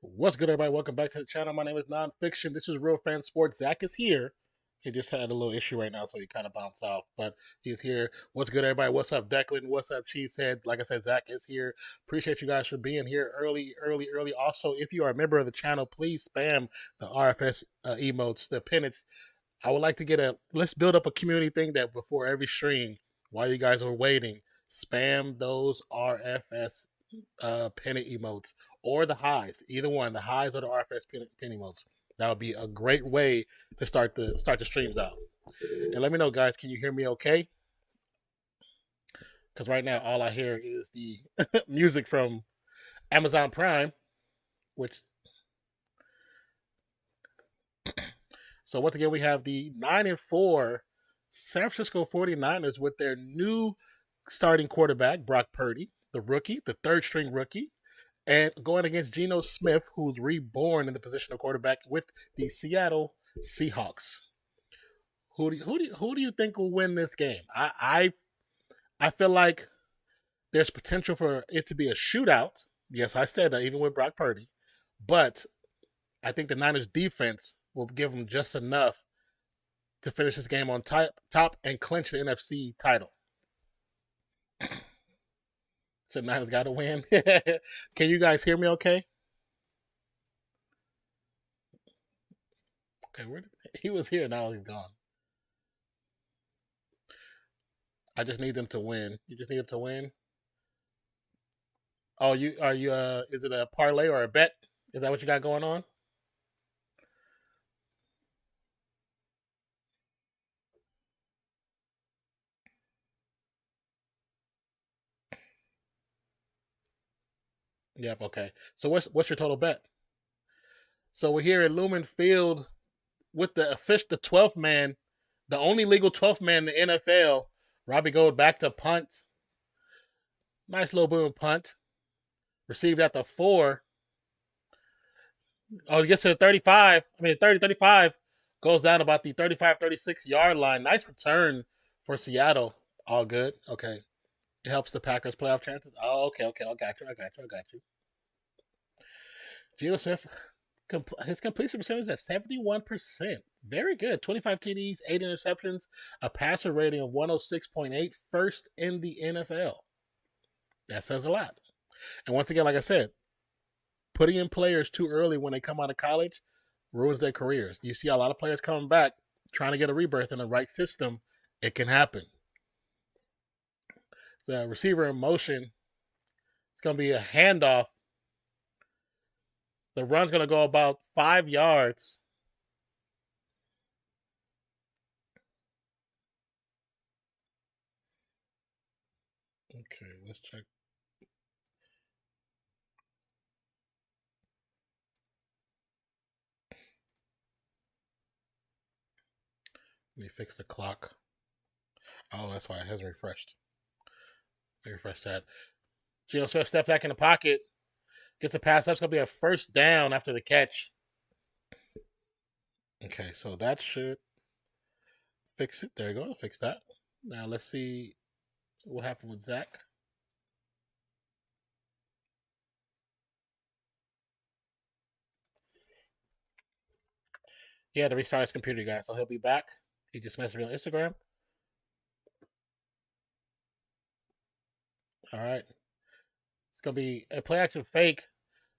What's good, everybody? Welcome back to the channel. My name is Nonpfixion. This is Real Fan Sports. Zach is here. He just had a little issue right now, so he kind of bounced off, but he's here. What's good, everybody? What's up, Declan? What's up, Cheesehead? Like I said, Zach is here. Appreciate you guys for being here early. Also, if you are a member of the channel, please spam the RFS emotes, the pennants. I would like to let's build up a community thing that before every stream, while you guys are waiting, spam those RFS penny emotes or the highs, either one, the highs or the RFS penny emotes. That would be a great way to start the streams out. And let me know, guys, can you hear me okay? Because right now all I hear is the music from Amazon Prime, which. So once again, we have the 9-4 San Francisco 49ers with their new starting quarterback, Brock Purdy, the rookie, the third string rookie, and going against Geno Smith, who's reborn in the position of quarterback with the Seattle Seahawks. Who do you think will win this game? I feel like there's potential for it to be a shootout. Yes, I said that even with Brock Purdy, but I think the Niners defense will give them just enough to finish this game on top and clinch the NFC title. So Niners got to win. Can you guys hear me okay? Okay, he was here, now he's gone. I just need them to win. You just need them to win? Oh, you are you? Is it a parlay or a bet? Is that what you got going on? Yep. Okay. So what's your total bet? So we're here at Lumen Field with the 12th man, the only legal 12th man in the NFL. Robbie Gold back to punt. Nice little boom punt. Received at the 4. Oh, he gets to the 35. I mean, 30, 35. Goes down about the 35, 36 yard line. Nice return for Seattle. All good. Okay. It helps the Packers' playoff chances. Oh, okay, okay. I got you. Geno Smith, his completion percentage is at 71%. Very good. 25 TDs, 8 interceptions, a passer rating of 106.8, first in the NFL. That says a lot. And once again, like I said, putting in players too early when they come out of college ruins their careers. You see a lot of players coming back trying to get a rebirth in the right system. It can happen. The receiver in motion, it's going to be a handoff. The run's going to go about 5 yards. Okay, let's check. Let me fix the clock. Oh, that's why it hasn't refreshed. Let me refresh that. Geno Smith steps back in the pocket, gets a pass. That's going to be a first down after the catch. Okay, so that should fix it. There you go. Fix that. Now let's see what happened with Zach. He had to restart his computer, guys, so he'll be back. He just messaged me on Instagram. All right. It's going to be a play action fake.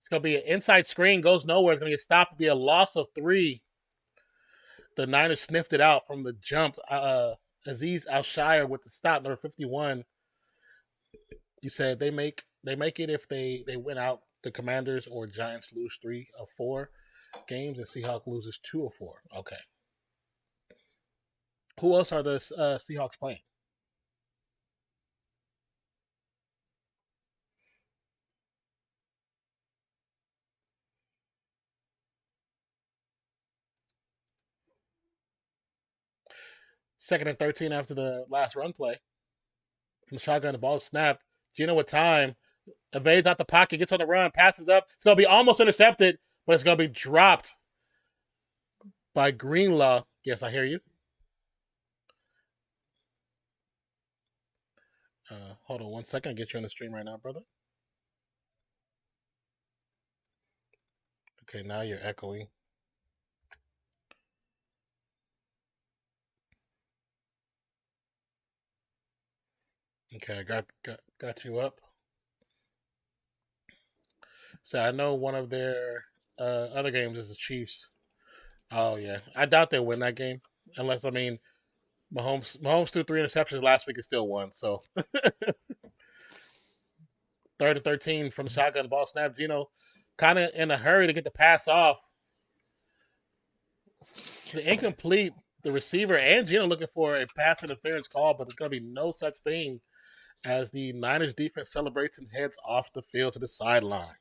It's going to be an inside screen, goes nowhere. It's going to get stopped. It'll be a loss of 3. The Niners sniffed it out from the jump. Aziz Alshire with the stop, number 51. You said they make it if they win out. The Commanders or Giants lose 3 of 4 games, and Seahawks loses 2 of 4. Okay. Who else are the Seahawks playing? Second and 13 after the last run play. From the shotgun, the ball is snapped. Gino with time. Evades out the pocket, gets on the run, passes up. It's going to be almost intercepted, but it's going to be dropped by Greenlaw. Yes, I hear you. Hold on one second. I'll get you on the stream right now, brother. Okay, now you're echoing. Okay, I got you up. So I know one of their other games is the Chiefs. Oh yeah, I doubt they'll win that game unless Mahomes threw 3 interceptions last week and still won. So third and 13 from the shotgun, the ball snapped. Gino kind of in a hurry to get the pass off. The incomplete. The receiver and Gino looking for a pass interference call, but there's going to be no such thing as the Niners defense celebrates and heads off the field to the sideline.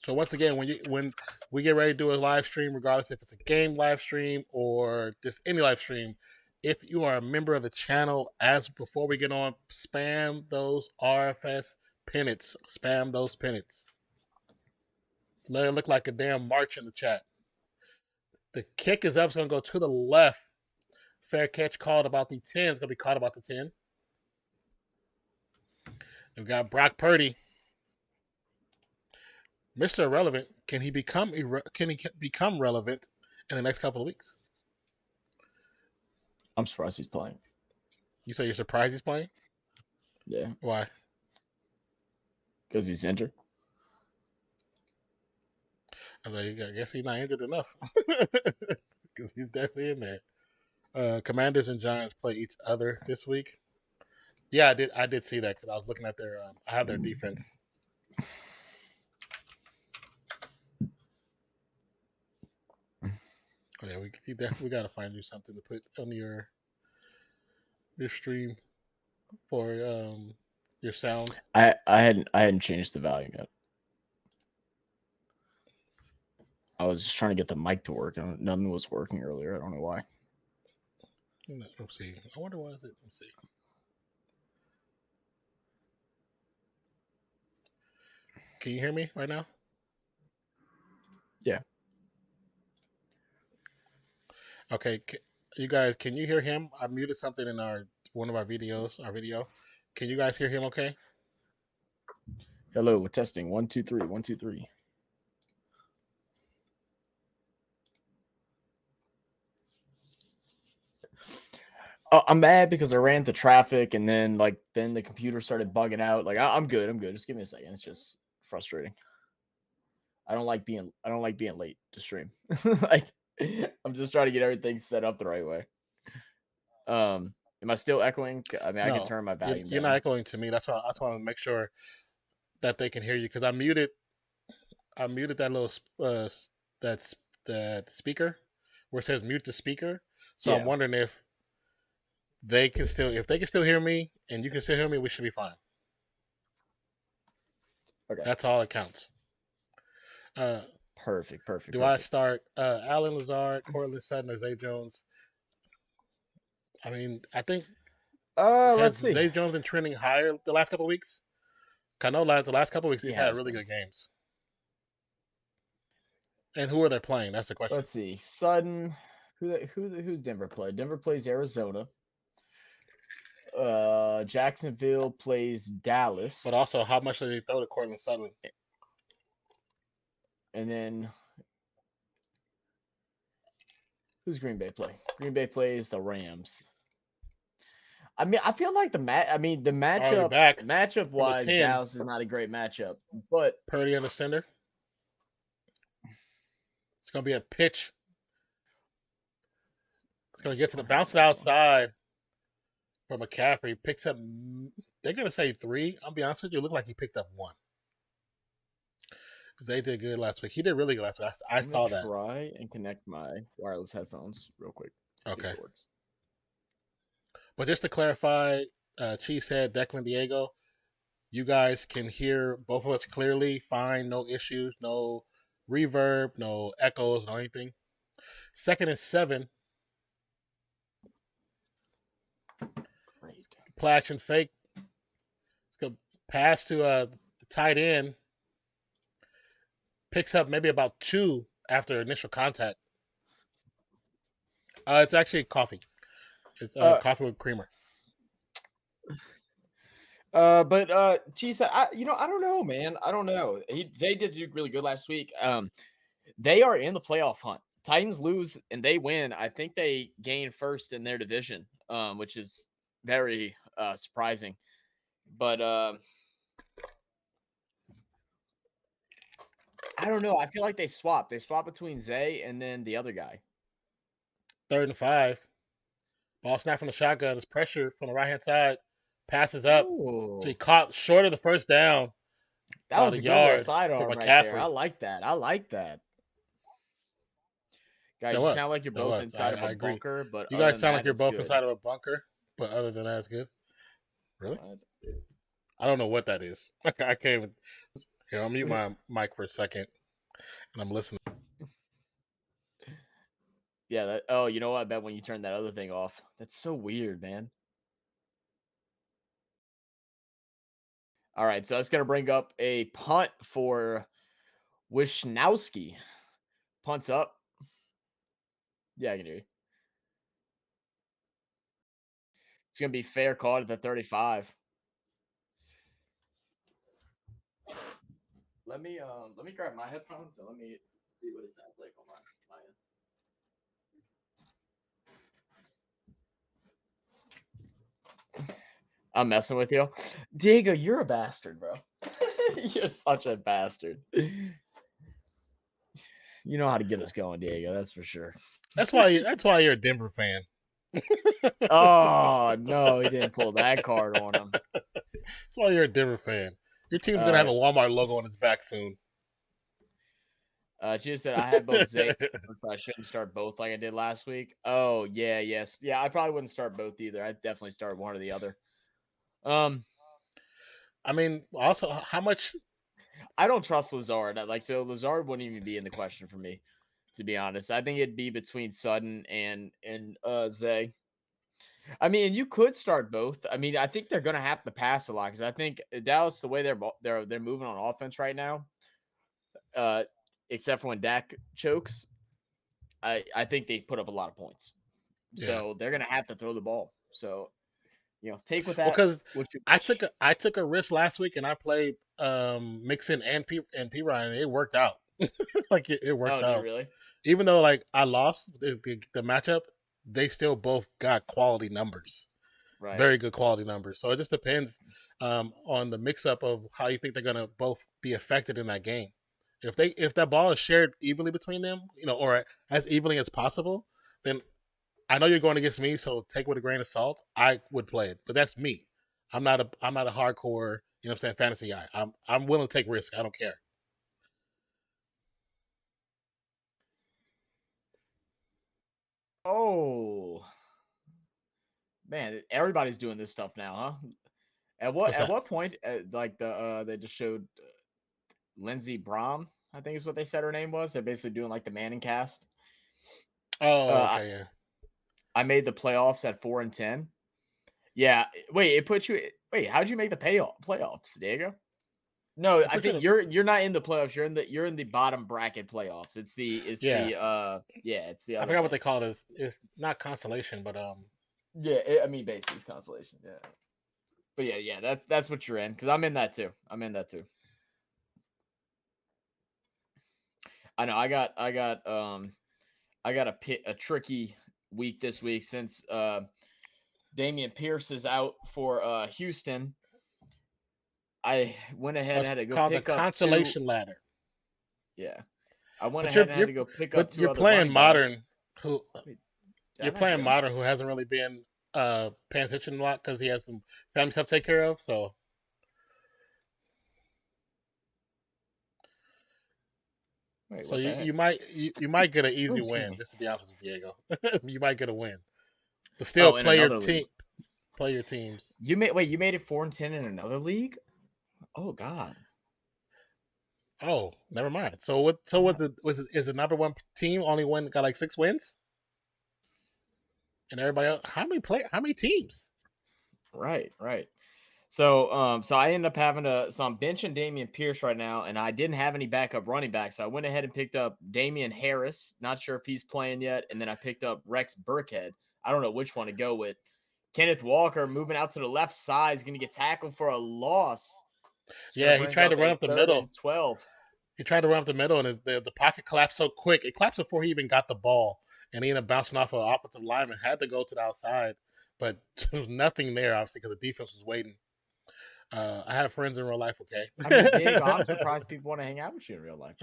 So once again, when we get ready to do a live stream, regardless if it's a game live stream or just any live stream, if you are a member of the channel, as before we get on, spam those RFS pennants. Spam those pennants. Let it look like a damn march in the chat. The kick is up. It's going to go to the left. Fair catch called about the 10. It's going to be caught about the 10. We've got Brock Purdy, Mr. Irrelevant. Can he become relevant in the next couple of weeks? I'm surprised he's playing. You say you're surprised he's playing? Yeah. Why? Because he's injured. I was like, I guess he's not injured enough. Because he's definitely in there. Commanders and Giants play each other this week. Yeah, I did see that because I was looking at their. I have their defense. Oh yeah, we gotta find you something to put on your stream for your sound. I hadn't changed the volume yet. I was just trying to get the mic to work. Nothing was working earlier. I don't know why. Let's see. I wonder why is it. Let's see. Can you hear me right now? Yeah. Okay, you guys, can you hear him? I muted something in one of our videos. Our video. Can you guys hear him? Okay. Hello, we're testing. 1, 2, 3. 1, 2, 3. I'm mad because I ran into traffic and then the computer started bugging out. Like I'm good. I'm good. Just give me a second. It's just frustrating. I don't like being late to stream. Like I'm just trying to get everything set up the right way. Am I still echoing? I mean, I can No, turn my volume you're not down. echoing to me. I just want to make sure that they can hear you because I muted that little that that speaker where it says mute the speaker. So I'm Yeah. wondering if they can still hear me and you can still hear me, we should be fine. Okay. That's all that counts. Perfect. Do I start Alan Lazard, Cortland Sutton, or Zay Jones? I mean, I think has Let's see. Zay Jones been trending higher the last couple of weeks? I know the last couple of weeks He he's had has really been. good games. And who are they playing? That's the question. Let's see. Sudden. Who's Denver play? Denver plays Arizona. Jacksonville plays Dallas. But also, how much did they throw to Cortland Sutton? And then who's Green Bay play? Green Bay plays the Rams. I mean, I feel like the Already back matchup from the wise, 10. Dallas is not a great matchup, but Purdy under center. It's going to be a pitch. It's going to get to the bounce outside for McCaffrey. Picks up, they're going to say 3. I'll be honest with you, it looked like he picked up 1. They did good last week. He did really good last week. I saw that. Try and connect my wireless headphones real quick. Okay. But just to clarify, Cheesehead, Declan Diego, you guys can hear both of us clearly, fine, no issues, no reverb, no echoes, no anything. 2nd and 7. Play action fake. It's going to pass to the tight end. Picks up maybe about 2 after initial contact. It's actually coffee. It's coffee with creamer. But geez, I don't know, man. I don't know. They did do really good last week. They are in the playoff hunt. Titans lose and they win. I think they gain first in their division, which is very surprising. But I don't know. I feel like they swap. They swap between Zay and then the other guy. 3rd and 5. Ball snap from the shotgun. There's pressure from the right hand side. Passes up. Ooh. So he caught short of the first down. That was a good little sidearm right there. I like that. Guys, you sound like you're both inside of a bunker, but you guys sound like you're both inside of a bunker. But other than that, it's good. Really? I don't know what that is. I can't even. Here, I'll mute my mic for a second, and I'm listening. Yeah. Oh, you know what? I bet when you turn that other thing off, that's so weird, man. All right, so that's gonna bring up a punt for Wisnowski. Punts up. Yeah, I can hear you. It's gonna be fair caught at the 35. Let me grab my headphones and let me see what it sounds like on my end. I'm messing with you. Diego, you're a bastard, bro. You're such a bastard. You know how to get us going, Diego, that's for sure. That's why you're a Denver fan. Oh no, he didn't pull that card on him. That's why you're a Denver fan. Your team's All gonna have a right. Walmart logo on its back soon. She just said I had both Zay. I shouldn't start both like I did last week. Oh yeah, yes, yeah. I probably wouldn't start both either. I'd definitely start one or the other. Um, I mean, also, how much? I don't trust Lazard. So Lazard wouldn't even be in the question for me, to be honest. I think it'd be between Sutton and Zay. I mean, you could start both. I mean, I think they're gonna have to pass a lot because I think Dallas, the way they're moving on offense right now, uh, except for when Dak chokes, I think they put up a lot of points. Yeah. So they're gonna have to throw the ball. So take with Well, that because what you I took wish. a risk last week and I played Mixon and P Ryan. It worked out. Like it worked Oh, did you out. really? Even though like I lost the matchup, they still both got quality numbers, Right. very good quality numbers. So it just depends on the mix up of how you think they're gonna both be affected in that game. If that ball is shared evenly between them, or as evenly as possible, then I know you're going against me, so take it with a grain of salt. I would play it, but that's me. I'm not a hardcore, what I'm saying, fantasy guy. I'm willing to take risks. I don't care. Oh man, everybody's doing this stuff now, huh? At what What's at that? what point? They just showed Lindsey Brom, I think is what they said her name was. They're basically doing like the Manning cast. Oh, Uh, okay, yeah. I made the playoffs at 4-10. Yeah. Wait, it put you. Wait, how'd you make the playoffs, Diego? No, It I puts you think in you're not in the playoffs. You're in the bottom bracket playoffs. yeah. It's the I other forgot what thing. they call it. It's not constellation, but Yeah, I mean basically it's consolation. Yeah, but yeah, that's what you're in because I'm in that too. I'm in that too. I know. I got a tricky week this week since Damian Pierce is out for Houston. I went ahead and it's had to go called the pick up two. constellation ladder. Yeah, I went But ahead and had to go pick up two you're other playing running backs. modern. Who Wait, did I You're not playing get him? modern, who hasn't really been paying attention a lot because he has some family stuff to take care of. So Wait, So what the you heck? might you might get an easy Oh, excuse win. me. Just to be honest with you, Diego, you might get a win, but still Oh, in play your another league. team, play your teams. You made it 4-10 in another league? Oh God. Oh, never mind. So what? So Uh, is the number one team only one got like 6 wins, and everybody else? How many play? How many teams? right, right. So I ended up having so I'm benching Damian Pierce right now, and I didn't have any backup running back. So I went ahead and picked up Damian Harris. Not sure if he's playing yet. And then I picked up Rex Burkhead. I don't know which one to go with. Kenneth Walker moving out to the left side is going to get tackled for a loss. It's going to Yeah, he bring tried to up run a up the third middle. and 12. He tried to run up the middle, and the pocket collapsed so quick. It collapsed before he even got the ball, and he ended up bouncing off an offensive lineman. Had to go to the outside, but there was nothing there, obviously, because the defense was waiting. I have friends in real life, I mean, Diego, I'm okay? surprised people want to hang out with you in real life.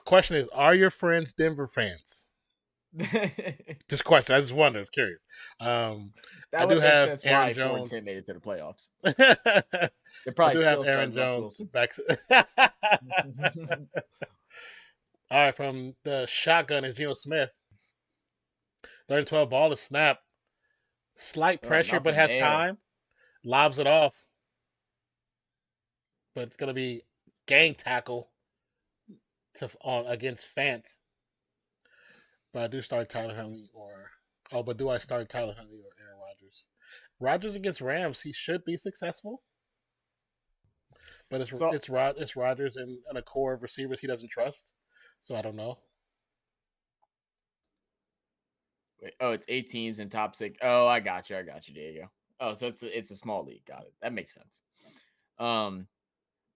Question is, are your friends Denver fans? Just question. I just wonder. I was curious. I That do would make have sense Aaron why 4-10 Jones. made it to the playoffs. I They're probably do have still Aaron starting Russell Jones Wilson. back. All right, from the shotgun is Geno Smith. 3rd and 12 ball to snap. Slight Oh, pressure, but nothing has there. time. Lobs it off. But it's going to be gang tackle against Fant. But I do start Tyler Huntley or. Oh, but do I start Tyler Huntley or Aaron Rodgers? Rodgers against Rams, he should be successful. But So, it's Rodgers and a core of receivers he doesn't trust. So I don't know. wait, oh, it's 8 teams in top six. Oh, I got you. There you go. Oh, so it's a small league. Got it. That makes sense. Um,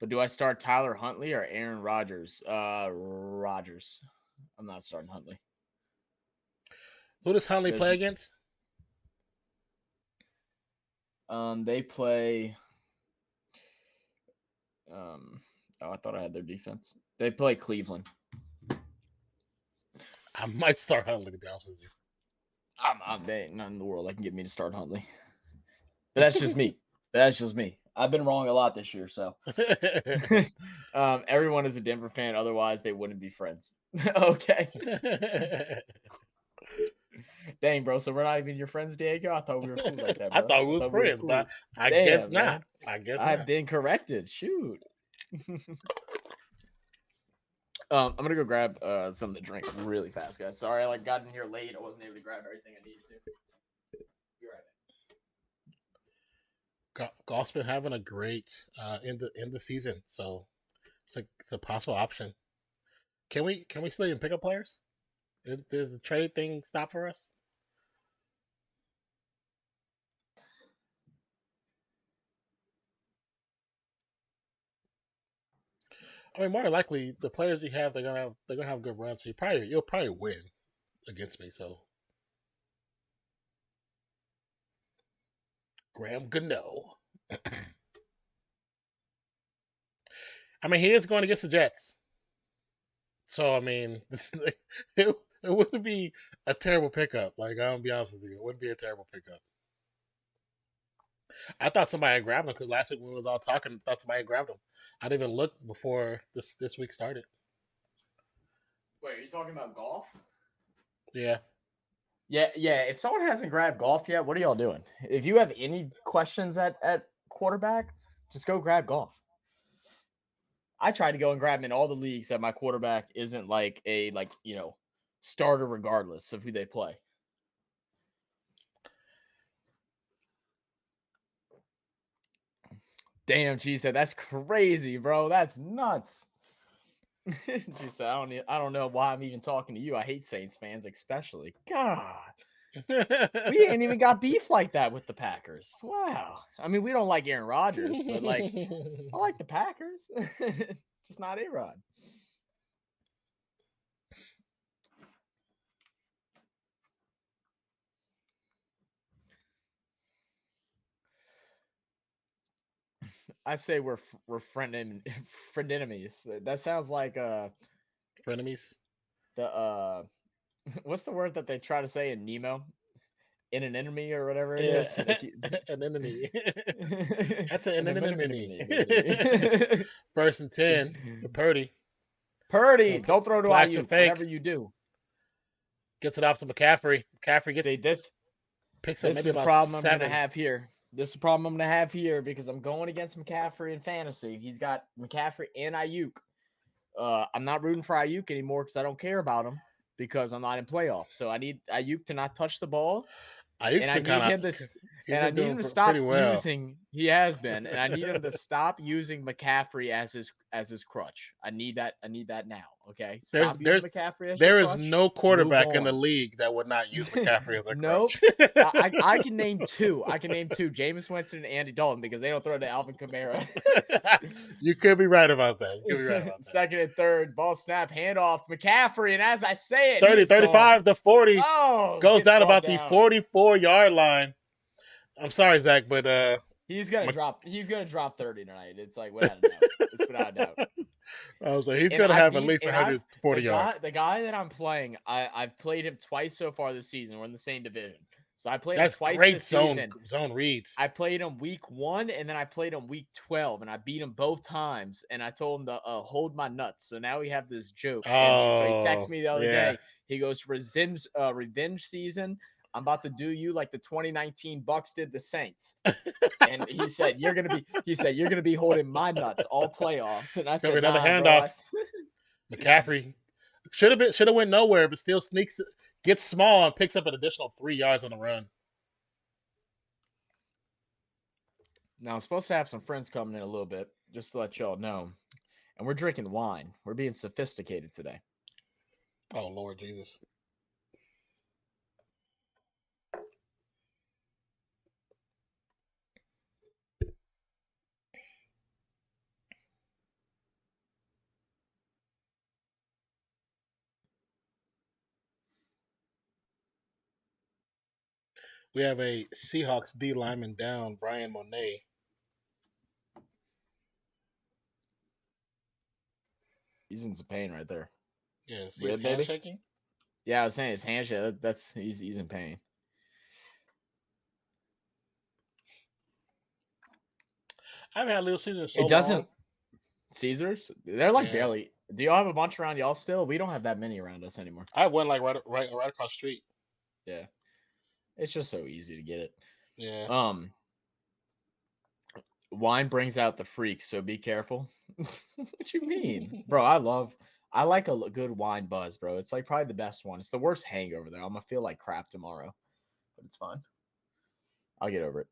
but do I start Tyler Huntley or Aaron Rodgers? Rodgers. I'm not starting Huntley. Who does Huntley There's play against? they play um oh, I thought I had their defense. They play Cleveland. I might start Huntley, to be honest with There ain't nothing in the world that can get me to start Huntley. But that's just you. me. That's just me. I've been wrong a lot this year, so everyone is a Denver fan. Otherwise, they wouldn't be friends. Okay. Dang, bro. So we're not even your friends, Diego. I thought we were cool like that, I bro. thought we I was thought we were friends, but cool. I guess Damn, not. man. I guess I've not. been corrected. Shoot. I'm gonna go grab something to drink really fast, guys. Sorry, I got in here late. I wasn't able to grab everything I needed to. Be right Golf's been having a great in the season, so it's a possible option. Can we still even pick up players? Did the trade thing stop for us? I mean, more than likely, the players you have, they're gonna have good runs. So you'll probably win against me. So Graham Gano. I mean, he is going against the Jets. So I mean, it wouldn't be a terrible pickup. Like, I'm gonna be honest with you, it wouldn't be a terrible pickup. I thought somebody had grabbed him because last week when we was all talking, I thought somebody had grabbed him. I didn't even look before this week started. Wait, are you talking about golf? Yeah. Yeah. If someone hasn't grabbed golf yet, what are y'all doing? If you have any questions at quarterback, just go grab golf. I tried to go and grab him in all the leagues that my quarterback isn't like a starter regardless of who they play. Damn, G said that's crazy, bro. That's nuts. She said, I don't know why I'm even talking to you. I hate Saints fans, especially. God. We ain't even got beef like that with the Packers. Wow. I mean, we don't like Aaron Rodgers, but I like the Packers. Just not A-Rod. I say we're friend enemies. That sounds like Frenemies. the what's the word that they try to say in Nemo? In an enemy or whatever it Yeah, is. They keep an enemy. That's an an enemy. enemy. First and 10 for Purdy. Purdy, don't throw to Play action Ayuk. fake. Whatever you do. Gets it off to McCaffrey. McCaffrey See, picks up this maybe is a about problem I'm gonna 7. have here. This is a problem I'm gonna have here because I'm going against McCaffrey in fantasy. He's got McCaffrey and Ayuk. I'm not rooting for Ayuk anymore because I don't care about him because I'm not in playoffs. So I need Ayuk to not touch the ball, and Ayuk's I been need kind of him to he's been him doing to pretty stop well. using. He has been, and I need him to stop using McCaffrey as his crutch. I need that. I need that now. Okay, There's stop using there's McCaffrey as your there is crutch. no Move quarterback in the on. league that would not use McCaffrey as a Nope. crutch. I can name two. I can name two: Jameis Winston and Andy Dalton because they don't throw to Alvin Kamara. You could be right about that. You could be right about that. Second and third, ball snap, handoff, McCaffrey, and as I say it, 30, he's gone. 35 to 40 Oh, goes gets down brought about the down. 44-yard line. I'm sorry, Zach, but He's gonna drop. He's gonna drop 30 tonight. It's like without a doubt. It's without a doubt. I was like, he's And gonna I have at beat. least And I 140 yards. the guy that I'm playing. I've played him twice so far this season. We're in the same division, so I played him That's twice great this season. zone reads. I played him week 1, and then I played him week 12, and I beat him both times. And I told him to hold my nuts. So now we have this joke. And he texted Oh, me the other yeah. day. He goes, revenge season. I'm about to do you like the 2019 Bucks did the Saints. And he said you're gonna be holding my nuts all playoffs. And I Gonna be said, another nah, bro. handoff. McCaffrey should have went nowhere, but still gets small and picks up an additional 3 yards on the run. Now I'm supposed to have some friends coming in a little bit, just to let y'all know. And we're drinking wine. We're being sophisticated today. Oh Lord Jesus. We have a Seahawks D lineman down, Brian Monet. He's in some pain right there. Yeah, see his Rib, hand baby? shaking? Yeah, I was saying his handshake. That's he's in pain. I haven't had Little Caesar in so It long. doesn't. Caesars, they're like Yeah, barely. Do y'all have a bunch around y'all still? We don't have that many around us anymore. I went like right across the street. Yeah, it's just so easy to get it. Yeah. Um, Wine brings out the freaks, so be careful. What you mean, bro? I like a good wine buzz, bro. It's like probably the best one. It's the worst hangover though. I'm gonna feel like crap tomorrow, but it's fine. I'll get over it.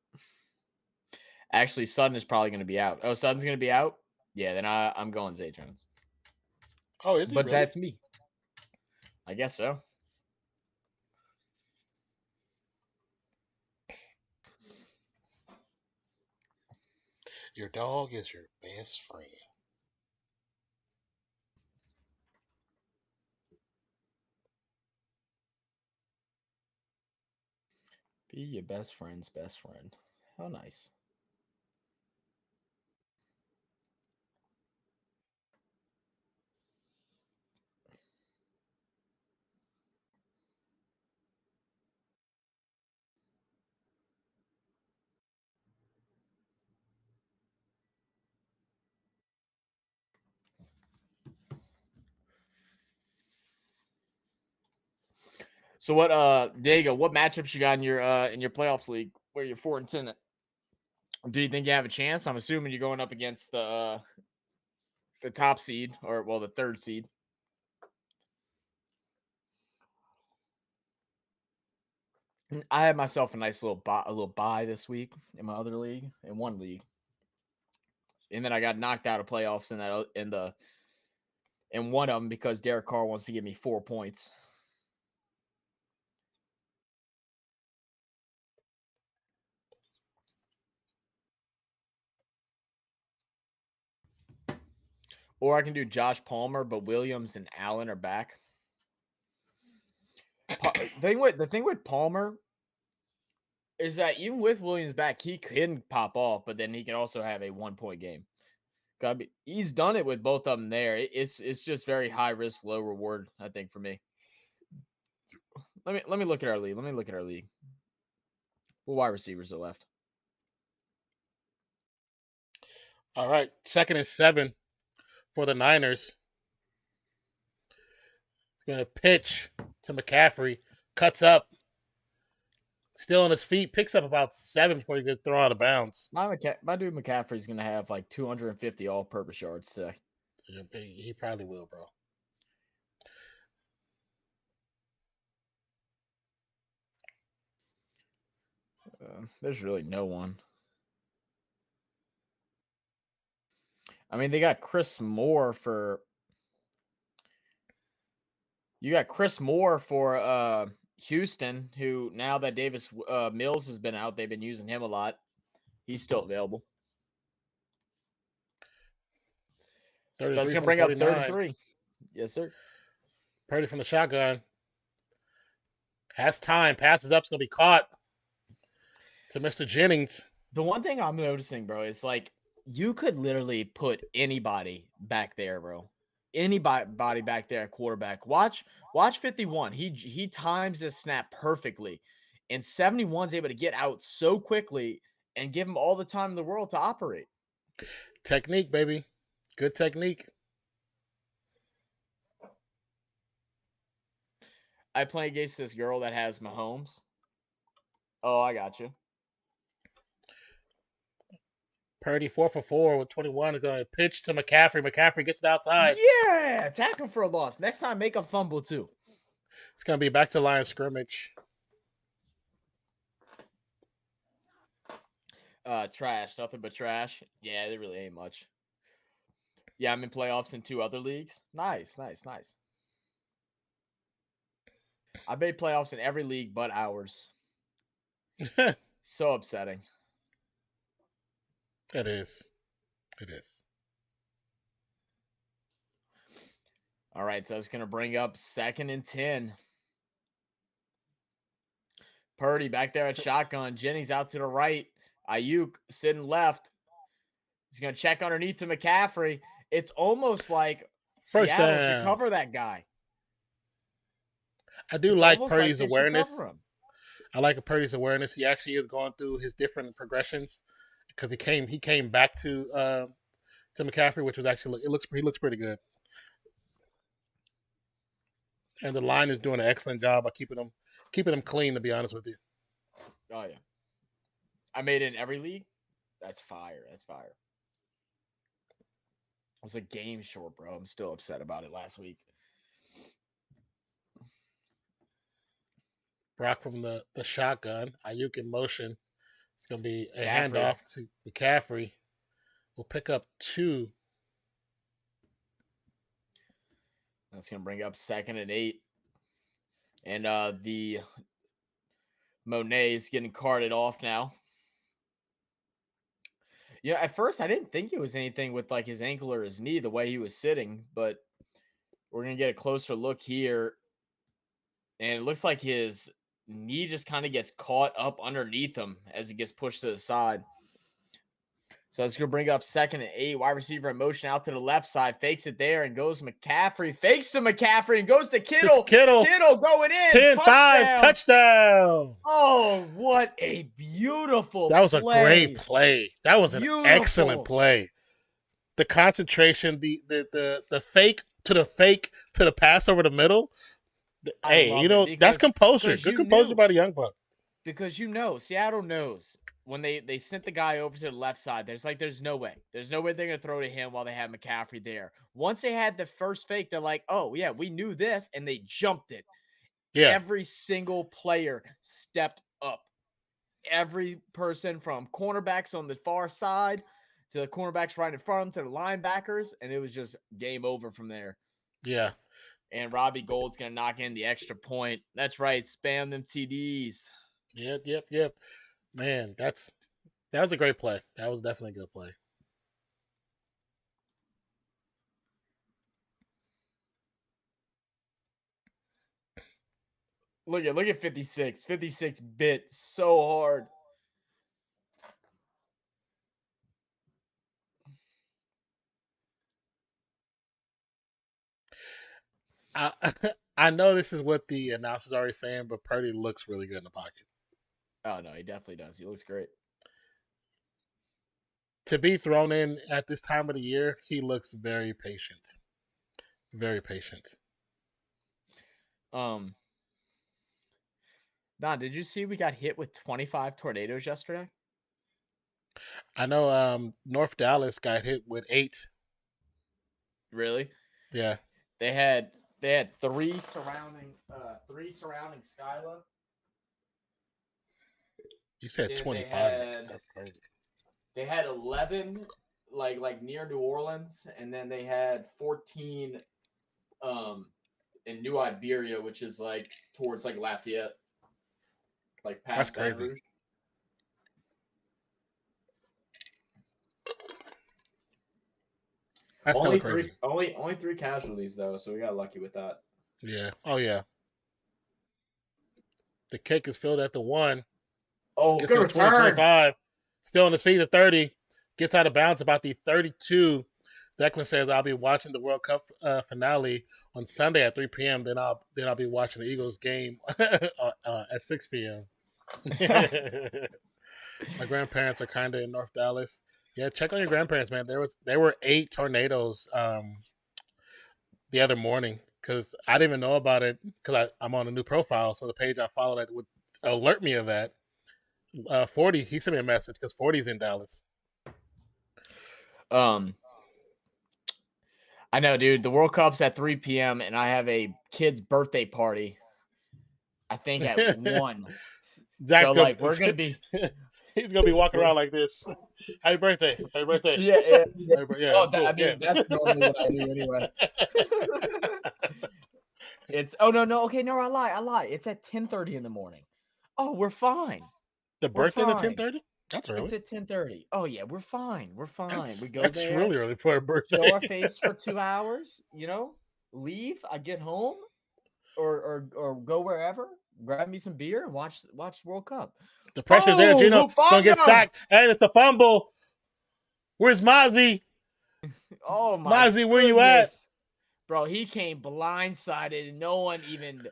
Actually, Sutton is probably gonna be out. Oh, Sutton's gonna be out. Yeah, then I'm going Zay Jones. Oh, is he But really? that's me. I guess so. Your dog is your best friend. Be your best friend's best friend. How nice. So what Diego, what matchups you got in your playoffs league where you're 4-10? Do you think you have a chance? I'm assuming you're going up against the top seed, or well, the third seed. I had myself a nice little bye this week in my other league, in one league, and then I got knocked out of playoffs in one of them because Derek Carr wants to give me 4 points. Or I can do Josh Palmer, but Williams and Allen are back. The thing with Palmer is that even with Williams back, he can pop off, but then he can also have a 1 point game. He's done it with both of them there. It's just very high risk, low reward, I think, for me. Let me look at our league. Let me look at our league. What wide receivers are left? All right, 2nd and 7 for the Niners. He's going to pitch to McCaffrey. Cuts up. Still on his feet. Picks up about 7 before he gets thrown out of bounds. My dude McCaffrey's gonna have like 250 all-purpose yards today. He probably will, bro. There's really no one. I mean, they got Chris Moore for. You got Chris Moore for Houston, who now that Davis Mills has been out, they've been using him a lot. He's still available. So that's 33 gonna from bring up third and 49. 3. Yes, sir. Purdy from the shotgun. Has time. Passes up. It's going to be caught to Mr. Jennings. The one thing I'm noticing, bro, is like you could literally put anybody back there, bro. Anybody back there at quarterback. Watch 51. He times his snap perfectly. And 71's able to get out so quickly and give him all the time in the world to operate. Technique, baby. Good technique. I play against this girl that has Mahomes. Oh, I got you. Purdy 4 for 4 with 21 is going to pitch to McCaffrey. McCaffrey gets it outside. Yeah, attack him for a loss. Next time, make a fumble too. It's going to be back to line scrimmage. Trash. Nothing but trash. Yeah, there really ain't much. Yeah, I'm in playoffs in 2 other leagues. Nice. I made playoffs in every league but ours. So upsetting. It is. It is. All right, so it's going to bring up 2nd and 10. Purdy back there at shotgun. Jennings out to the right. Ayuk sitting left. He's going to check underneath to McCaffrey. It's almost like First Seattle should down. cover that guy. I do It's like almost like Purdy's they should awareness. cover him. I like Purdy's awareness. He actually is going through his different progressions because he came back to McCaffrey, which was actually he looks pretty good. And the line is doing an excellent job of keeping him clean. To be honest with you, Oh yeah, I made it in every league. That's fire. That's fire. It was a game short, bro. I'm still upset about it last week. Brock from the shotgun, Ayuk in motion. It's gonna be a McCaffrey. handoff to McCaffrey. We'll pick up 2. That's gonna bring up 2nd and 8. And the Monet is getting carted off now. Yeah, at first I didn't think it was anything with like his ankle or his knee, the way he was sitting, but we're gonna get a closer look here. And it looks like his knee just kind of gets caught up underneath him as he gets pushed to the side. So it's going to bring up 2nd and 8. Wide receiver in motion out to the left side. Fakes it there and goes McCaffrey. Fakes to McCaffrey and goes to Kittle. Kittle. Kittle going in. 10-5 touchdown. Oh, what a beautiful That was a play. great play. That was an excellent play. The concentration, the fake to the pass over the middle. Hey, you know, that's composure. Good composure by the young buck. Because Seattle knows when they sent the guy over to the left side, there's no way. There's no way they're going to throw to him while they have McCaffrey there. Once they had the first fake, they're like, oh, yeah, we knew this, and they jumped it. Yeah. Every single player stepped up. Every person from cornerbacks on the far side to the cornerbacks right in front of them to the linebackers, and it was just game over from there. Yeah. And Robbie Gould's going to knock in the extra point. That's right. Spam them TDs. Yep. Man, that was a great play. That was definitely a good play. Look at 56. 56 bit so hard. I know this is what the announcers are already saying, but Purdy looks really good in the pocket. Oh, no, he definitely does. He looks great. To be thrown in at this time of the year, he looks very patient. Very patient. Don, did you see we got hit with 25 tornadoes yesterday? I know North Dallas got hit with 8. Really? Yeah. They had 3 surrounding Skyla. You said 25. That's crazy. They had 11 like near New Orleans, and then they had 14 in New Iberia, which is like towards like Lafayette. Like past Baton Rouge. That's only crazy. Only 3 casualties though, so we got lucky with that. Yeah. Oh yeah. The kick is filled at the 1. Oh, good return. 25. Still on his feet at 30. Gets out of bounds about the 32. Declan says, "I'll be watching the World Cup finale on Sunday at 3 p.m. Then I'll be watching the Eagles game at 6 p.m." My grandparents are kind of in North Dallas. Yeah, check on your grandparents, man. There were 8 tornadoes the other morning because I didn't even know about it because I'm on a new profile, so the page I follow that would alert me of that. 40, he sent me a message because 40's in Dallas. I know, dude. The World Cup's at 3 p.m. and I have a kid's birthday party. I think at 1. So like we're gonna be. He's gonna be walking around like this. Happy birthday! Happy birthday! Yeah. Oh, cool. That's normally what I do anyway. It's no. Okay, no, I lie. It's at 10:30 in the morning. Oh, we're fine. The birthday's at 10:30. That's early. It's at 10:30. Oh yeah, we're fine. We go that's there. That's really early for a birthday. Show our face for 2 hours. Leave. I get home, or go wherever. Grab me some beer and watch World Cup. The pressure's there. Gino gonna get sacked. And it's the fumble. Where's Mozzie? Oh my! Mozzie, where you at? Bro, he came blindsided and no one even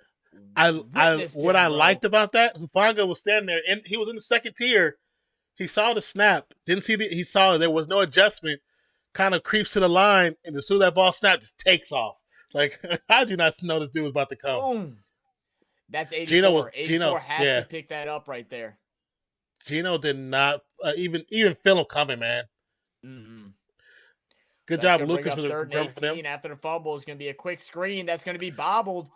witnessed what him, I bro. liked about that, Hufanga was standing there and he was in the second tier. He saw the snap, didn't see he saw there was no adjustment, kind of creeps to the line, and as soon as that ball snapped, just takes off. Like, how'd you not know this dude was about to come? Boom. That's Gino was 84. 84 Gino, has yeah. to pick that up right there. Gino did not even feel him coming, man. Mm-hmm. Good That's job, going to bring Lucas, up for third and grabbing for them. 18 after the fumble. It's going to be a quick screen. That's going to be bobbled.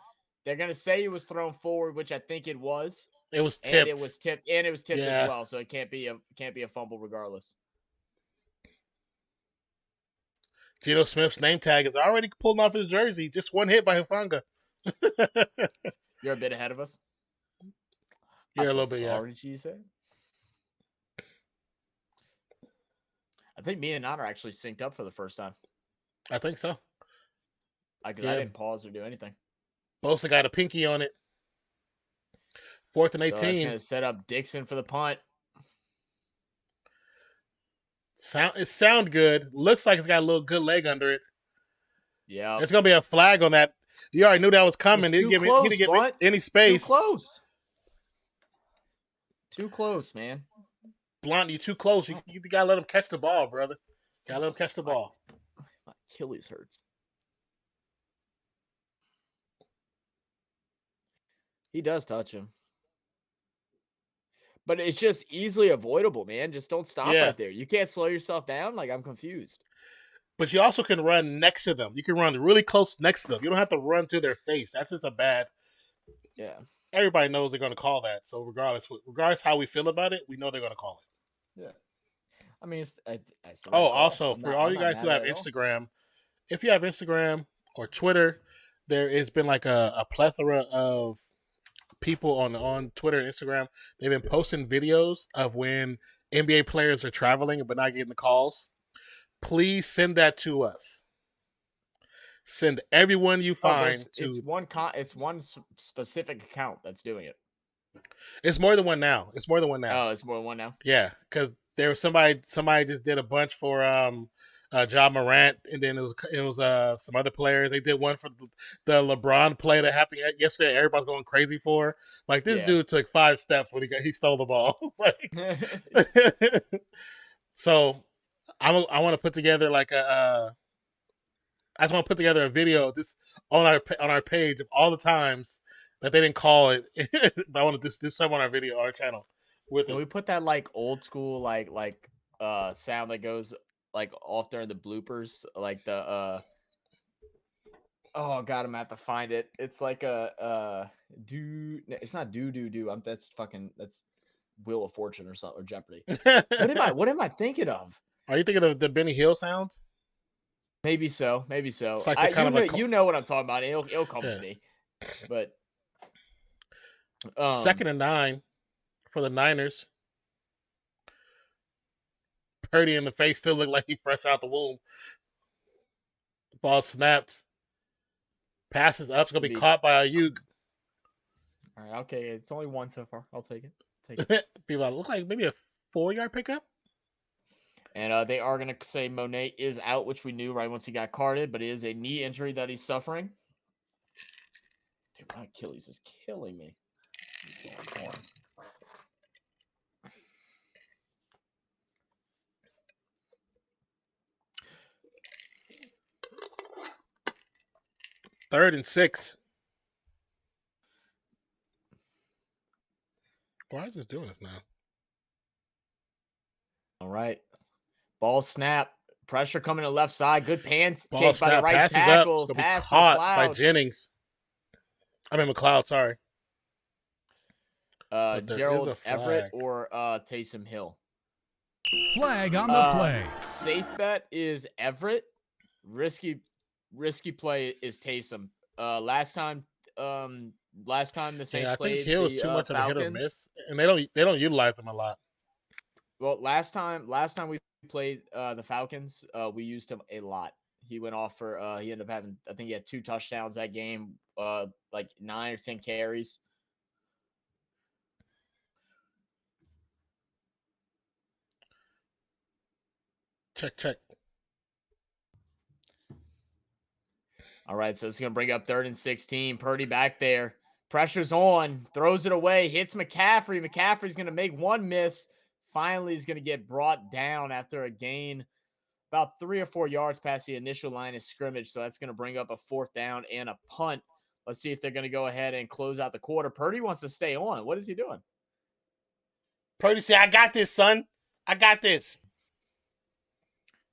They're going to say it was thrown forward, which I think it was. It was And tipped. it was tipped. And it was tipped as Yeah. well. So it can't be a fumble regardless. Geno Smith's name tag is already pulling off his jersey. Just one hit by Hufanga. You're a bit ahead of us. You're I'm a so little bit, yeah. sorry, she said. I think me and Nan are actually synced up for the first time. I think so. I didn't pause or do anything. Bosa got a pinky on it. 4th and 18. So that's going to set up Dixon for the punt. It sound good. Looks like it's got a little good leg under it. Yeah. There's gonna be a flag on that. You already knew that was coming. He didn't give me any space. Too close. Too close, man. Blunt, you too close. You gotta let him catch the ball, brother. Gotta let him catch the ball. My Achilles hurts. He does touch him. But it's just easily avoidable, man. Just don't stop right there. You can't slow yourself down. Like, I'm confused. But you also can run next to them. You can run really close next to them. You don't have to run to their face. That's just a bad. Yeah. Everybody knows they're going to call that. So regardless how we feel about it, we know they're going to call it. Yeah. I mean, also for all you guys who have Instagram, if you have Instagram or Twitter, there has been like a plethora of people on Twitter and Instagram. They've been posting videos of when NBA players are traveling but not getting the calls. Please send that to us. Send everyone you find to. It's one specific account that's doing it. It's more than one now. Oh, it's more than one now. Yeah, because there was somebody just did a bunch for Ja Morant, and then it was some other players. They did one for the LeBron play that happened yesterday. Everybody's going crazy for. Like, this dude took 5 steps when he stole the ball. So I want to put together like I just want to put together a video just on our page of all the times that they didn't call it. I want to just do some on our channel. Can we put that like old school like sound that goes like off during the bloopers, like the oh god, I'm gonna have to find it. It's like a it's not do. That's Wheel of Fortune or something, or Jeopardy. What am I thinking of? Are you thinking of the Benny Hill sound? Maybe so. It's like you know what I'm talking about. It'll come to me. But 2nd and 9 for the Niners. Purdy in the face still looked like he fresh out the womb. The ball snapped. Passes up. It's going to be caught by Ayuk. All right, okay. It's only one so far. I'll take it. People look like maybe a 4-yard pickup. And they are going to say Monet is out, which we knew right once he got carded, but it is a knee injury that he's suffering. Dude, my Achilles is killing me. Third and 6. Why is this doing this now? All right. Ball snap. Pressure coming to the left side. Good pancake Ball by the right tackle. It's going to be caught by Jennings. I mean McLeod, sorry. Gerald Everett or Taysom Hill. Flag on the play. Safe bet is Everett. Risky play is Taysom. Last time the Saints played, I think Hill is too much of a hit or miss, and they don't utilize him a lot. Well, last time we played the Falcons, we used him a lot. He went off for he ended up having, I think he had 2 touchdowns that game, like 9 or 10 carries. Check. All right, so it's going to bring up 3rd and 16. Purdy back there. Pressure's on. Throws it away. Hits McCaffrey. McCaffrey's going to make one miss. Finally, he's going to get brought down after a gain about 3 or 4 yards past the initial line of scrimmage. So that's going to bring up a 4th down and a punt. Let's see if they're going to go ahead and close out the quarter. Purdy wants to stay on. What is he doing? Purdy said, "I got this, son. I got this."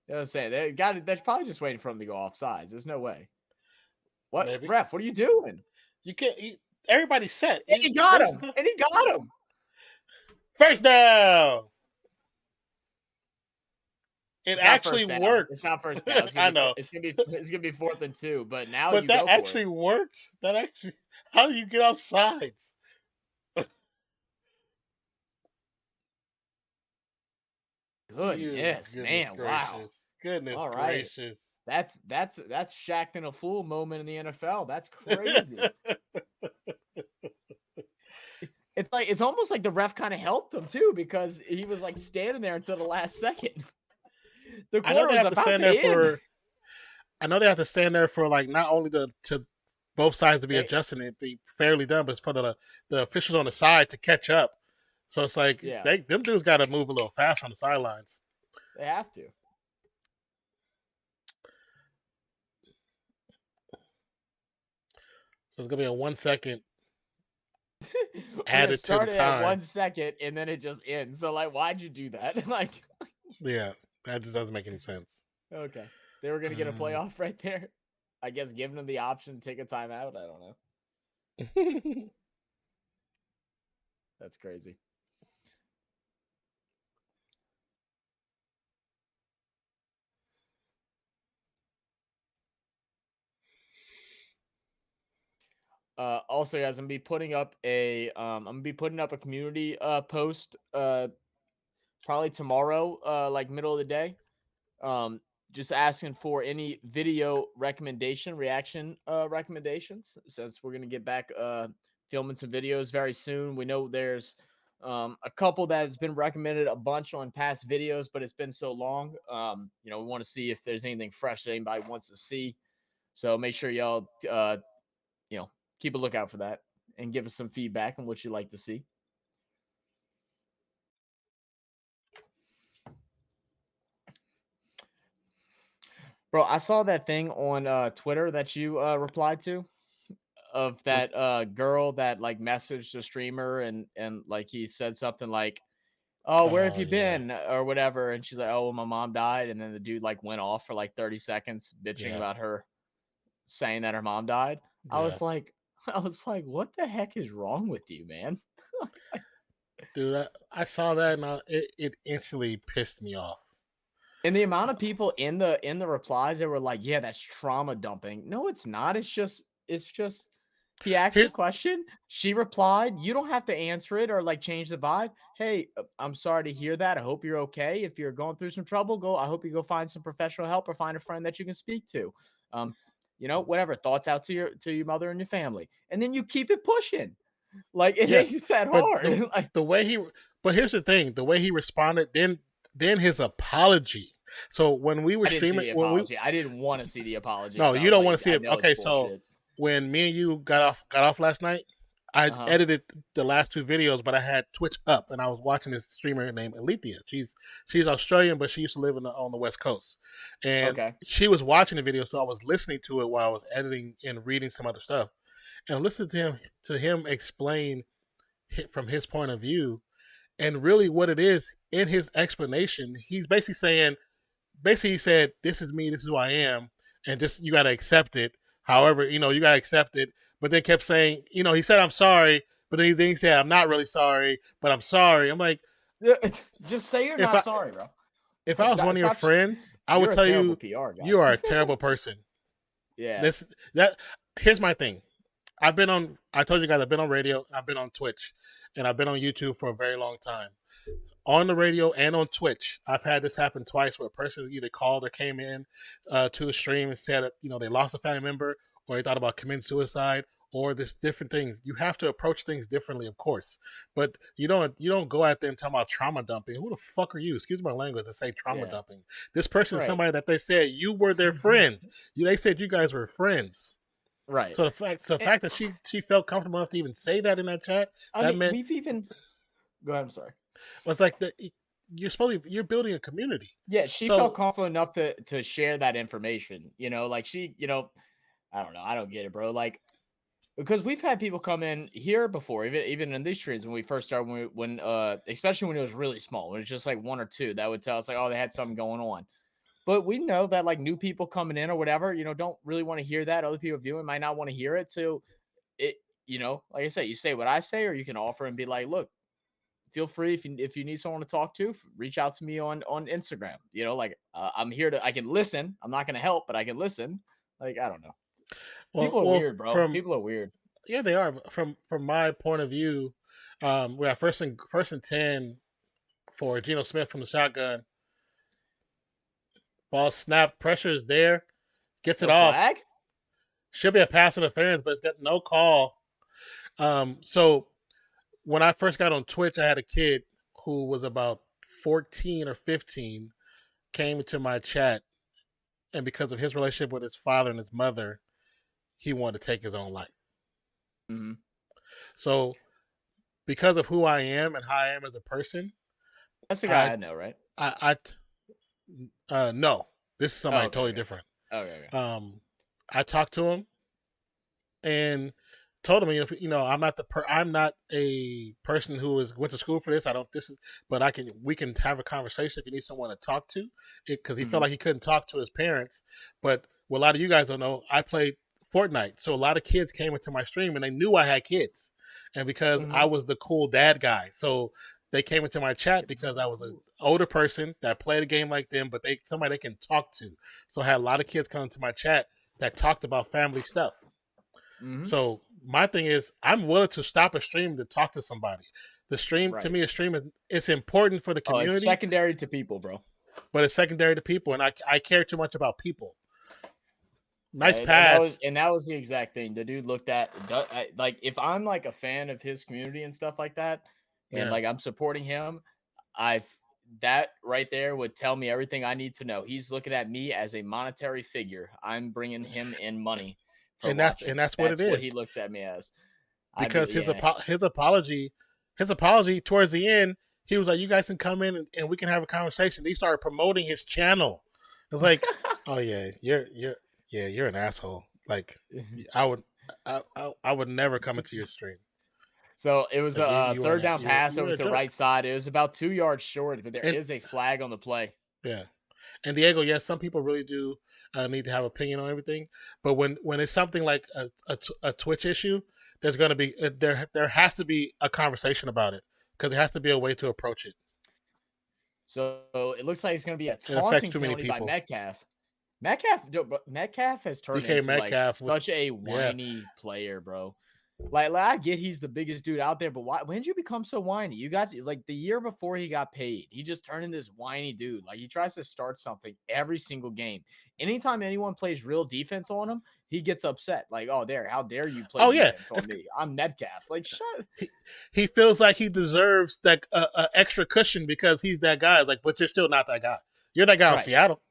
You know what I'm saying? They're probably just waiting for him to go offsides. There's no way. What? Maybe. Ref, what are you doing? You can't. Everybody's set. And he got him. And he got him. First down. It actually First down. worked. It's not first down. I know. It's gonna be 4th and 2. But now But you that go for actually it. worked. That actually. How do you get off sides? Goodness, man! Gracious. Wow. Goodness All right. gracious. That's Shaq in a fool moment in the NFL. That's crazy. It's almost like the ref kind of helped him too, because he was like standing there until the last second. The I know quarter they was have to about stand to there end. for. I know they have to stand there for like not only to both sides to be They- adjusting and be fairly done, but it's for the officials on the side to catch up. So it's like Yeah. them dudes got to move a little faster on the sidelines. They have to. So it's gonna be a 1 second It added to the started at time. 1 second and then it just ends. So like, why'd you do that? Like, Yeah, that just doesn't make any sense. okay, they were gonna get a playoff right there. I guess giving them the option to take a timeout. I don't know. That's crazy. Also, guys, I'm gonna be putting up a community post probably tomorrow, like middle of the day. Just asking for any video reaction recommendations, since we're gonna get back filming some videos very soon. We know there's a couple that has been recommended a bunch on past videos, but it's been so long. We want to see if there's anything fresh that anybody wants to see. So make sure y'all keep a lookout for that and give us some feedback on what you'd like to see. Bro, I saw that thing on Twitter that you replied to, of that girl that like messaged a streamer and like he said something like, "Oh, where have Oh, you yeah. been?" or whatever, and she's like, "Oh, well, my mom died," and then the dude like went off for like 30 seconds bitching Yeah. about her saying that her mom died. I Yeah. was like, what the heck is wrong with you, man? Dude, I saw that and it instantly pissed me off. And the amount of people in the replies that were like, "Yeah, that's trauma dumping." No, it's not. It's just he asked a question, she replied. You don't have to answer it or like change the vibe. Hey, I'm sorry to hear that. I hope you're okay. If you're going through some trouble, I hope you go find some professional help or find a friend that you can speak to. Whatever. Thoughts out to your mother and your family, and then you keep it pushing. Like it ain't that hard. The way he, but here's the thing: the way he responded, then his apology. So when we were streaming, I didn't want to see the apology. No, you don't want to see it. Okay, so when me and you got off last night, I edited the last 2 videos, but I had Twitch up and I was watching this streamer named Alethea. She's Australian, but she used to live on the West Coast, and she was watching the video, so I was listening to it while I was editing and reading some other stuff, and I'm listening to him explain from his point of view, and really what it is in his explanation. He's basically saying. Basically, he said, "This is me. This is who I am, and just you got to accept it. However, you got to accept it." But then kept saying, he said, "I'm sorry," but then he said, "I'm not really sorry, but I'm sorry." I'm like, just say you're not sorry, bro. If I was one of your friends, I would tell you, you are a terrible person. Yeah. Here's my thing. I told you guys, I've been on radio, I've been on Twitch, and I've been on YouTube for a very long time. On the radio and on Twitch, I've had this happen twice where a person either called or came in to the stream and said that they lost a family member, or they thought about committing suicide, or this different things. You have to approach things differently, of course, but you don't go out there and talk about trauma dumping. Who the fuck are you? Excuse my language to say trauma dumping. This person is somebody that they said you were their friend. They said you guys were friends. Right. So the fact that she felt comfortable enough to even say that in that chat, I that mean, meant we've even. Go ahead. I'm sorry. was like you're building a community. Yeah, she felt So confident enough to share that information. Like I don't know. I don't get it, bro. Like, because we've had people come in here before, even in these streams when we first started, when especially when it was really small, when it was just like one or two that would tell us like, oh, they had something going on. But we know that like new people coming in or whatever, don't really want to hear that. Other people viewing might not want to hear it. So it, like I said, you say what I say, or you can offer and be like, look, feel free if you need someone to talk to, reach out to me on Instagram. Like I'm here I can listen. I'm not gonna help, but I can listen. Like I don't know. People are well weird, bro. from People are weird. yeah they are from my point of view. We have first and 10 for Geno Smith from the shotgun. Ball snapped, pressure is there, gets it No off. flag? Should be a pass interference, but it's got no call. So when I first got on Twitch, I had a kid who was about 14 or 15, came into my chat, and because of his relationship with his father and his mother, he wanted to take his own life. Mm-hmm. So because of who I am and how I am as a person, that's the guy I know, right? No, this is somebody totally different. Okay. I talked to him and told him, I'm not I'm not a person who went to school for this. But we can have a conversation if you need someone to talk to, because he felt like he couldn't talk to his parents. But what a lot of you guys don't know, I played Fortnite, so a lot of kids came into my stream and they knew I had kids, and because I was the cool dad guy, so they came into my chat because I was an older person that played a game like them, but somebody they can talk to. So I had a lot of kids come into my chat that talked about family stuff. Mm-hmm. So my thing is, I'm willing to stop a stream to talk to somebody. The stream, to me, it's important for the community. It's secondary to people, bro. But it's secondary to people, and I care too much about people. Nice pass. And that was the exact thing. The dude looked at, like, if I'm like a fan of his community and stuff like that, and like I'm supporting him, that right there would tell me everything I need to know. He's looking at me as a monetary figure. I'm bringing him in money. And that's what it is. What he looks at me as. Because his apology towards the end, he was like, "You guys can come in and we can have a conversation." He started promoting his channel. It's like, "Oh yeah, you're an asshole." Like, I would never come into your stream. So it was a third down pass over to the right side. It was about 2 yards short, but there is a flag on the play. Yeah. And Diego, yes, some people really do need to have opinion on everything. But when it's something like a Twitch issue, there's going to be there has to be a conversation about it, because there has to be a way to approach it. So it looks like it's going to be a taunting penalty by Metcalf. Metcalf has turned into like such a whiny player, bro. Like I get he's the biggest dude out there, but when did you become so whiny? You got like the year before he got paid, he just turned into this whiny dude. Like he tries to start something every single game. Anytime anyone plays real defense on him, he gets upset. Like, how dare you play defense on me? I'm Metcalf. Like, shut. He feels like he deserves like a extra cushion because he's that guy. Like, but you're still not that guy. You're that guy in Seattle.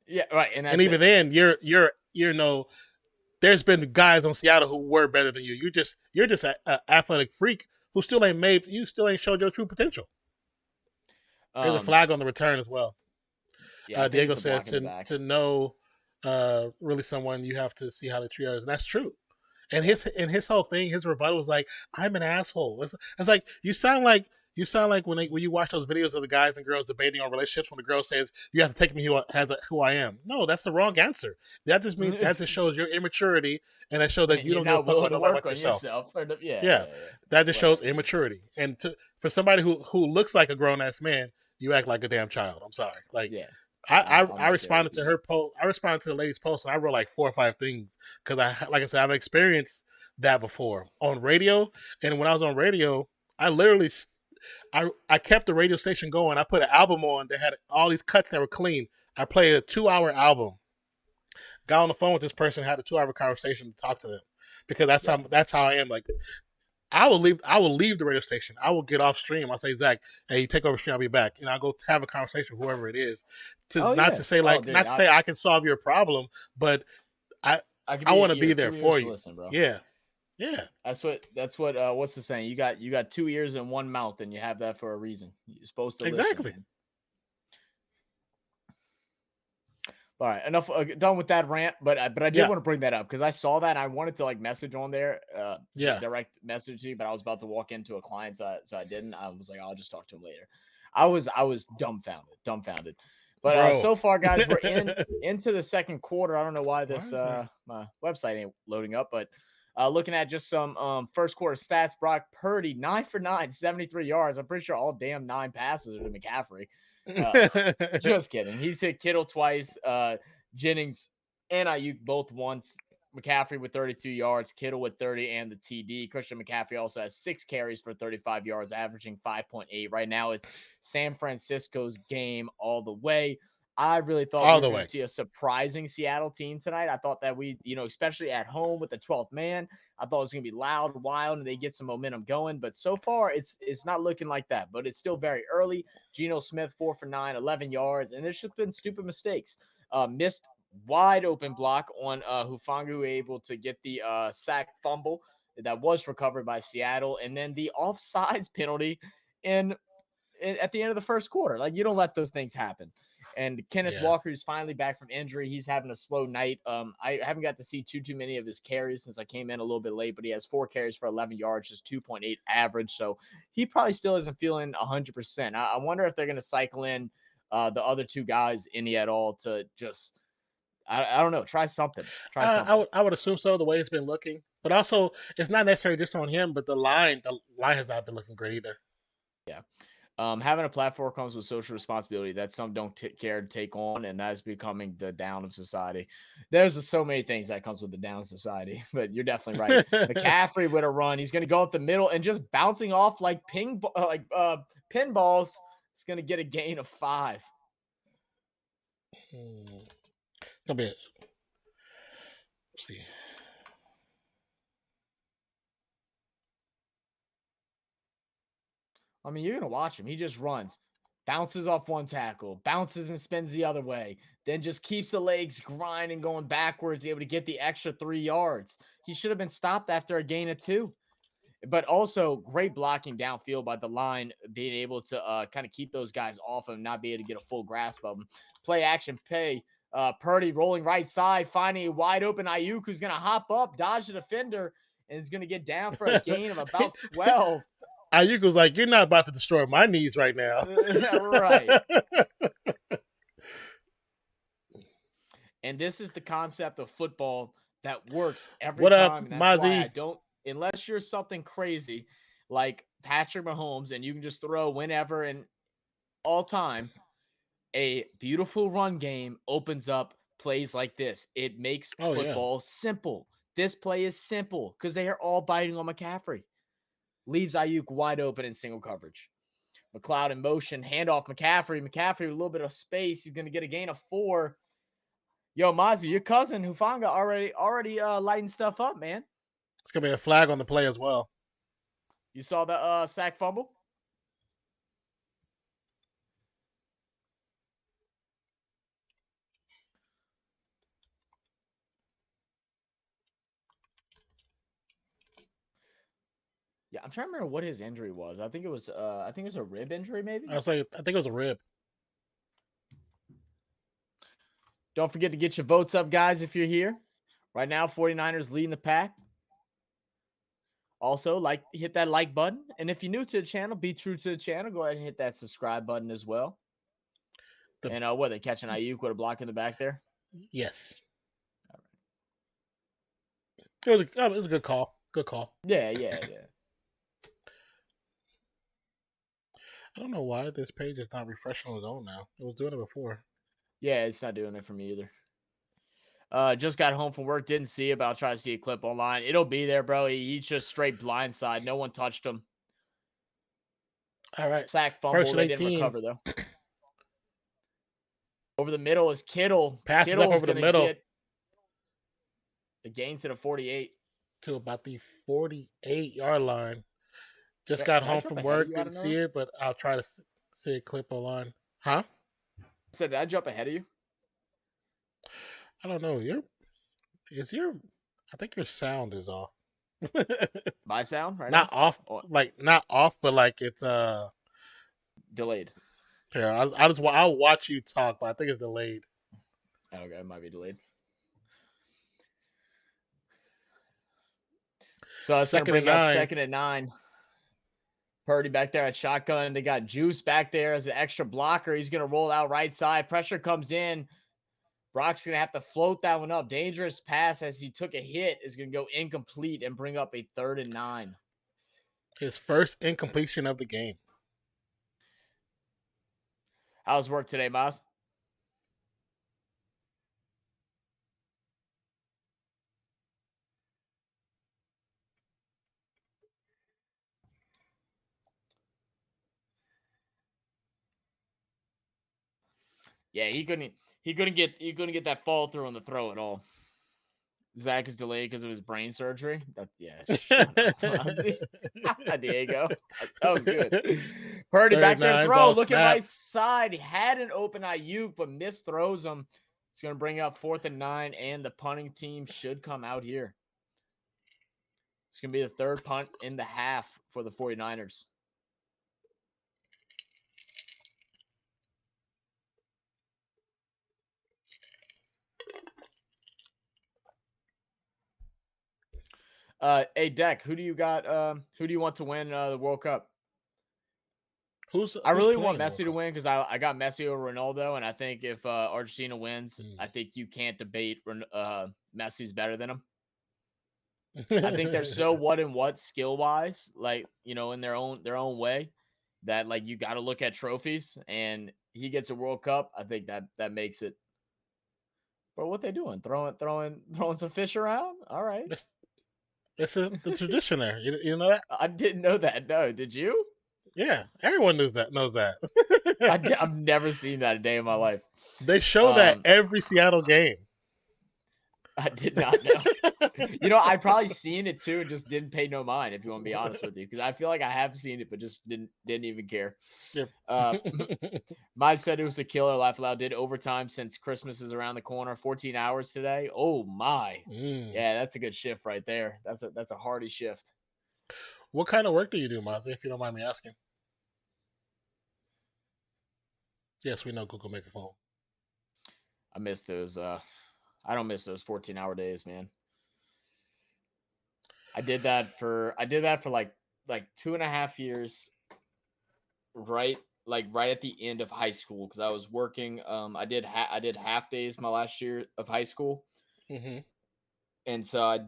Yeah, right. And even then, you're there's been guys on Seattle who were better than you. You're just an athletic freak who still ain't showed your true potential. There's a flag on the return as well. Yeah, Diego says to know really someone, you have to see how they treat others, and that's true. And his whole thing, his rebuttal was like, "I'm an asshole." It's like you sound like when you watch those videos of the guys and girls debating on relationships, when the girl says, "You have to take me who I am." No, that's the wrong answer. That just means that just shows your immaturity, and that shows that you don't give a fuck about nobody but yourself. That just shows immaturity. And for somebody who looks like a grown ass man, you act like a damn child. I'm sorry. Like, I responded to her post. I responded to the lady's post, and I wrote like 4 or 5 things because like I said, I've experienced that before on radio. And when I was on radio, I literally. I kept the radio station going. I put an album on that had all these cuts that were clean. I played a 2-hour album. Got on the phone with this person, had a 2-hour conversation to talk to them, because that's how I am. Like, I will leave the radio station. I will get off stream. I'll say, "Zach, hey, you take over stream. I'll be back." And I'll go have a conversation with whoever it is. To say I can solve your problem, but I could I be want an to be ear, there 2 ears for to you. listen, bro. Yeah. Yeah. That's what what's the saying? You got 2 ears and 1 mouth, and you have that for a reason. You're supposed to listen, Exactly. man. All right, enough done with that rant. But I did Yeah. want to bring that up because I saw that and I wanted to like message on there, Yeah. direct message you, but I was about to walk into a client, so I didn't. I was like, I'll just talk to him later. I was dumbfounded. But Bro. so far, guys, we're into the second quarter. I don't know why Why this is that? my website ain't loading up, but looking at just some first quarter stats, Brock Purdy 9 for 9, 73 yards. I'm pretty sure all damn 9 passes are to McCaffrey. Just kidding. He's hit Kittle twice, Jennings and Ayuk both once. McCaffrey with 32 yards, Kittle with 30 and the TD. Christian McCaffrey also has 6 carries for 35 yards, averaging 5.8. Right now, it's San Francisco's game all the way. I really thought we All were the going way. to see a surprising Seattle team tonight. I thought that we, especially at home with the 12th man, I thought it was going to be loud, wild, and they get some momentum going. But so far, it's not looking like that. But it's still very early. Geno Smith, 4 for 9, 11 yards. And there's just been stupid mistakes. Missed wide open block on Hufanga, able to get the sack fumble that was recovered by Seattle. And then the offsides penalty at the end of the first quarter. Like, you don't let those things happen. And Kenneth Yeah. Walker is finally back from injury. He's having a slow night. I haven't got to see too many of his carries since I came in a little bit late, but he has 4 carries for 11 yards, just 2.8 average. So he probably still isn't feeling 100%. I wonder if they're going to cycle in the other 2 guys any at all to just, I don't know, try something. I would assume so, the way it's been looking. But also, it's not necessarily just on him, but the line has not been looking great either. Yeah. Having a platform comes with social responsibility that some don't care to take on, and that's becoming the down of society. There's so many things that comes with the down of society, but you're definitely right. McCaffrey with a run, he's going to go up the middle and just bouncing off like pinballs. It's going to get a gain of 5. Gonna be. Let's see. I mean, you're going to watch him. He just runs, bounces off one tackle, bounces and spins the other way, then just keeps the legs grinding, going backwards, able to get the extra 3 yards. He should have been stopped after a gain of 2. But also great blocking downfield by the line, being able to kind of keep those guys off him, not be able to get a full grasp of them. Play action pay. Purdy rolling right side, finding a wide open Ayuk who's going to hop up, dodge the defender, and is going to get down for a gain of about 12. Ayuk was like, "You're not about to destroy my knees right now." Right. And this is the concept of football that works every What up, time. And that's why I Mozzie? don't, unless you're something crazy like Patrick Mahomes and you can just throw whenever and all time, a beautiful run game opens up plays like this. It makes Oh yeah. football simple. This play is simple because they are all biting on McCaffrey. Leaves Ayuk wide open in single coverage. McLeod in motion, handoff McCaffrey. McCaffrey with a little bit of space. He's going to get a gain of 4. Yo, Mozzie, your cousin Hufanga already lighting stuff up, man. It's gonna be a flag on the play as well. You saw the sack fumble? Yeah, I'm trying to remember what his injury was. I think it was a rib injury, maybe. I think it was a rib. Don't forget to get your votes up, guys, if you're here. Right now, 49ers leading the pack. Also, hit that like button. And if you're new to the channel, be true to the channel. Go ahead and hit that subscribe button as well. And what, they catching Ayuk with a block in the back there? Yes. It was a good call. Good call. Yeah. I don't know why this page is not refreshing on its own now. It was doing it before. Yeah, it's not doing it for me either. Just got home from work, didn't see it, but I'll try to see a clip online. It'll be there, bro. He's just straight blindside. No one touched him. All right. Sack fumble. First and They didn't 18. recover, though. Over the middle is Kittle. Passes up over the middle. Get a gain to the 48. To about the 48-yard line. Just got home from work, didn't see it, but I'll try to see a clip online. Huh? So did I jump ahead of you? I don't know. Is your? I think your sound is off. My sound right Not now? off, Oh, like not off, but like it's delayed. Here, I'll watch you talk, but I think it's delayed. Okay, it might be delayed. So it's going to Second and bring up 9. 2nd and 9. Purdy back there at shotgun. They got Juice back there as an extra blocker. He's going to roll out right side. Pressure comes in. Brock's going to have to float that one up. Dangerous pass as he took a hit is going to go incomplete and bring up a 3rd and 9. His first incompletion of the game. How's work today, Miles? Yeah, he couldn't get that fall through on the throw at all. Zach is delayed because of his brain surgery. Shut up, Mozzie. Diego. That was good. Purdy back there 39 throw. ball Looking right snaps. side. He had an open Ayuk, but missed throws him. It's going to bring up 4th and 9, and the punting team should come out here. It's going to be the 3rd punt in the half for the 49ers. Hey, Deck, who do you got? Who do you want to win the World Cup? I really want Messi to win because I got Messi over Ronaldo, and I think if Argentina wins, I think you can't debate Messi's better than him. I think they're so what and what skill wise, like in their own way, that like you got to look at trophies, and he gets a World Cup. I think that makes it. But what they doing? Throwing some fish around? All right. This is the tradition there. You know that? I didn't know that. No, did you? Yeah, everyone knows that. I've never seen that a day in my life. They show that every Seattle game. I did not know. I probably seen it too and just didn't pay no mind, if you want to be honest with you, because I feel like I have seen it but just didn't even care. Yep. Mike said it was a killer. Laugh Loud did overtime since Christmas is around the corner. 14 hours today. Oh my. Yeah, that's a good shift right there. That's a hearty shift. What kind of work do you do, Mazzy, if you don't mind me asking? Yes, we know Google make a phone. I miss those. I don't miss those 14-hour days, man. I did that for like 2.5 years, right at the end of high school, because I was working. I did half days my last year of high school, and so I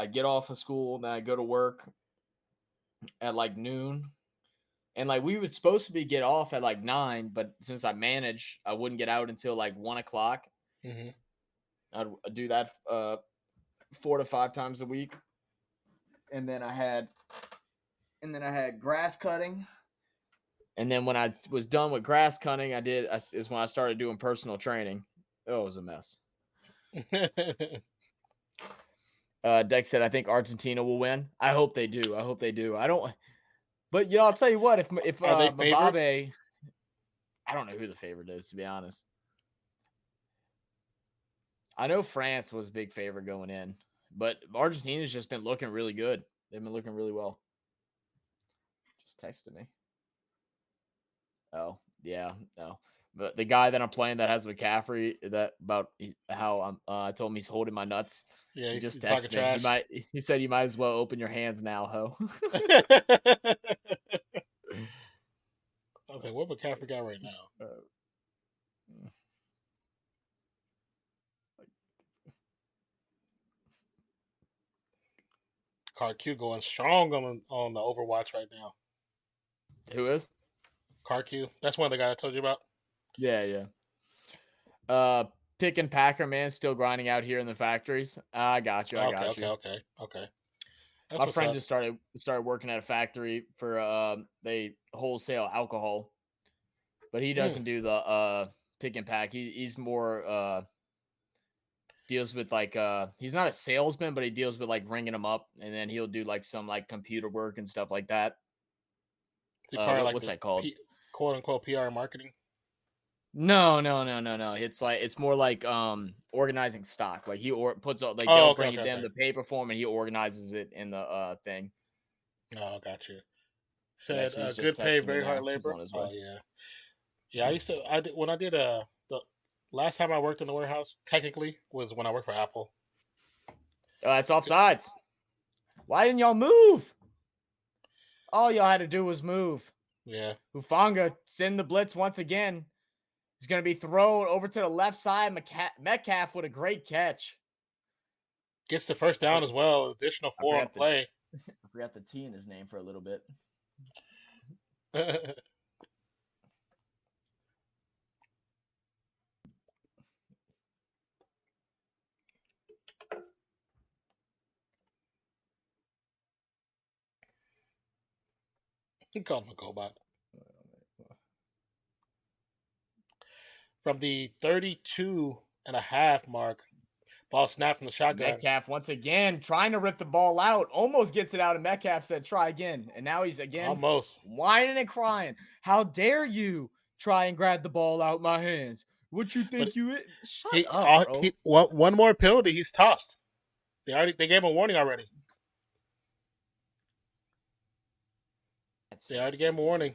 get off of school, then I go to work at like noon, and like we were supposed to be get off at like 9, but since I managed, I wouldn't get out until like 1 o'clock. I'd do that 4 to 5 times a week, and then I had grass cutting, and then when I was done with grass cutting, is when I started doing personal training. Oh, it was a mess. Deck said, "I think Argentina will win. I hope they do. I don't, but I'll tell you what. If Are they Mbappe, I don't know who the favorite is, to be honest. I know France was a big favorite going in, but Argentina's just been looking really good. They've been looking really well." Just texted me. Oh, yeah, no. But the guy that I'm playing that has McCaffrey, how I told him he's holding my nuts. Yeah, he just talking texted trash. me. He said you might as well open your hands now, ho. I was like, what McCaffrey got right now? CarQ going strong on the Overwatch right now. Who is? CarQ. That's one of the guys I told you about. Yeah. Pick and Packer, man, still grinding out here in the factories. I got you. Okay. My friend just started working at a factory for they wholesale alcohol, but he doesn't do the pick and pack. He's more deals with like he's not a salesman, but he deals with like ringing them up, and then he'll do like some like computer work and stuff like that. What's that called? quote unquote PR marketing. No. It's more like organizing stock. Like he puts all like Oh, they'll okay, bring okay, them okay. the paper form and he organizes it in the thing. Oh, got you. And Said actually, he's just good pay, texting me very hard now. He's labor. on his way. Oh yeah, yeah. I did when I did the last time I worked in the warehouse. Technically, was when I worked for Apple. It's offsides. Why didn't y'all move? All y'all had to do was move. Yeah, Hufanga send the blitz once again. He's going to be thrown over to the left side. Metcalf with a great catch. gets the first down as well. Additional I 4 on the forgot the play. I forgot the T in his name for a little bit. You call him a GoBot. From the 32.5 mark, ball snapped from the shotgun. Metcalf once again trying to rip the ball out. Almost gets it out, and Metcalf said, try again. And now he's again Almost whining and crying. How dare you try and grab the ball out my hands? What you think but you is? Shut up, bro. One more penalty, he's tossed. They gave him a warning already. They already gave him a warning.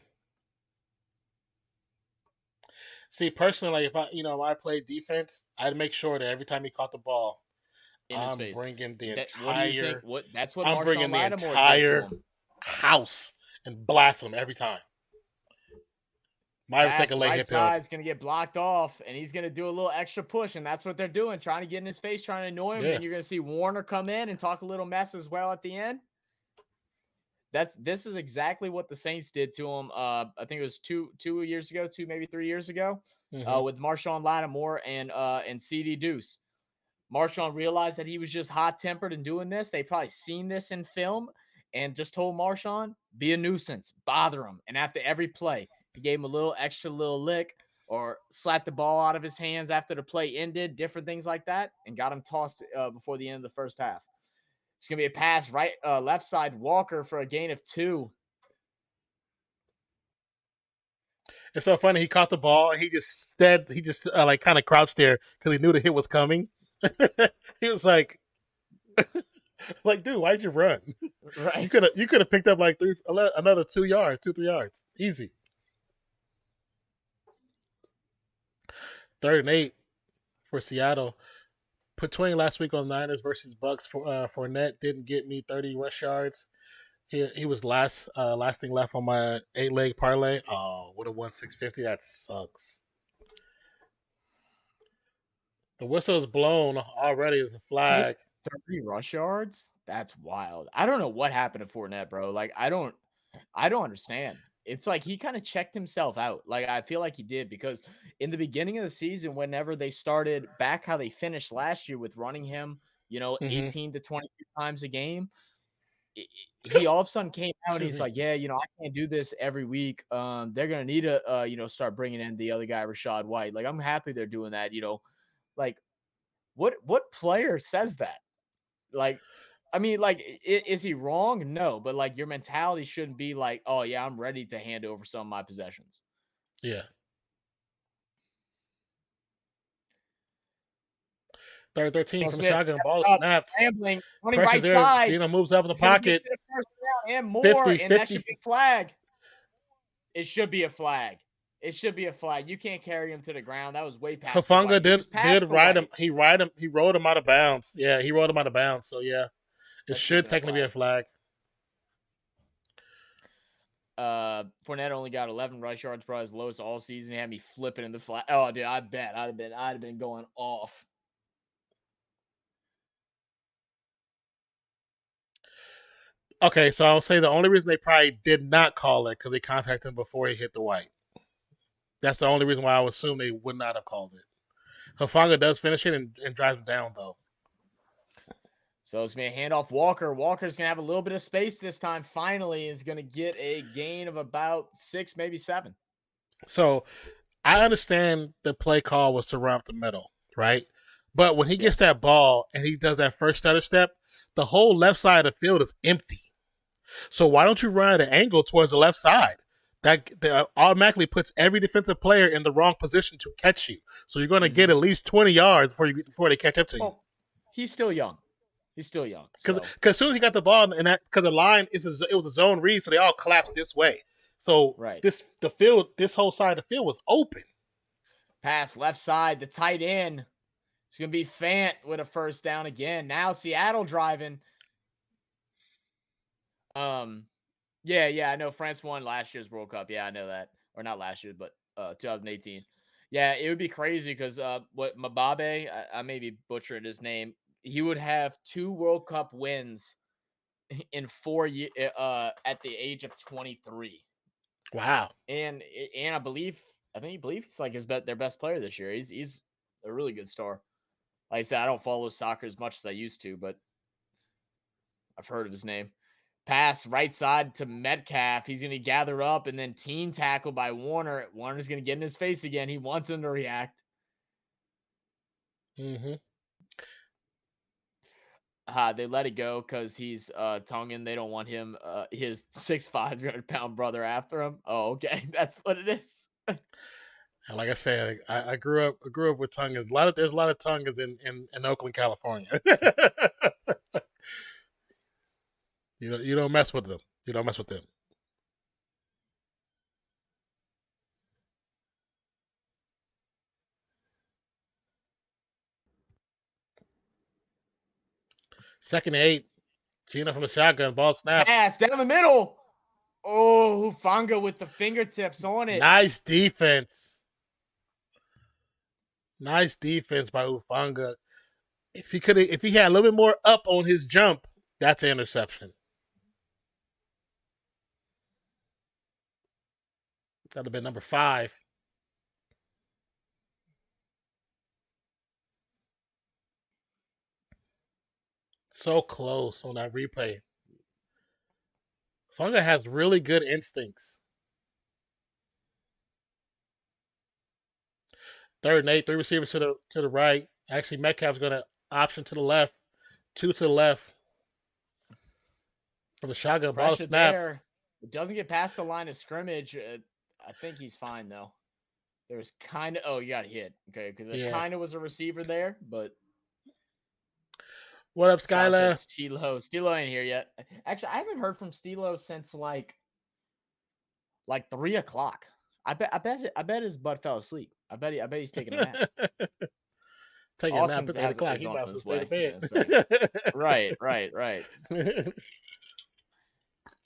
See, personally, like if I played defense, I'd make sure that every time he caught the ball, In his face. Bringing the What do you think? entire. That's what I'm Marshawn bringing the Lattimore did to entire him. house and blast him every time. Might take a late right hit penalty. side's gonna get blocked off, and he's gonna do a little extra push, and that's what they're doing, trying to get in his face, trying to annoy him. Yeah. And you're gonna see Warner come in and talk a little mess as well at the end. This is exactly what the Saints did to him. I think it was two years ago, maybe 3 years ago, with Marshawn Lattimore and CD Deuce. Marshawn realized that he was just hot tempered and doing this. They probably seen this in film and just told Marshawn, be a nuisance, bother him. And after every play, he gave him a little extra little lick or slapped the ball out of his hands after the play ended, different things like that, and got him tossed before the end of the first half. It's going to be a pass left side, Walker for a gain of 2. It's so funny. He caught the ball and he just like kind of crouched there because he knew the hit was coming. He was like, dude, why'd you run? Right. You could have picked up like another 2 yards, 3 yards, easy. 3rd and 8 for Seattle. Between last week on Niners versus Bucks, Fournette didn't get me 30 rush yards. He was last thing left on my 8-leg parlay. Oh, would have won 650. That sucks. The whistle is blown already as a flag. 30 rush yards? That's wild. I don't know what happened to Fournette, bro. Like I don't understand. It's like he kind of checked himself out. Like I feel like he did because in the beginning of the season, whenever they started back how they finished last year with running him, 18 to 22 times a game, he all of a sudden came out and he's like, yeah, I can't do this every week. They're gonna need to start bringing in the other guy, Rashad White. Like I'm happy they're doing that. Like what player says that? Like, I mean, like, is he wrong? No, but like your mentality shouldn't be like, oh yeah, I'm ready to hand over some of my possessions. Yeah. 3rd 13 from the shotgun. Ball is snapped. Rambling, running right side. Dino moves up in the pocket. And more, 50, and that should be a flag. It should be a flag. It should be a flag. You can't carry him to the ground. That was way past. Hufanga did ride him. He rode him out of bounds. Yeah, he rode him out of bounds. So yeah, it should technically be a flag. Fournette only got 11 rush yards, probably his lowest all season. He had me flipping in the flag. Oh, dude, I bet I'd have been going off. Okay, so I'll say the only reason they probably did not call it because they contacted him before he hit the white. That's the only reason why I would assume they would not have called it. Hufanga does finish it and drives him down, though. So it's going to hand off Walker. Walker's going to have a little bit of space this time. Finally, is going to get a gain of about 6, maybe 7. So I understand the play call was to run up the middle, right? But when he gets that ball and he does that first stutter step, the whole left side of the field is empty. So why don't you run at an angle towards the left side? that automatically puts every defensive player in the wrong position to catch you. So you're going to get at least 20 yards before they catch up to you. Well, he's still young. Because So. as soon as he got the ball, and that because the line it was a zone read, so they all collapsed this way. So Right. this whole side of the field was open. Pass left side, the tight end. It's going to be Fant with a first down again. Now Seattle driving. Yeah, I know France won last year's World Cup. Yeah, I know that. Or not last year, but 2018. Yeah, it would be crazy because what Mbappe, I may be butchering his name, he would have 2 World Cup wins in 4 years at the age of 23. Wow. And I believe he's like their best player this year. He's a really good star. Like I said, I don't follow soccer as much as I used to, but I've heard of his name. Pass right side to Metcalf. He's going to gather up and then team tackle by Warner. Warner's going to get in his face again. He wants him to react. Mm-hmm. They let it go because he's Tongan. They don't want him, his 6'5", 300-pound brother after him. Oh, okay. That's what it is. And like I said, I grew up with Tongans. There's a lot of Tongans in Oakland, California. You don't mess with them. You don't mess with them. Second and 8. Gina from the shotgun. Ball snap. Pass down the middle. Oh, Hufanga with the fingertips on it. Nice defense. Nice defense by Hufanga. If he had a little bit more up on his jump, that's an interception. That'd have been number 5. So close on that replay. Funga has really good instincts. 3rd and 8, 3 receivers to the right. Actually, Metcalf's going to option to the left, 2 to the left. From the shotgun, ball snaps. There. It doesn't get past the line of scrimmage. I think he's fine though. There was kind of you got hit, okay, because it kind of was a receiver there, but. What up, Skylar? Stilo ain't here yet. Actually, I haven't heard from Stilo since like 3:00. I bet his butt fell asleep. I bet he's taking a nap. Taking a nap at 8 o'clock. He about to stay to bed. Right.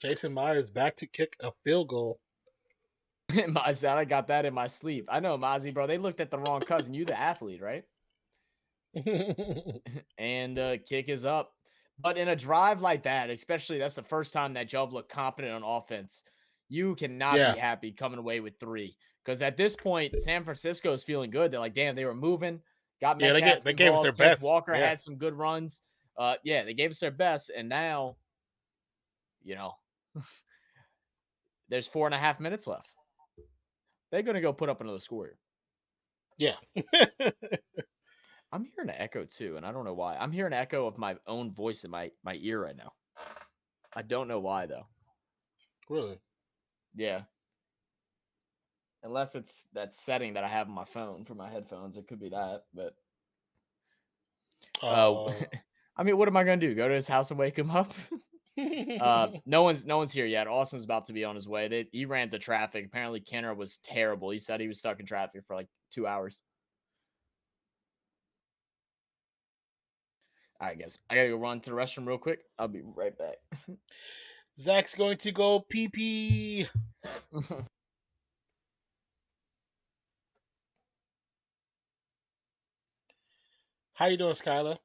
Jason Myers back to kick a field goal. I got that in my sleep. I know, Mozzie, bro. They looked at the wrong cousin. You the athlete, right? And the kick is up. But in a drive like that, especially that's the first time that y'all look competent on offense, you cannot be happy coming away with 3. Because at this point, San Francisco is feeling good. They're like, damn, they were moving. Got Metcalf they gave us their best. Walker had some good runs. They gave us their best. And now, there's 4.5 minutes left. They're going to go put up another score. Yeah. I'm hearing an echo too, and I don't know why. I'm hearing an echo of my own voice in my ear right now. I don't know why though. Really? Yeah. Unless it's that setting that I have on my phone for my headphones, it could be that. But I mean, what am I gonna do? Go to his house and wake him up? No one's here yet. Austin's about to be on his way. He ran into traffic. Apparently, Kenner was terrible. He said he was stuck in traffic for like 2 hours. All right, guys. I gotta go run to the restroom real quick. I'll be right back. Zach's going to go pee-pee. How you doing, Skylar?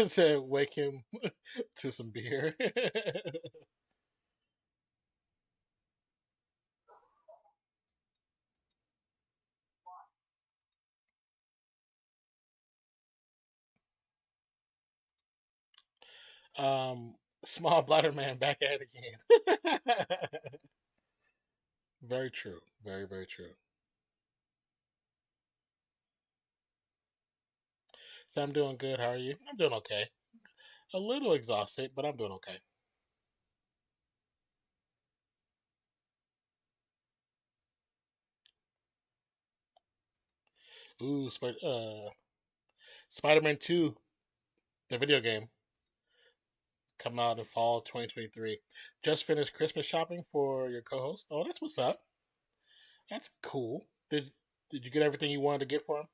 Said wake him to some beer. Small bladder man back at it again. Very true. Very, very true. So I'm doing good. How are you? I'm doing okay. A little exhausted, but I'm doing okay. Ooh, Spider-Man 2, the video game, coming out in fall 2023. Just finished Christmas shopping for your co-host. Oh, that's what's up. That's cool. Did you get everything you wanted to get for him?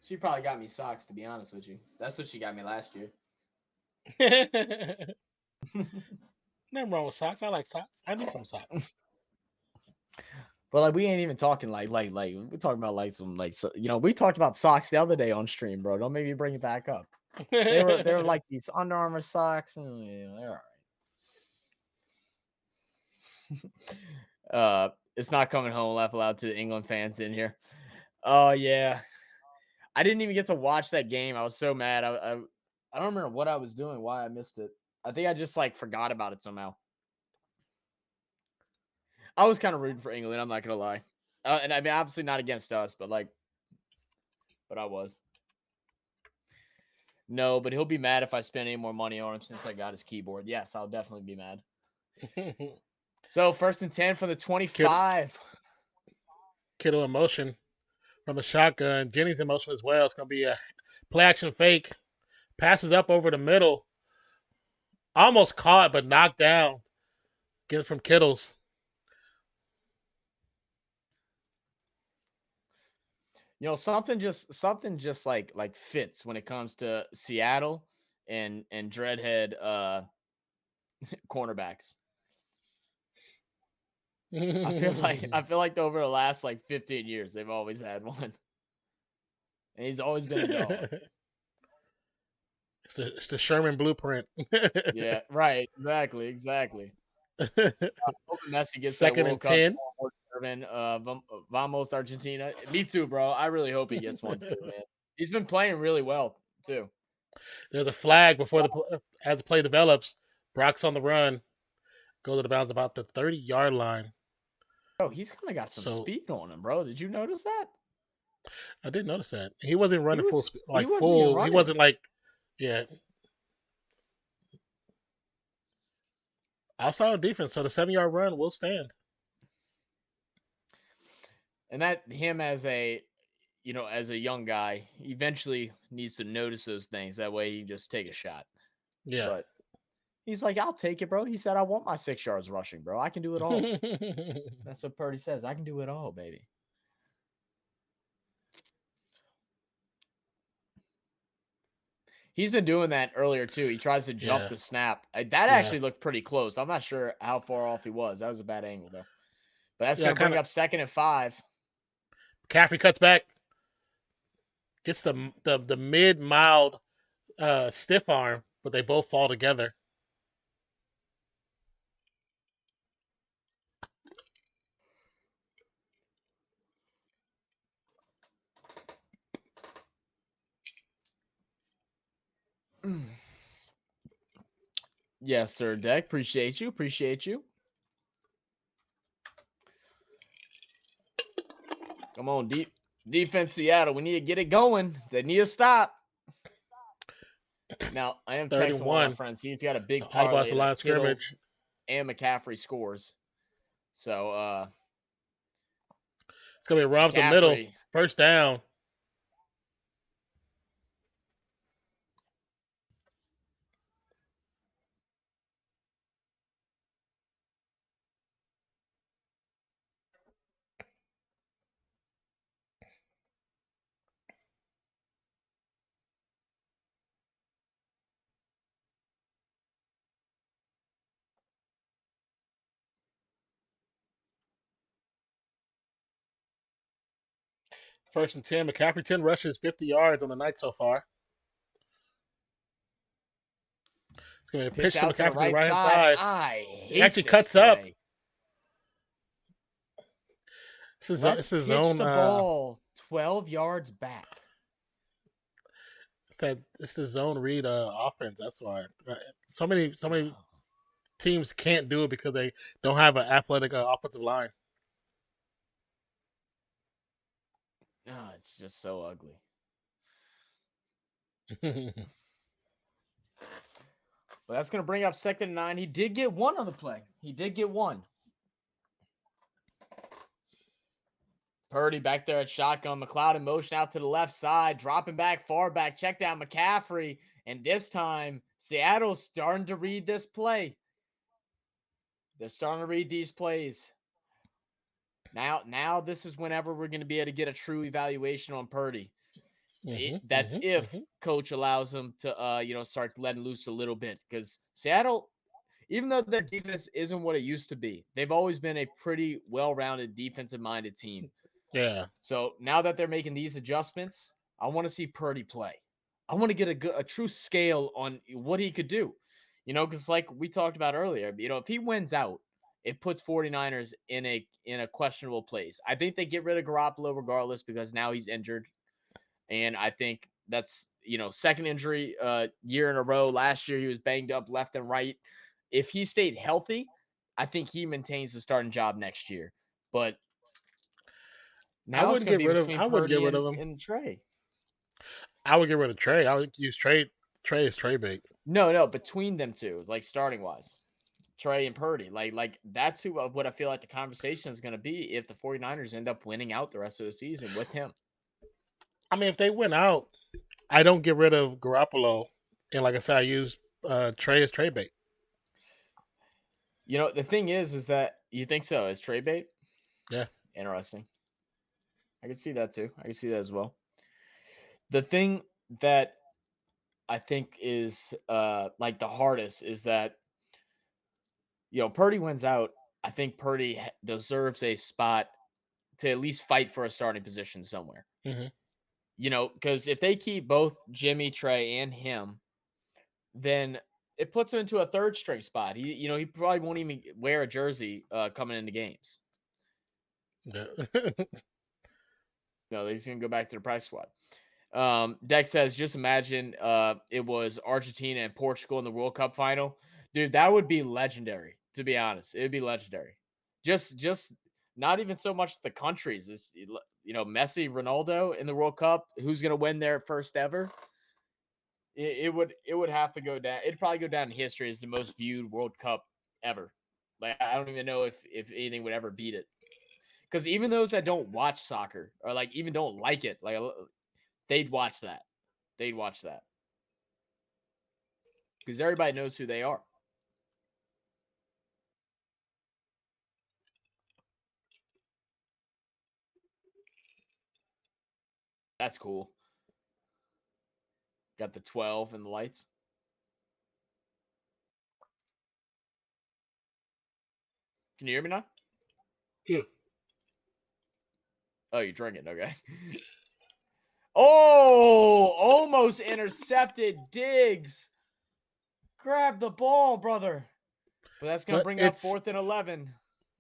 She probably got me socks, to be honest with you. That's what she got me last year. Nothing wrong with socks. I like socks. I need some socks. But like we ain't even talking like we're talking about like some like so, we talked about socks the other day on stream, bro. Don't maybe bring it back up. They were like these Under Armour socks, and they're all right. It's not coming home. Laugh aloud to England fans in here. Oh yeah, I didn't even get to watch that game. I was so mad. I don't remember what I was doing, why I missed it. I think I just like forgot about it somehow. I was kind of rooting for England. I'm not gonna lie, and I mean obviously not against us, but I was. No, but he'll be mad if I spend any more money on him since I got his keyboard. Yes, I'll definitely be mad. So 1st and 10 for the 25. Kittle in motion from the shotgun. Jennings in motion as well. It's going to be a play action fake. Passes up over the middle. Almost caught, but knocked down. Get it from Kittles. Something just like fits when it comes to Seattle and Dreadhead cornerbacks. I feel like over the last like 15 years they've always had one. And he's always been a dog. It's the Sherman blueprint. Yeah, right. Exactly. Messi gets Second that and 10. Vamos Argentina. Me too, bro. I really hope he gets one too, man. He's been playing really well too. There's a flag before as the play develops. Brock's on the run. Goes to the bounds about the 30-yard line. Bro, he's kind of got some speed on him, bro. Did you notice that? I didn't notice that. He wasn't running full speed. Like he wasn't full. He wasn't like, yeah. Outside of defense, so the 7-yard run will stand. And that him as a young guy, eventually needs to notice those things. That way he can just take a shot. Yeah. But he's like, I'll take it, bro. He said, I want my 6 yards rushing, bro. I can do it all. That's what Purdy says. I can do it all, baby. He's been doing that earlier too. He tries to jump the snap. That actually looked pretty close. I'm not sure how far off he was. That was a bad angle though. But that's going to bring up 2nd and 5. McCaffrey cuts back, gets the mid-mild stiff arm, but they both fall together. Yes, sir, Deck. Appreciate you. Come on, defense Seattle. We need to get it going. They need to stop. Now, I am texting one of my friends. He's got a big parlay. All about the line of scrimmage. And McCaffrey scores. So, it's going to be a run up the middle. First down. First and 10. McCaffrey 10 rushes, 50 yards on the night so far. It's going to be a Pitch pitch to out to the McCaffrey to the right right hand side. side. I He hate actually this cuts up. play. It's his pitch own. the ball 12 yards back. It's the zone read offense. That's why so many teams can't do it because they don't have an athletic offensive line. Oh, it's just so ugly. But that's going to bring up 2nd and 9. He did get one on the play. He did get one. Purdy back there at shotgun. McLeod in motion out to the left side. Dropping back, far back. Check down McCaffrey. And this time, Seattle's starting to read this play. They're starting to read these plays. Now this is whenever we're going to be able to get a true evaluation on Purdy. That's if coach allows him to start letting loose a little bit, because Seattle, even though their defense isn't what it used to be, they've always been a pretty well-rounded defensive-minded team. Yeah. So now that they're making these adjustments, I want to see Purdy play. I want to get a true scale on what he could do. Because like we talked about earlier, if he wins out, it puts 49ers in a questionable place. I think they get rid of Garoppolo regardless because now he's injured. And I think that's, second injury year in a row. Last year he was banged up left and right. If he stayed healthy, I think he maintains the starting job next year. But now it's going to be between Purdy and Trey. I would get rid of Trey. I would use Trey as Trey bait. No, between them two, like starting wise. Trey and Purdy. Like that's what I feel like the conversation is going to be if the 49ers end up winning out the rest of the season with him. I mean, if they win out, I don't get rid of Garoppolo. And like I said, I use Trey as Trey bait. The thing is that you think so as Trey bait? Yeah. Interesting. I can see that too. I can see that as well. The thing that I think is like the hardest is that Purdy wins out. I think Purdy deserves a spot to at least fight for a starting position somewhere. Because if they keep both Jimmy, Trey, and him, then it puts him into a third string spot. He probably won't even wear a jersey coming into games. Yeah. No, he's gonna go back to the practice squad. Deck says, just imagine it was Argentina and Portugal in the World Cup final. Dude, that would be legendary, to be honest. It would be legendary. Just not even so much the countries. It's, Messi, Ronaldo in the World Cup. Who's going to win their first ever? It would have to go down. It'd probably go down in history as the most viewed World Cup ever. Like, I don't even know if anything would ever beat it. Because even those that don't watch soccer or like even don't like it, like they'd watch that. They'd watch that. Because everybody knows who they are. That's cool. Got the 12 and the lights. Can you hear me now? Yeah. Oh, you're drinking. Okay. Oh, almost intercepted. Diggs. Grab the ball, brother. But that's going to bring up 4th and 11.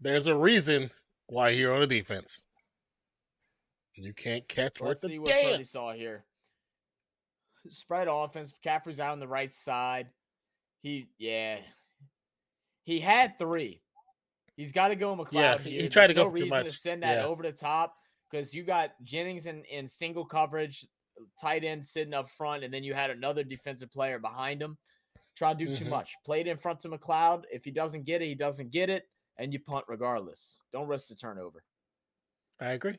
There's a reason why you're on the defense. You can't catch Let's see what Purdy saw here. Spread offense. McCaffrey's out on the right side. He had 3. He's got to go McLeod here. He tried to go no too reason much. to send that over the top because you got Jennings in single coverage, tight end sitting up front, and then you had another defensive player behind him. Try to do too much. Play it in front to McLeod. If he doesn't get it, he doesn't get it, and you punt regardless. Don't risk the turnover. I agree.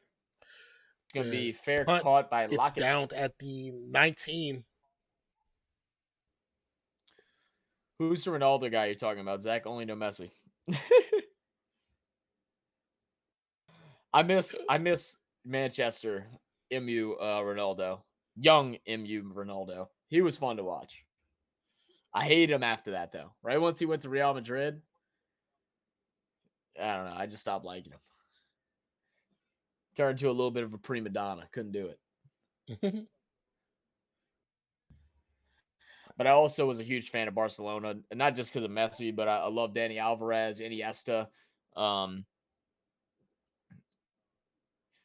It's going to be fair caught by Lockett. Down at the 19. Who's the Ronaldo guy you're talking about, Zach? Only no Messi. I miss Manchester MU Ronaldo. Young MU Ronaldo. He was fun to watch. I hate him after that, though. Right once he went to Real Madrid, I don't know. I just stopped liking him. Turned into a little bit of a prima donna. Couldn't do it. But I also was a huge fan of Barcelona, and not just because of Messi, but I love Dani Alvarez, Iniesta.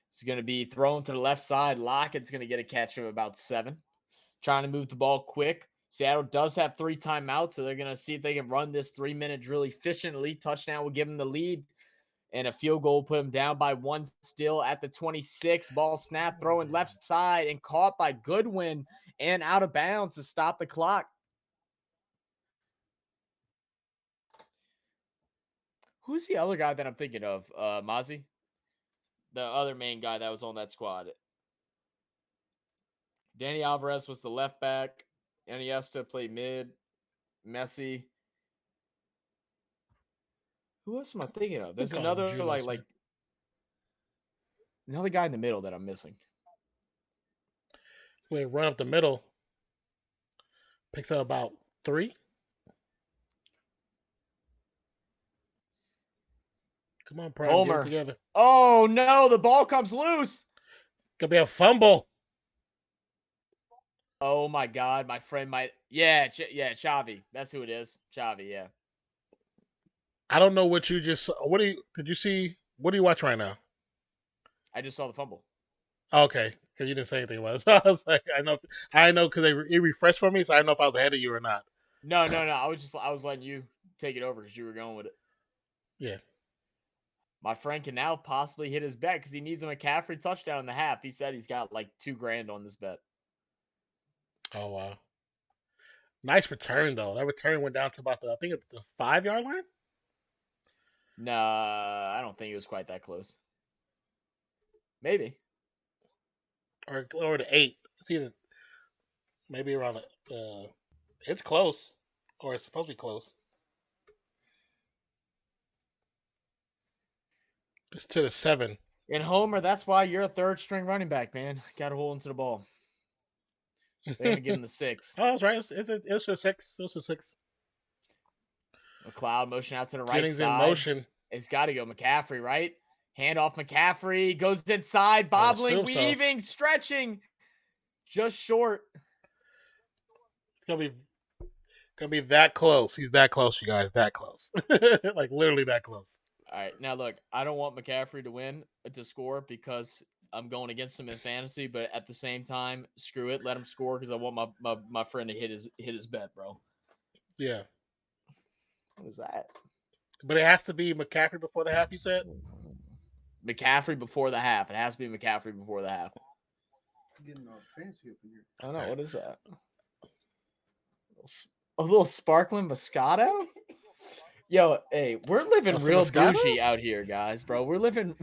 It's going to be thrown to the left side. Lockett's going to get a catch of about 7. Trying to move the ball quick. Seattle does have 3 timeouts, so they're going to see if they can run this 3-minute drill efficiently. Touchdown will give them the lead, and a field goal will put them down by 1 still at the 26. Ball snap, throwing left side, and caught by Goodwin and out of bounds to stop the clock. Who's the other guy that I'm thinking of, Mozzie? The other main guy that was on that squad. Dani Alvarez was the left back. Iniesta played mid. Messi. Who else am I thinking of? There's another another guy in the middle that I'm missing. So we run up the middle. Picks up about 3. Come on, Prime. Homer. Get it together. Oh, no. The ball comes loose. Could be a fumble. Oh, my God. My friend might. Yeah, Xavi. That's who it is. Xavi, yeah. I don't know what you just. Did you see? What do you watch right now? I just saw the fumble. Okay, because you didn't say anything about it. So I was like, I know, because it refreshed for me, so I don't know if I was ahead of you or not. No. I was letting you take it over because you were going with it. Yeah. My friend can now possibly hit his bet because he needs a McCaffrey touchdown in the half. He said he's got like $2,000 on this bet. Oh wow. Nice return though. That return went down to about the 5-yard line. Nah, I don't think it was quite that close. Maybe. Or the 8. It's either maybe around the. It's close, or it's supposed to be close. It's to the 7. And Homer, that's why you're a 3rd string running back, man. Got to hold into the ball. They're gonna give him the 6. Oh, that's right. It was a 6. It was a 6. McLeod motion out to the right Jennings side. in motion. It's got to go McCaffrey, right? Hand off McCaffrey. Goes inside, bobbling, weaving, stretching. Just short. It's gonna be that close. He's that close, you guys. That close. Like literally that close. All right, now look, I don't want McCaffrey to score because I'm going against him in fantasy, but at the same time, screw it, let him score because I want my friend to hit his bet, bro. Yeah. What is that? But it has to be McCaffrey before the half, you said? McCaffrey before the half. It has to be McCaffrey before the half. Getting all fancy up in here. I don't know. What is that? A little sparkling Moscato? Yo, hey, we're living real bougie out here, guys, bro. We're living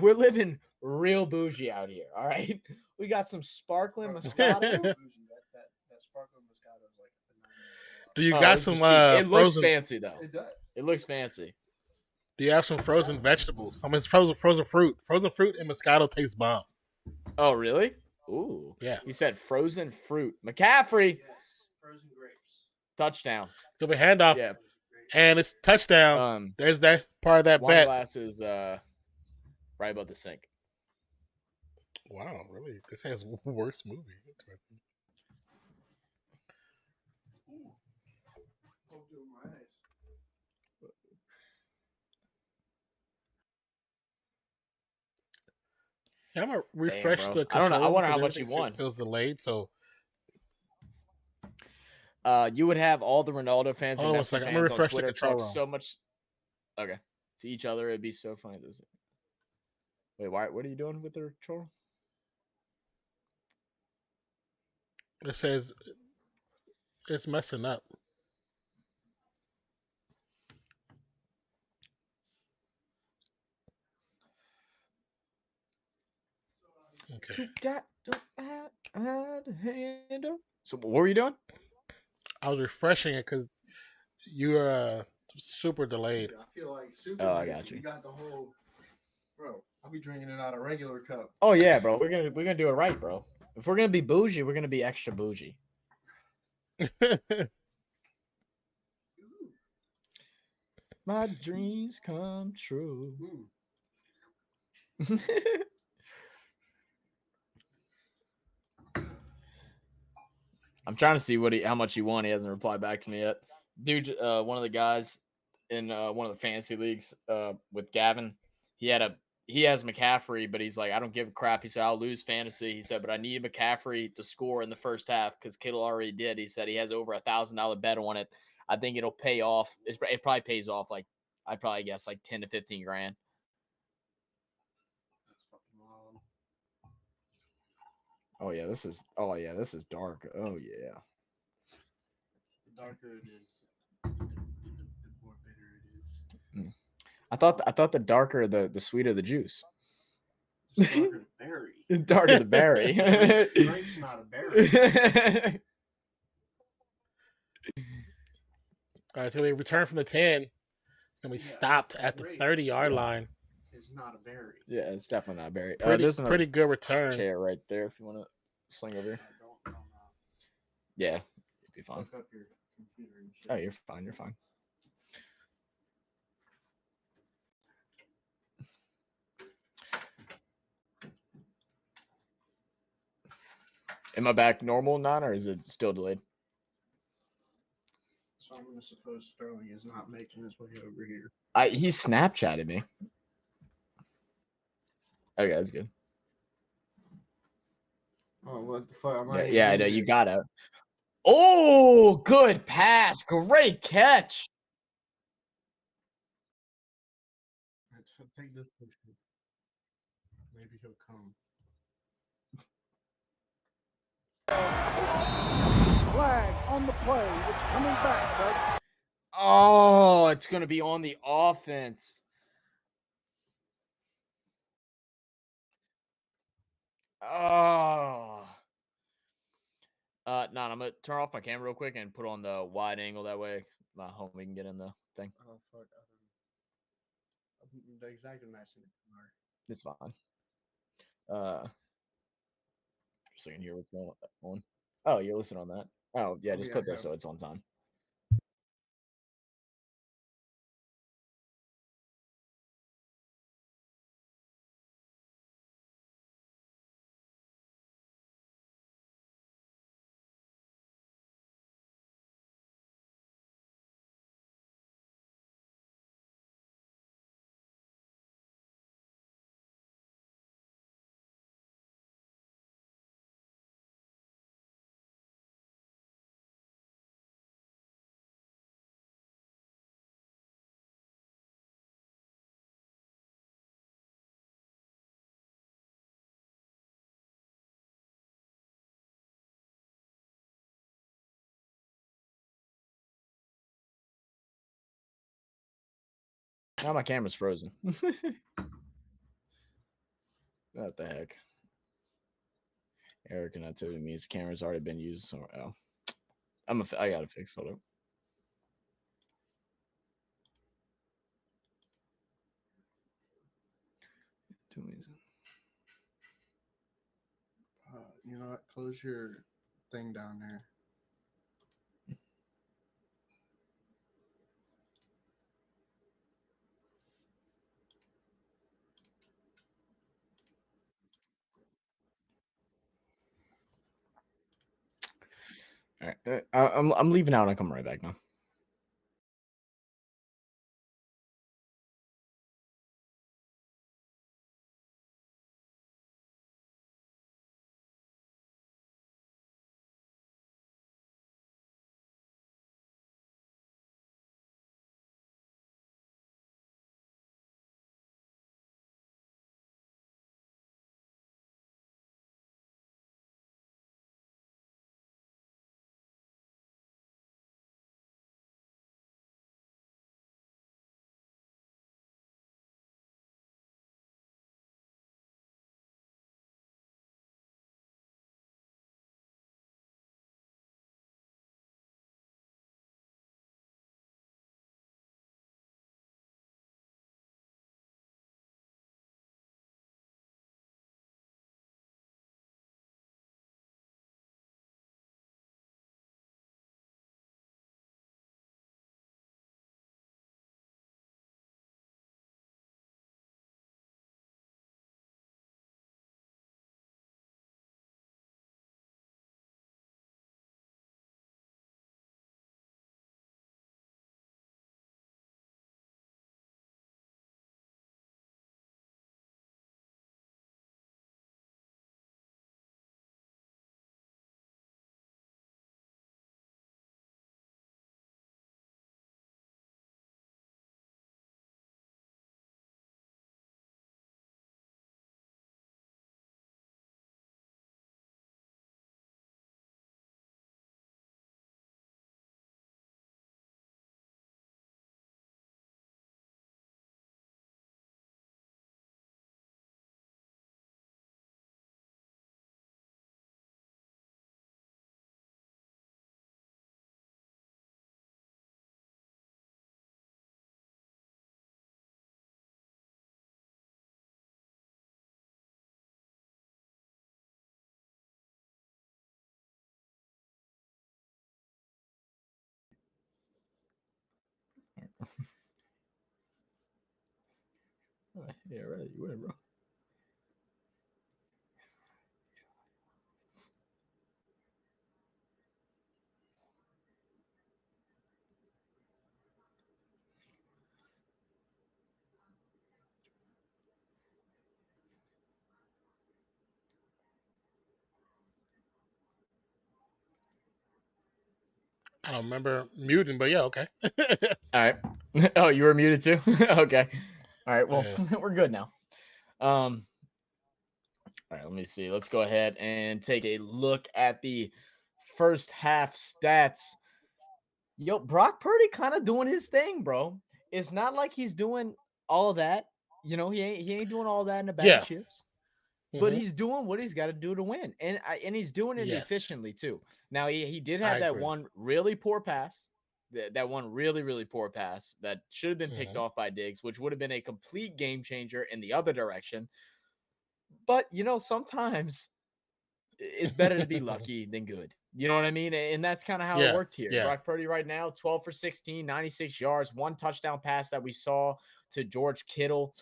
real bougie out here, all right? We got some sparkling Moscato. That sparkling Moscato is like phenomenal. Do you got some it looks frozen? fancy though. It does. It looks fancy. Do you have some frozen vegetables? Some frozen fruit. Frozen fruit and Moscato tastes bomb. Oh, really? Ooh. Yeah. He said frozen fruit. McCaffrey. Yes. Frozen grapes. Touchdown. Go be handoff. Yeah. And it's touchdown. There's that part of that wine bet. glass is right above the sink. Wow, really? This has worst movie. Poked over my eyes. Yeah, I'm gonna refresh Damn, the. I don't know. I wonder how because much you everything won. feels delayed, so you would have all the Ronaldo fans and hold on one Messi second. I'm fans gonna on refresh the Twitter control talk room. so much. Okay, to each other, it'd be so funny. Wait, why? What are you doing with the control? It says it's messing up. Okay. So what were you doing? I was refreshing it because you're super delayed. I feel like super. Oh, I got you. You got the whole. Bro, I'll be drinking it out of a regular cup. Oh yeah, bro. We're gonna do it right, bro. If we're gonna be bougie, we're gonna be extra bougie. My dreams come true. I'm trying to see how much he won. He hasn't replied back to me yet. Dude, one of the guys in one of the fantasy leagues with Gavin, he has McCaffrey, but he's like, I don't give a crap. He said, I'll lose fantasy. He said, but I need McCaffrey to score in the first half because Kittle already did. He said he has over $1,000 bet on it. I think it'll pay off. It probably pays off like, I'd probably guess like 10 to 15 grand. That's fucking wild. Oh yeah, this is dark. Oh yeah. The darker it is, the more bitter it is. I thought the darker the sweeter the juice. It's darker the berry. Darker the berry. Grape's not a berry. All right, so we return from the 10. It's gonna be stopped at the 30-yard line. It's not a berry. Yeah, it's definitely not a berry. Pretty good return. Chair right there if you want to sling over. Don't Yeah, you'd be fine. hook up your computer and shit. Oh, you're fine. You're fine. Am I back normal, non, or is it still delayed? So I'm gonna suppose Sterling is not making his way over here. He Snapchatted me. Okay, that's good. Oh, what the fuck? Yeah, I know you got it. Oh, good pass. Great catch. Take this picture. Maybe he'll come. Flag on the play. It's coming back, sir. Oh, it's going to be on the offense. Oh. No, I'm going to turn off my camera real quick and put on the wide angle. That way my homie can get in the thing. Oh fuck! The exact match in the car. It's fine. Just so you can hear what's going on. Oh, you're listening on that? Oh, yeah, just put this so it's on time. Now my camera's frozen. What the heck? Eric and activity means the camera's already been used. So, oh, I gotta fix. Hold up. You know what? Close your thing down there. All right, I'm leaving out. And I'm coming right back now. Yeah, right. You win, bro. I don't remember muting, but yeah, okay. All right. Oh, you were muted too? Okay. All right. Well, Yeah. we're good now. All right, let me see. Let's go ahead and take a look at the first half stats. Yo, Brock Purdy kind of doing his thing, bro. It's not like he's doing all of that. He ain't doing all that in a bag of Yeah. chips. But Hmm. he's doing what he's got to do to win, and he's doing it Yes, efficiently too. Now he did I have that agree. one really poor pass, that one really poor pass that should have been picked Hmm. off by Diggs, which would have been a complete game changer in the other direction. But sometimes it's better to be lucky than good. You know what I mean? And that's kind of how it Yeah, worked here. yeah. Brock Purdy right now, 12 for 16, 96 yards, one touchdown pass that we saw to George Kittle.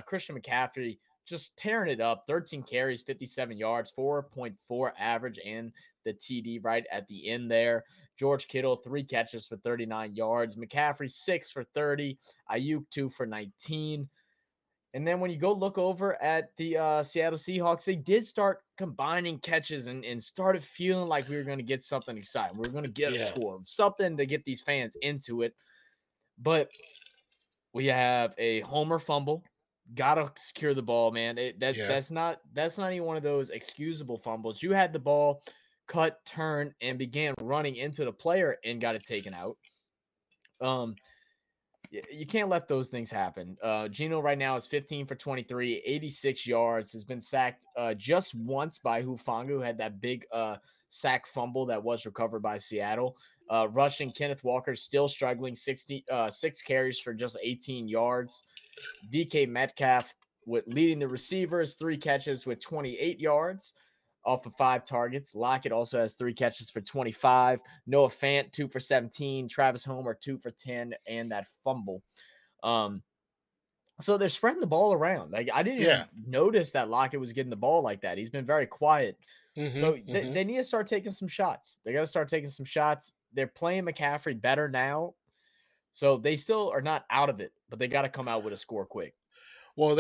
Christian McCaffrey just tearing it up. 13 carries, 57 yards, 4.4 average, and the TD right at the end there. George Kittle, 3 catches for 39 yards. McCaffrey, 6 for 30. Ayuk, 2 for 19. And then when you go look over at the Seattle Seahawks, they did start combining catches and started feeling like we were going to get something exciting. We were going to get a Yeah, score, something to get these fans into it. But we have a homer fumble. Gotta secure the ball, man. yeah, That's not even one of those excusable fumbles. You had the ball, cut, turn, and began running into the player and got it taken out. Um, you can't let those things happen. Gino right now is 15 for 23, 86 yards, has been sacked just once by Hufanga, who had that big sack fumble that was recovered by Seattle. Rushing, Kenneth Walker still struggling, 6 carries for just 18 yards. DK Metcalf with leading the receivers, 3 catches with 28 yards off of 5 targets. Lockett also has 3 catches for 25. Noah Fant, 2 for 17. Travis Homer, 2 for 10, and that fumble. Um, so they're spreading the ball around. Like, I didn't yeah. even notice that Lockett was getting the ball like that. He's been very quiet. Hmm. So they, Hmm. they need to start taking some shots. They got to start taking some shots. They're playing McCaffrey better now. So they still are not out of it, but they got to come out with a score quick. Well,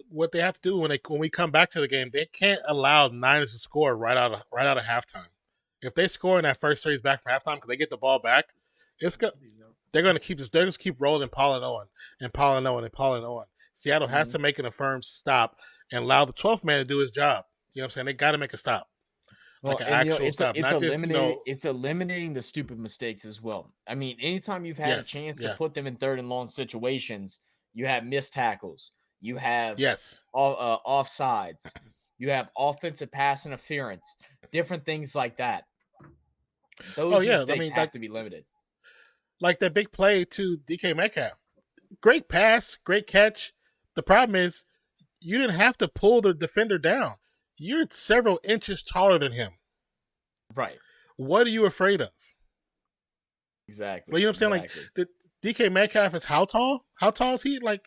what they have to do when we come back to the game, they can't allow Niners to score right out of halftime. If they score in that first series back from halftime because they get the ball back, it's go, they're going to keep this. They're going to keep rolling, piling on and piling on and piling on. Seattle has to make an firm stop and allow the 12th man to do his job. You know what I'm saying? They got to make a stop, Well, like an and actual stop, it's not just eliminating the stupid mistakes as well. I mean, anytime you've had a yes, chance to yeah, put them in third and long situations, you have missed tackles, you have yes. offsides, you have offensive pass interference, different things like that. Oh Those yeah, I mistakes mean have to be limited. like that big play to DK Metcalf. Great pass, great catch. The problem is you didn't have to pull the defender down. You're several inches taller than him. Right. What are you afraid of? Like, Exactly. you know what I'm saying? Like Exactly. the DK Metcalf is how tall? How tall is he? Like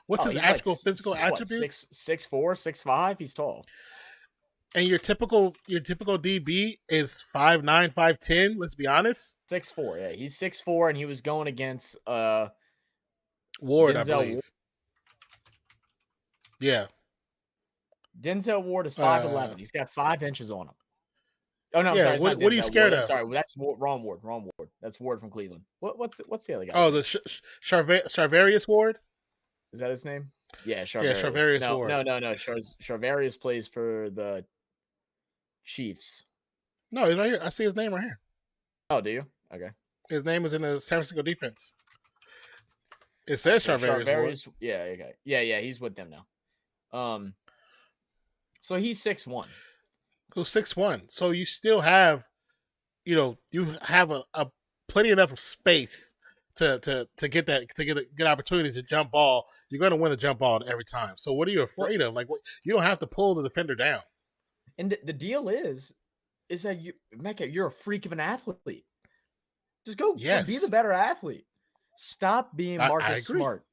what's Oh, his he's like actual physical what, attributes? 6'4", 6'5"? He's tall. And your typical DB is 5'9", 5'10", let's be honest. 6'4". Yeah, he's 6'4", and he was going against Ward, I Denzel Ward. believe. Yeah. Denzel Ward is Uh 5'11". He's got 5 inches on him. Oh no, I'm yeah, sorry, it's not what are you Denzel Ward. scared I'm of? sorry, that's wrong Ward. Wrong Ward. That's Ward from Cleveland. What's the other guy's Oh, name? the Charvarius Ward? Is that his name? Yeah, Yeah, Charvarius. Charvarius No, Ward. no, no, no. Charvarius plays for the Chiefs. No, he's right here. I see his name right here. Oh, do you? Okay. His name is in the San Francisco defense. It says Yeah, Charvarius Ward. Charvarius. Yeah, okay. Yeah, he's with them now. So he's 6'1". Who's 6'1". So you still have, you have a plenty enough of space to get a good opportunity to jump ball. You're going to win the jump ball every time. So what are you Well, afraid of? Like, you don't have to pull the defender down. and the deal is that Mecca, you're a freak of an athlete. Just go be the Yes, better athlete. Stop being I Marcus agree. Smart.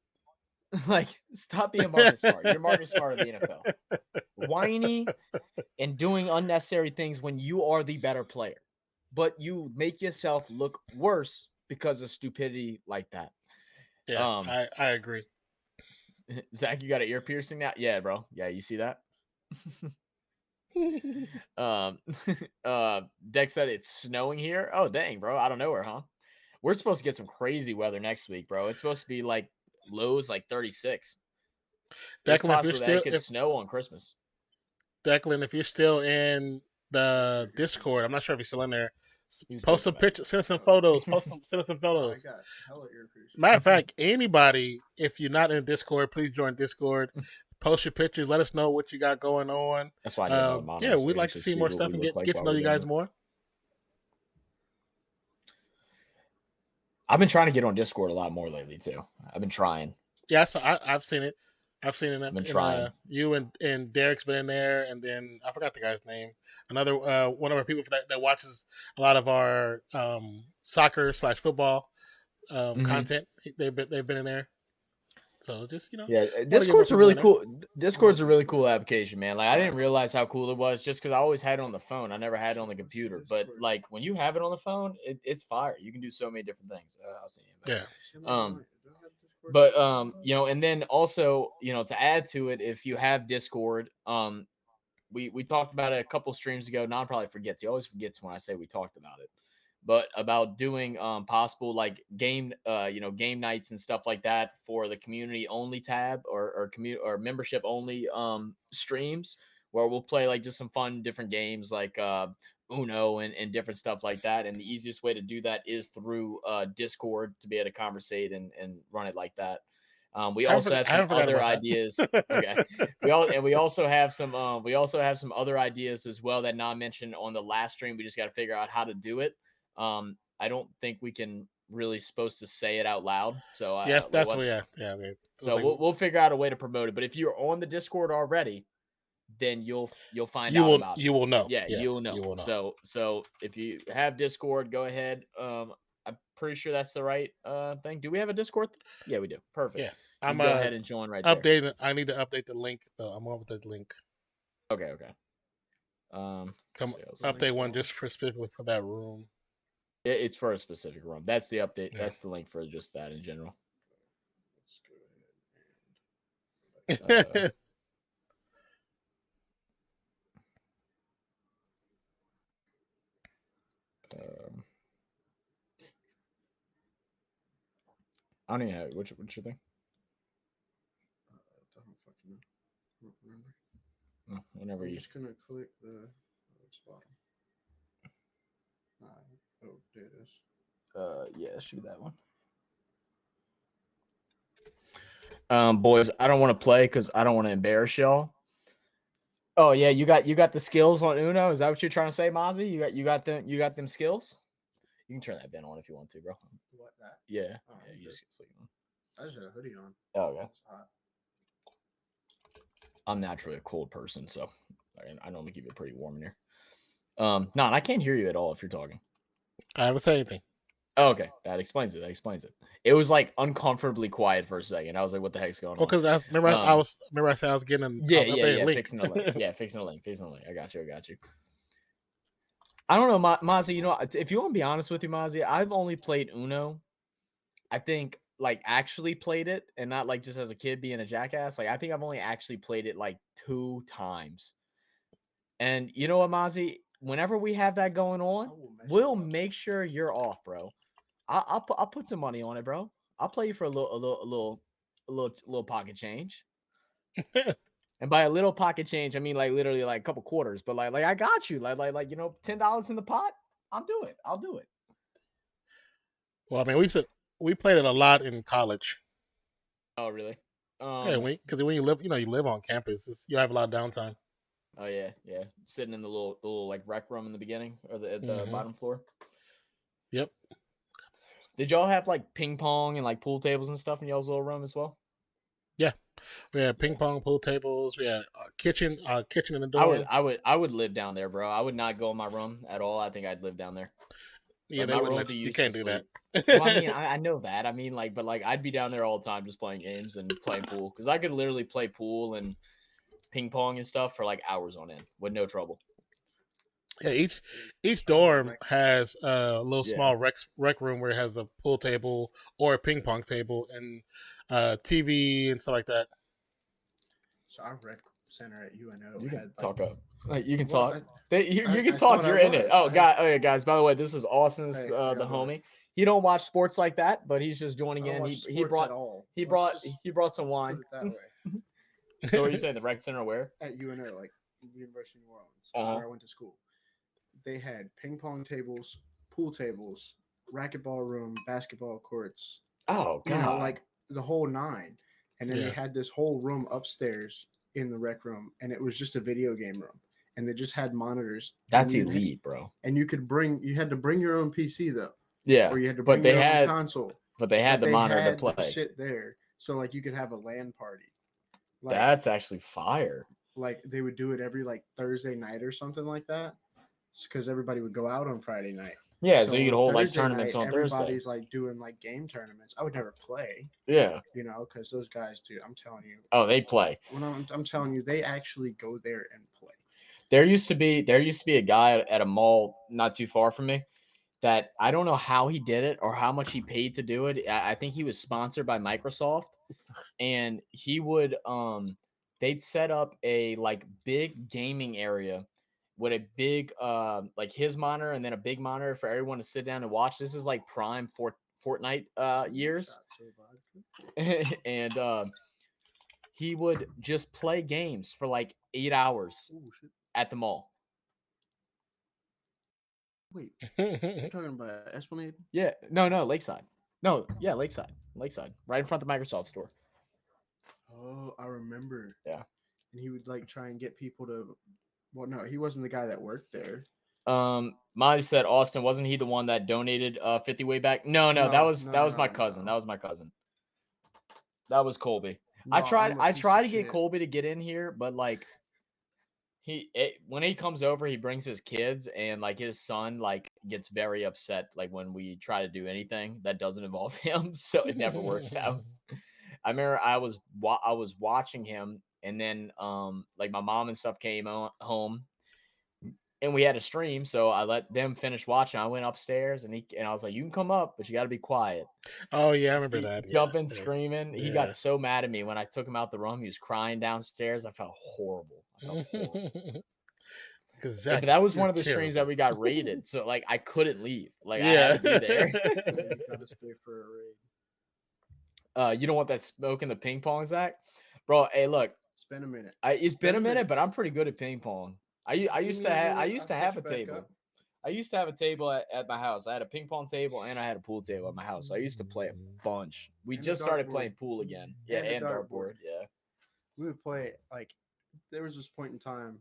Like, stop being Marcus Smart. You're Marcus Smart of the NFL. Whiny and doing unnecessary things when you are the better player. But you make yourself look worse because of stupidity like that. Yeah, I agree. Zach, you got an ear piercing now? Yeah, bro. Yeah, you see that? Dex said it's snowing here. Oh, dang, bro. Out of nowhere, huh? We're supposed to get some crazy weather next week, bro. It's supposed to be like lows like 36. It's Declan, if you're possible that it still could snow on Christmas. Declan, if you're still in the Discord, I'm not sure if you're still in there. Who's Post some talking about? pictures, send us some photos. Send us some I photos. got hella ear piercings. Matter of fact, anybody, if you're not in Discord, please join Discord. Post your pictures. Let us know what you got going on. That's why I need another monitor. Yeah, so we'd we like can to see just more what stuff we and look get like to while know we're you doing guys it. more. I've been trying to get on Discord a lot more lately too. I've been trying. Yeah, so I've seen it. I've seen it. I've been trying. You and Derek's been in there, and then I forgot the guy's name. Another one of our people that watches a lot of our soccer/football content. They've been in there. So just Yeah, wanna get more Discord's a people really in there. cool. Discord's a really cool application, man. Like I didn't realize how cool it was just because I always had it on the phone. I never had it on the computer. But like when you have it on the phone, it's fire. You can do so many different things. I'll see you. Yeah. But and then also, to add to it, if you have Discord, we talked about it a couple streams ago. Non probably forgets. He always forgets when I say we talked about it. But about doing possible like game game nights and stuff like that for the community only tab or membership only streams where we'll play like just some fun different games like Uno and different stuff like that. And the easiest way to do that is through Discord to be able to conversate and run it like that. We also have some other ideas. Okay. We also have some other ideas as well that Non mentioned on the last stream. We just got to figure out how to do it. I don't think we can really supposed to say it out loud. So Yes, that's what. Yeah. So we'll figure out a way to promote it. But if you're on the Discord already, then you'll find you out will about it. you will know. Yeah, you'll know. So if you have Discord, go ahead. I'm pretty sure that's the right thing. Do we have a Discord? Yeah, we do. Perfect. Yeah, I'm go ahead and join right there. Updating. I need to update the link though. I'm on with the link. Okay. Update one just specifically for that room. It's for a specific room. That's the update. Yeah. That's the link for just that in general. Let's go ahead. I don't even know. What's your thing? I don't fucking know. I don't remember. Whenever I'm just gonna click the bottom. Oh, there it is. Yeah, shoot that one. Boys, I don't want to play because I don't want to embarrass y'all. Oh yeah, you got the skills on Uno. Is that what you're trying to say, Mozzie? You got them skills. You can turn that bin on if you want to, bro. What, that? Yeah. Oh, yeah, you just flick it on. I just had a hoodie on. Oh, okay. It's hot. I'm naturally a cold person, so I normally keep it pretty warm in here. No, I can't hear you at all if you're talking. I haven't said anything. Oh, okay, that explains it. It was like uncomfortably quiet for a second. I was like, "What the heck's going on?" Well, because I said I was getting link. Fixing the link. Yeah, fixing the link. I got you. I don't know, Mozzie. If you want to be honest with you, Mozzie, I've only played Uno. I think like actually played it and not like just as a kid being a jackass. Like I think I've only actually played it like 2 times. And you know what, Mozzie? Whenever we have that going on, we'll make sure you're off, bro. I'll put some money on it, bro. I'll play you for a little pocket change. And by a little pocket change, I mean like literally like a couple quarters. But like I got you. Like $10 in the pot. I'll do it. Well, I mean, we played it a lot in college. Oh, really? Yeah, because when you live on campus, you have a lot of downtime. Oh yeah. Sitting in the little like rec room in the beginning or the bottom floor. Yep. Did y'all have like ping pong and like pool tables and stuff in y'all's little room as well? Yeah, we had ping pong, pool tables. We had a kitchen in the door. I would live down there, bro. I would not go in my room at all. I think I'd live down there. Yeah, Like they my wouldn't let roomie you. You used to can't do sleep. that. Well, I mean, I know that. I mean, like, but like, I'd be down there all the time just playing games and playing pool because I could literally play pool and ping pong and stuff for like hours on end with no trouble. Yeah, each I had a dorm rec. has a little Yeah. small rec room where it has a pool table or a ping pong table and TV and stuff like that. So our rec center at UNO You can had talk up. You can Well, talk. You can I talk. thought I You're in it. was. Oh, guys. By the way, this is Austin's Hey, the go ahead. homie. He don't watch sports like that, but he's just I joining don't in. watch He sports brought at all. he Let's brought just he brought some put wine. it that way. So what are you saying? The rec center where? At UNO, like University of New Orleans, Uh-huh. where I went to school, they had ping pong tables, pool tables, racquetball room, basketball courts. Oh You know, God. like the whole nine. And then they Yeah. had this whole room upstairs in the rec room, and it was just a video game room. And they just had monitors. That's and you- elite, bro. And you had to bring your own PC though, Yeah, or you had to but bring they your own had console. but they had But the they monitor had to the play. shit there, so like you could have a LAN party. Like, That's actually fire. like they would do it every like Thursday night or something like that, because everybody would go out on Friday night. Yeah, so you could on hold like Thursday tournaments night, on Thursday. everybody's like doing like game tournaments. I would never play, Yeah. you know, because those guys, dude, I'm telling you, Oh, they play. when I'm telling you, they actually go there and play. There used to be a guy at a mall not too far from me that I don't know how he did it or how much he paid to do it. I think he was sponsored by Microsoft, and he would they'd set up a like big gaming area with a big like his monitor and then a big monitor for everyone to sit down and watch. This is like prime Fortnite years. And he would just play games for like 8 hours Oh shit! at the mall. Wait, you're talking about Esplanade? Yeah, no, Lakeside. No, yeah, Lakeside, right in front of the Microsoft store. Oh, I remember. Yeah. And he would like try and get people to. Well, no, he wasn't the guy that worked there. Miley said Austin wasn't he the one that donated 50 way back? No, that was my cousin. No. That was my cousin. That was Colby. No, I tried I'm a piece of to get shit. Colby to get in here, but like when he comes over, he brings his kids, and like his son like gets very upset like when we try to do anything that doesn't involve him, so it never works out. I remember I was watching him, and then like my mom and stuff came home, and we had a stream, so I let them finish watching. I went upstairs, and I was like, "You can come up, but you got to be quiet." Oh yeah, I remember that. Yeah. Jumping, screaming. He Yeah. got so mad at me when I took him out the room. He was crying downstairs. I felt horrible. Yeah, but that was one of the streams that we got raided, so like I couldn't leave. Like I had to be there. You gotta stay for a raid. You don't want that smoke in the ping pong, Zach? Bro, hey, look. It's been a minute. It's been a minute, but I'm pretty good at ping pong. I used to have a back table. up. I used to have a table at my house. I had a ping pong table and I had a pool table at my house. So I used to play a bunch. We And a just started dartboard. playing pool again. Yeah, And a and dartboard. Yeah. We would play like. There was this point in time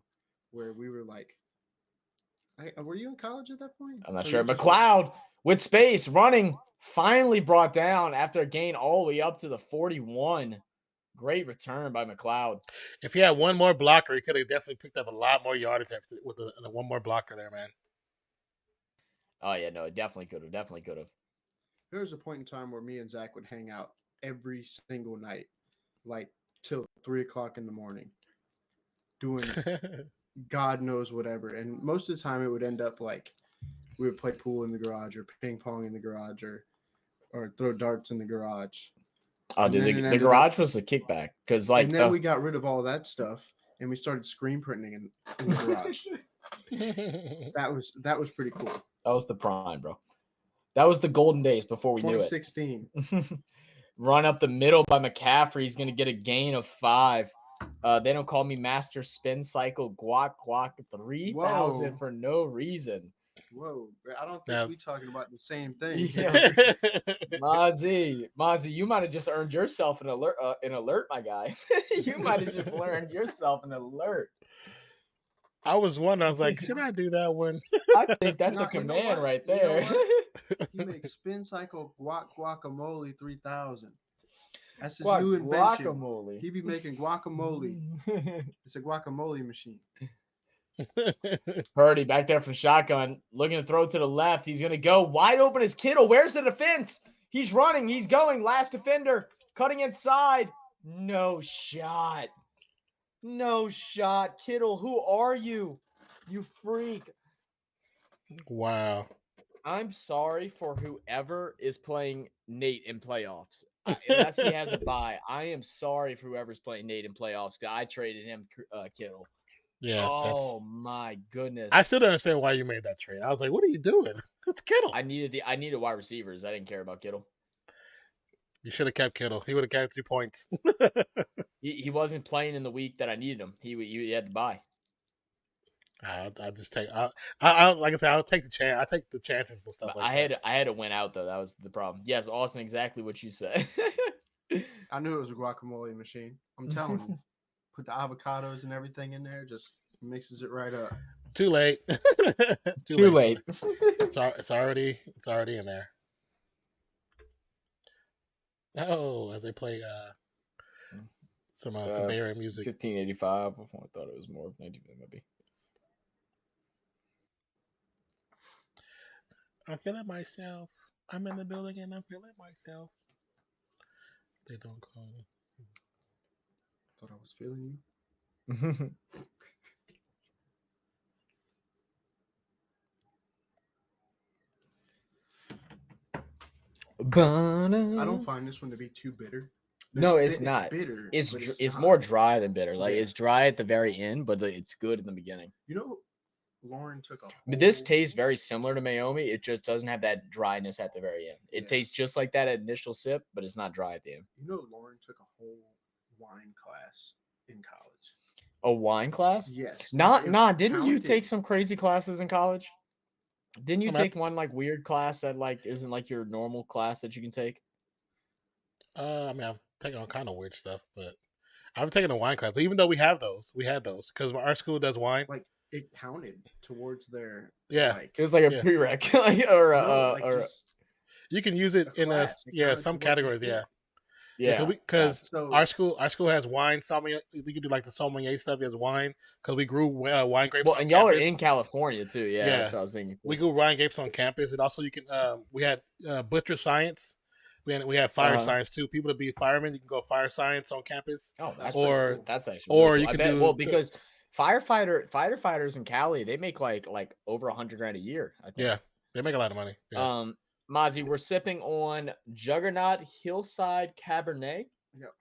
where we were like. Were you in college at that point? I'm not Or sure. you just, McLeod with space running finally brought down after a gain all the way up to the 41. Great return by McLeod. If he had one more blocker, he could have definitely picked up a lot more yardage with the one more blocker there, man. Oh yeah, no, it definitely could have. There was a point in time where me and Zach would hang out every single night, like till 3:00 in the morning, doing God knows whatever. And most of the time, it would end up like we would play pool in the garage, or ping pong in the garage, or throw darts in the garage. Oh, And dude, then it the ended garage was a kickback because like and then we got rid of all that stuff, and we started screen printing in the garage. That was pretty cool. that was the prime, bro. That was the golden days before we knew it. 2016. Run up the middle by McCaffrey. He's going to get a gain of 5. They don't call me Master Spin Cycle Guac 3,000 Whoa. for no reason. Whoa, I don't think Now- we talking about the same thing. Yeah. Mozzie, you might have just earned yourself an alert, my guy. You might have just earned yourself an alert. I was wondering, I was like, should I do that one? I think that's No, a you know command what? right You know there. what? He makes Spin Cycle Guacamole 3000. That's his new invention. Guacamole. He be making guacamole. It's a guacamole machine. Purdy back there from shotgun, looking to throw to the left. He's going to go wide open as Kittle. Where's the defense? He's running. He's going. Last defender. Cutting inside. No shot. No shot. Kittle, who are you? You freak. Wow. I'm sorry for whoever is playing Nate in playoffs. Unless he has a bye. I am sorry for whoever's playing Nate in playoffs. I traded him Kittle. Yeah. Oh my goodness. I still don't understand why you made that trade. I was like, what are you doing? It's Kittle. I needed wide receivers. I didn't care about Kittle. You should have kept Kittle. He would have got 3 points. He wasn't playing in the week that I needed him. He had to buy. I'll just take. I like I said, I'll take the chance. I take the chances and stuff But like that. I had to win out though. That was the problem. Yes, Austin, exactly what you said. I knew it was a guacamole machine. I'm telling you. Put the avocados and everything in there, just mixes it right up. Too late. Too late. It's already in there. Oh, as they play some Bay Area music. 1585. I thought it was more of 90 maybe. I'm feeling myself. I'm in the building and I'm feeling myself. They don't call me. Thought I was feeling you. I don't find this one to be too bitter. No, it's not. It's bitter. It's more dry than bitter. Like it's dry at the very end, but it's good in the beginning. You know, Lauren took a. But this tastes very similar to Mayomi. It just doesn't have that dryness at the very end. It tastes just like that initial sip, but it's not dry at the end. You know, Lauren took a whole wine class in college. A wine class? Yes. Didn't you take some crazy classes in college? Didn't you take one like weird class that like isn't like your normal class that you can take? I mean, I've taken all kind of weird stuff, but I've taken a wine class. Even though we had those because our school does wine. Like it counted towards their. Yeah, like, it was like a prereq, or you can use it in some categories. Yeah, because our school has wine. Sommelier, we can do like the sommelier stuff as wine because we grew wine grapes. Well, on and y'all campus. are in California too. Yeah, that's what I was thinking. We grew wine grapes on campus, and also you can. We had butcher science. We had fire science too. People to be firemen, you can go fire science on campus. Oh, that's cool. That's actually. Or really you cool. can do because firefighters in Cali, they make like over $100,000 a year. I think. Yeah, they make a lot of money. Yeah. Mozzie, we're sipping on Juggernaut Hillside Cabernet. Yep.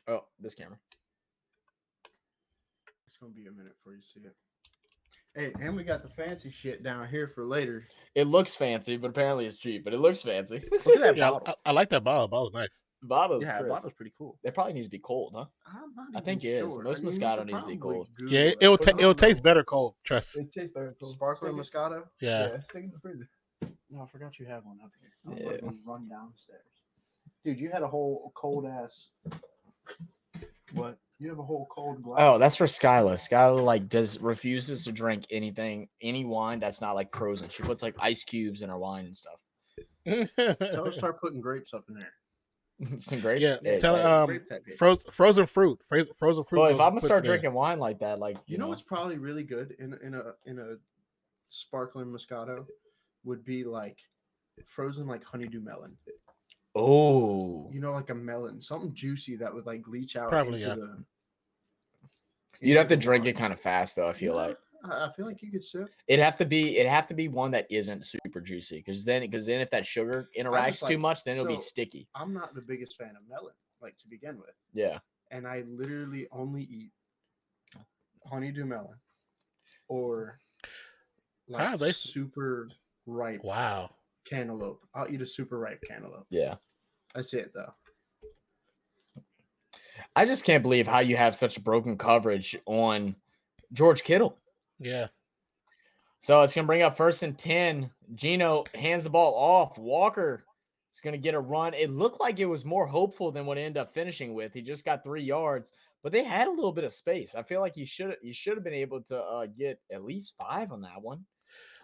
Oh, this camera. It's gonna be a minute before you see it. Hey, and we got the fancy shit down here for later. It looks fancy, but apparently it's cheap. But it looks fancy. Look at that bottle. I like that bottle. Bottle's nice. Bottle's bottle's pretty cool. It probably needs to be cold, huh? I'm not I think it is. sure. Most Moscato needs to be cold. Yeah, it'll taste better cold. Trust. It tastes better cold. Sparkling Moscato. Yeah. Stick it in the freezer. No, I forgot you have one up here. Yeah. I'm run downstairs. Dude, you had a whole cold ass. What? You have a whole cold glass. Oh, that's for Skyla. Skyla refuses to drink any wine that's not like frozen. She puts like ice cubes in her wine and stuff. Tell her to start putting grapes up in there. Some grapes. Yeah, tell her frozen fruit. Frozen fruit. Well, if I'm gonna start drinking wine like that, like you know what's probably really good in a sparkling Moscato would be like frozen like honeydew melon. Oh, you know, like a melon, something juicy that would like leach out. Probably, into the. You'd have to drink it kind of fast, though. I feel like. I feel like you could sip. It'd have to be one that isn't super juicy, because then if that sugar interacts too much, then it'll be sticky. I'm not the biggest fan of melon, like to begin with. Yeah. And I literally only eat honeydew melon, or like super ripe. Wow. Cantaloupe. I'll eat a super ripe cantaloupe. Yeah. That's it though. I just can't believe how you have such broken coverage on George Kittle. Yeah. So it's going to bring up 1st and 10. Gino hands the ball off. Walker is going to get a run. It looked like it was more hopeful than what it ended up finishing with. He just got 3 yards, but they had a little bit of space. I feel like he should have been able to get at least 5 on that one.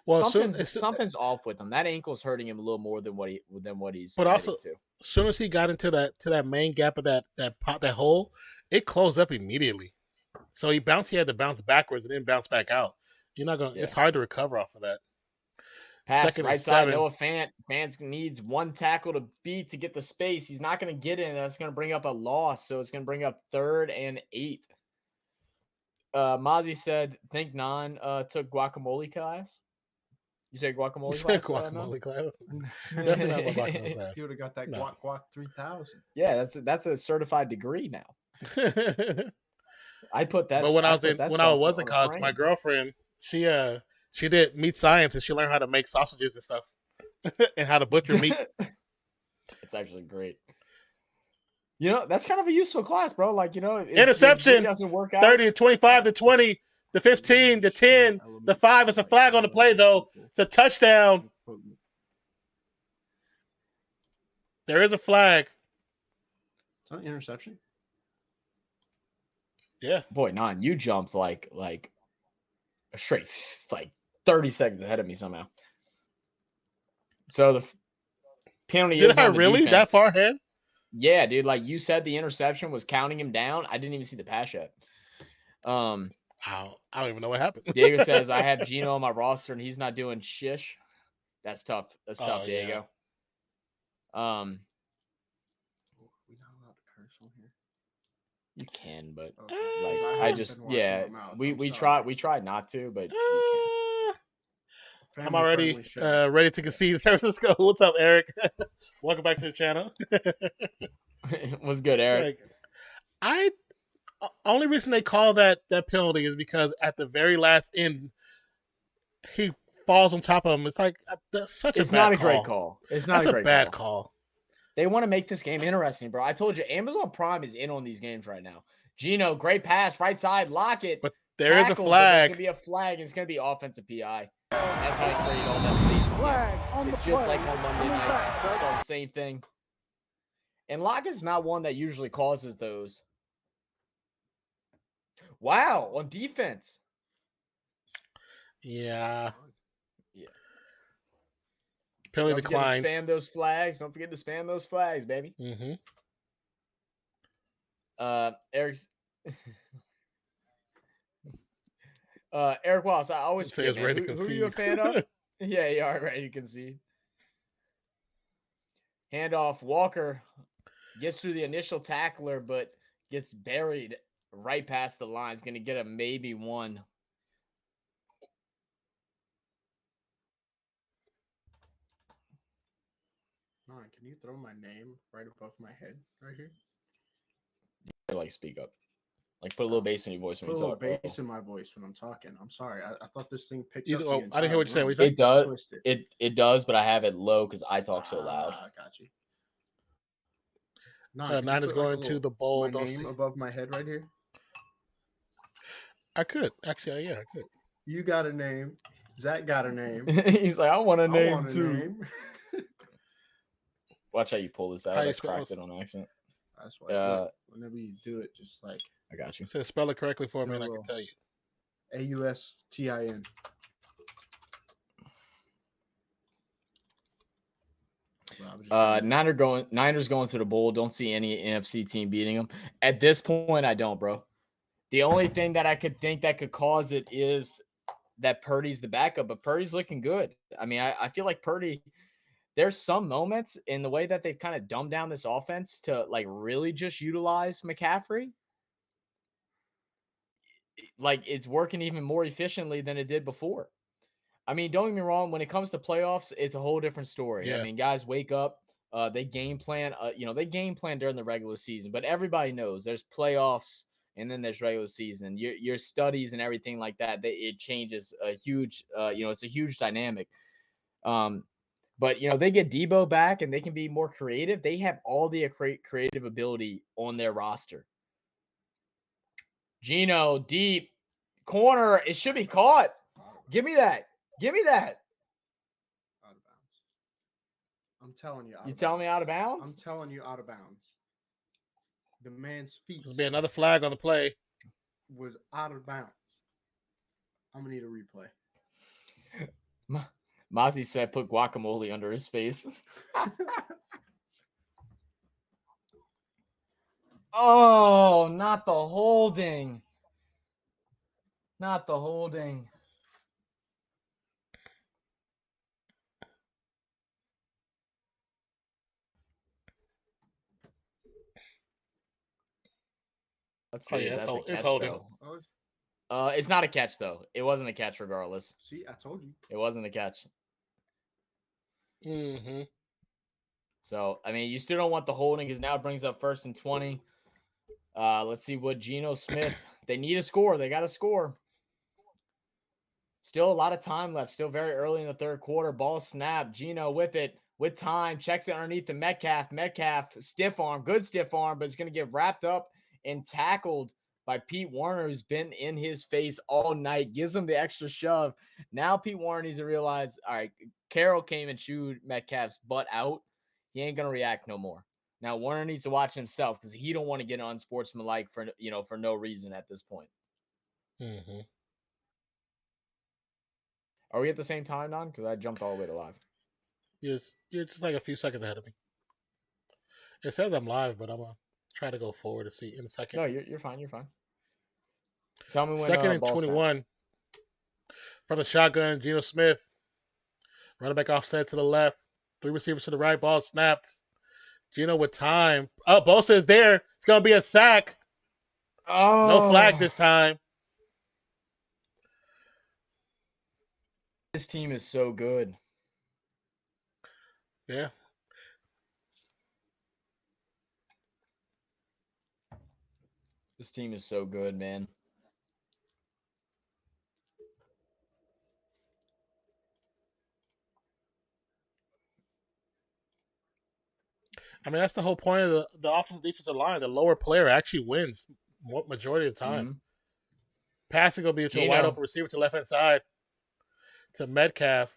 Well, something's off with him. That ankle's hurting him a little more than what he's. But also, as soon as he got into that main gap of that hole, it closed up immediately. So he had to bounce backwards and then bounce back out. You're not gonna. Yeah. It's hard to recover off of that. Pass Second and right side. 7. Noah Fant. Fant needs one tackle to beat to get the space. He's not going to get in. That's going to bring up a loss. So it's going to bring up 3rd and 8. Mozzie said, think took guacamole class. You take guacamole class? Guacamole class. Definitely not my guacamole class. He would have got that No. guac 3000. Yeah, that's a certified degree now. I put that. But when I was in in college, my girlfriend, she did meat science and she learned how to make sausages and stuff and how to butcher meat. It's actually great. You know, that's kind of a useful class, bro. Like, you know, Interception, doesn't work out. 30 to 25 to 20 to 15 to 10 the 5. It's a flag on the play though. It's a touchdown. There is a flag. It's not an interception. Yeah. Boy, you jumped like a straight like 30 seconds ahead of me somehow. So the penalty is Did I on the really defense. that far ahead? Yeah, dude. Like you said, the interception was counting him down. I didn't even see the pass yet. I don't even know what happened. Diego says I have Gino on my roster and he's not doing shish. That's tough. That's tough, Diego. We're not allowed to curse on here. You can, but Okay. like I I haven't just been watching yeah. my mouth. We I'm sorry. tried not to, but you I'm Family already friendly show. ready to concede San Francisco. What's up, Eric? Welcome back to the channel. can. What's good, Eric? Only reason they call that penalty is because at the very last end, he falls on top of him. It's like that's such It's a bad not a call. great call. It's not That's a great bad call. call. They want to make this game interesting, bro. I told you, Amazon Prime is in on these games right now. Gino, great pass, right side, lock it. But there is a Tackle, but There's flag. gonna be a flag. And it's gonna be offensive PI. That's how you create all that space. Flag on the It's play. just like on It's Monday coming night. back, We sir. saw the same thing. And Lockett's not one that usually causes those. Wow, on defense. Yeah. Yeah. Penalty Don't forget to declined. spam those flags. Don't forget to spam those flags, baby. Mm-hmm. Eric's Eric Wallace, I always Say it's forget, ready man. to Who are you a concede. fan of? Yeah, you are ready to concede. Handoff. Walker gets through the initial tackler, but gets buried right past the line. Is going to get a maybe 1. Nine, can you throw my name right above my head right here? Like, speak up. Like, put a little bass in your voice when Put a you little talk, bro. bass in my voice when I'm talking. I'm sorry. I thought this thing picked He's- up. oh, The I didn't hear what you said. entire What you said? room. It does. Twisted. It does, but I have it low because I talk so loud. Got you. Nine, could you Nine is put, like, a going to little- the bowl. my Don't name see. above my head right here. I could actually. Yeah, I could. You got a name. Zach got a name. He's like, I want a I name want a too. name. Watch how you pull this out. How you I spell cracked it? it on accident. That's why. Whenever you do it, just like I got you. So spell it correctly for me, and I Sure can will. tell you. AUSTIN. Niners going to the bowl. Don't see any NFC team beating them. At this point, I don't, bro. The only thing that I could think that could cause it is that Purdy's the backup, but Purdy's looking good. I mean, I feel like Purdy, there's some moments in the way that they've kind of dumbed down this offense to like really just utilize McCaffrey. Like it's working even more efficiently than it did before. I mean, don't get me wrong. When it comes to playoffs, it's a whole different story. Yeah. I mean, guys wake up. They game plan. They game plan during the regular season. But everybody knows there's playoffs and then there's regular season. Your studies and everything like that. It changes a huge. It's a huge dynamic. But they get Debo back and they can be more creative. They have all the creative ability on their roster. Gino deep corner. It should be caught. Give me that. Give me that. Out of bounds. I'm telling you. You telling me out of I'm bounds? telling you out of bounds. The man's feet There'll be another flag on the play. was out of bounds. I'm gonna need a replay. Mozzie said put guacamole under his face. Oh, not the holding. Not the holding. Let's see Oh yeah, if that's a it's catch, holding. though. Oh, It's not a catch, though. It wasn't a catch regardless. see, I told you. It wasn't a catch. Mm-hmm. So, I mean, you still don't want the holding because now it brings up 1st and 20. Let's see what Geno Smith. They need a score. They got to score. Still a lot of time left. Still very early in the third quarter. Ball snap. Geno with it. With time. Checks it underneath the Metcalf. Metcalf, stiff arm. Good stiff arm, but it's going to get wrapped up and tackled by Pete Warner, who's been in his face all night. Gives him the extra shove. Now Pete Warner needs to realize, all right, Carroll came and chewed Metcalf's butt out. He ain't going to react no more. Now Warner needs to watch himself because he don't want to get unsportsmanlike for no reason at this point. Mm-hmm. Are we at the same time, Don? Because I jumped all the way to live. You're just like a few seconds ahead of me. It says I'm live, but I'm gonna try to go forward to see in a second. No, you're fine. You're fine. Tell me when. 2nd and ball 21 snaps. from the shotgun. Geno Smith running back offset to the left. 3 receivers to the right. Ball snapped. Geno with time. Oh, Bosa is there. It's gonna be a sack. Oh, No flag this time. This team is so good. Yeah. This team is so good, man. I mean, that's the whole point of the offensive defensive line. The lower player actually wins majority of the time. Mm-hmm. Passing will be to a wide open receiver to the left hand side to Metcalf.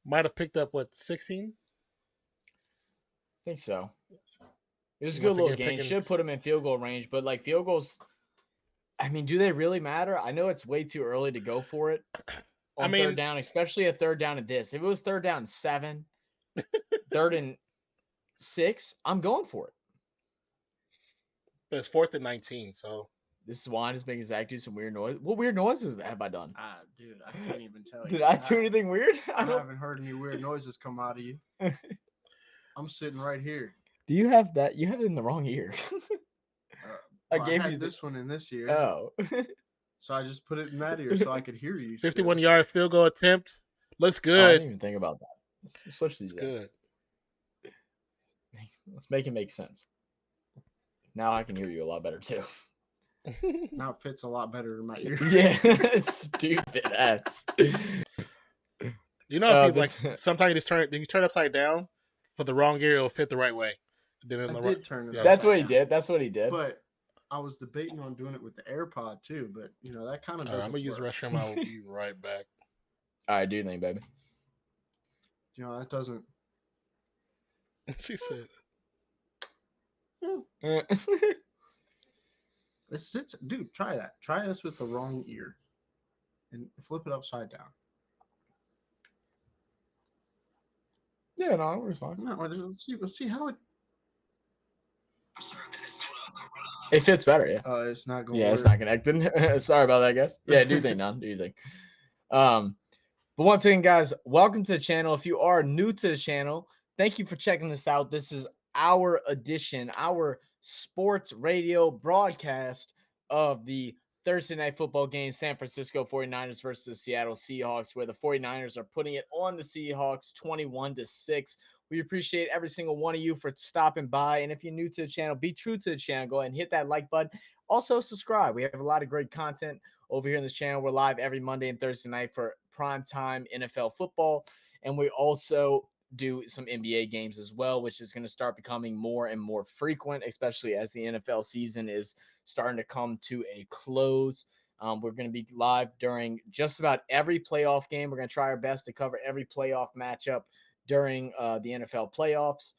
Might have picked up 16? I think so. It was a good Once little again, game. Pickens- Should put him in field goal range, but like field goals, I mean, do they really matter? I know it's way too early to go for it on third down, especially a third down at this. If it was 3rd down 7, 3rd and 6, I'm going for it. But it's 4th and 19, so This is why I'm just making Zach do some weird noise. What weird noises have I done? Dude, I can't even tell you. Did I do anything weird? I haven't heard any weird noises come out of you. I'm sitting right here. Do you have that? You have it in the wrong ear. I gave you this one in this ear. Oh. So I just put it in that ear so I could hear you. 51-yard field goal attempt. Looks I good. didn't even think about that. Let's switch these. It's good. Let's make it make sense. Now I can hear you a lot better too. Now it fits a lot better in my ear. Yeah, stupid ass. You know, if you like, sometimes if you turn upside down for the wrong ear, it'll fit the right way. Then in the I did turn it. Yeah. That's what he did. That's what he did. But I was debating on doing it with the AirPod too. But that kind of All right, doesn't I'm gonna use the work. restroom. I'll be right back. All right, do your thing, baby. That doesn't. She said, It sits, dude. Try that. Try this with the wrong ear, and flip it upside down. Yeah, no, we're fine. No, let's see how it. It fits better, yeah. It's not going. Yeah, it's not connected. Sorry about that, guys. Yeah, do your thing, Don. Do your thing. But once again, guys, welcome to the channel. If you are new to the channel, thank you for checking this out. This is our edition, our sports radio broadcast of the Thursday night football game, San Francisco 49ers versus the Seattle Seahawks, where the 49ers are putting it on the Seahawks 21-6. We appreciate every single one of you for stopping by. And if you're new to the channel, be true to the channel. Go ahead and hit that like button. Also, subscribe. We have a lot of great content over here on this channel. We're live every Monday and Thursday night for primetime NFL football. And we also do some NBA games as well, which is going to start becoming more and more frequent, especially as the NFL season is starting to come to a close. We're going to be live during just about every playoff game. We're going to try our best to cover every playoff matchup during the NFL playoffs.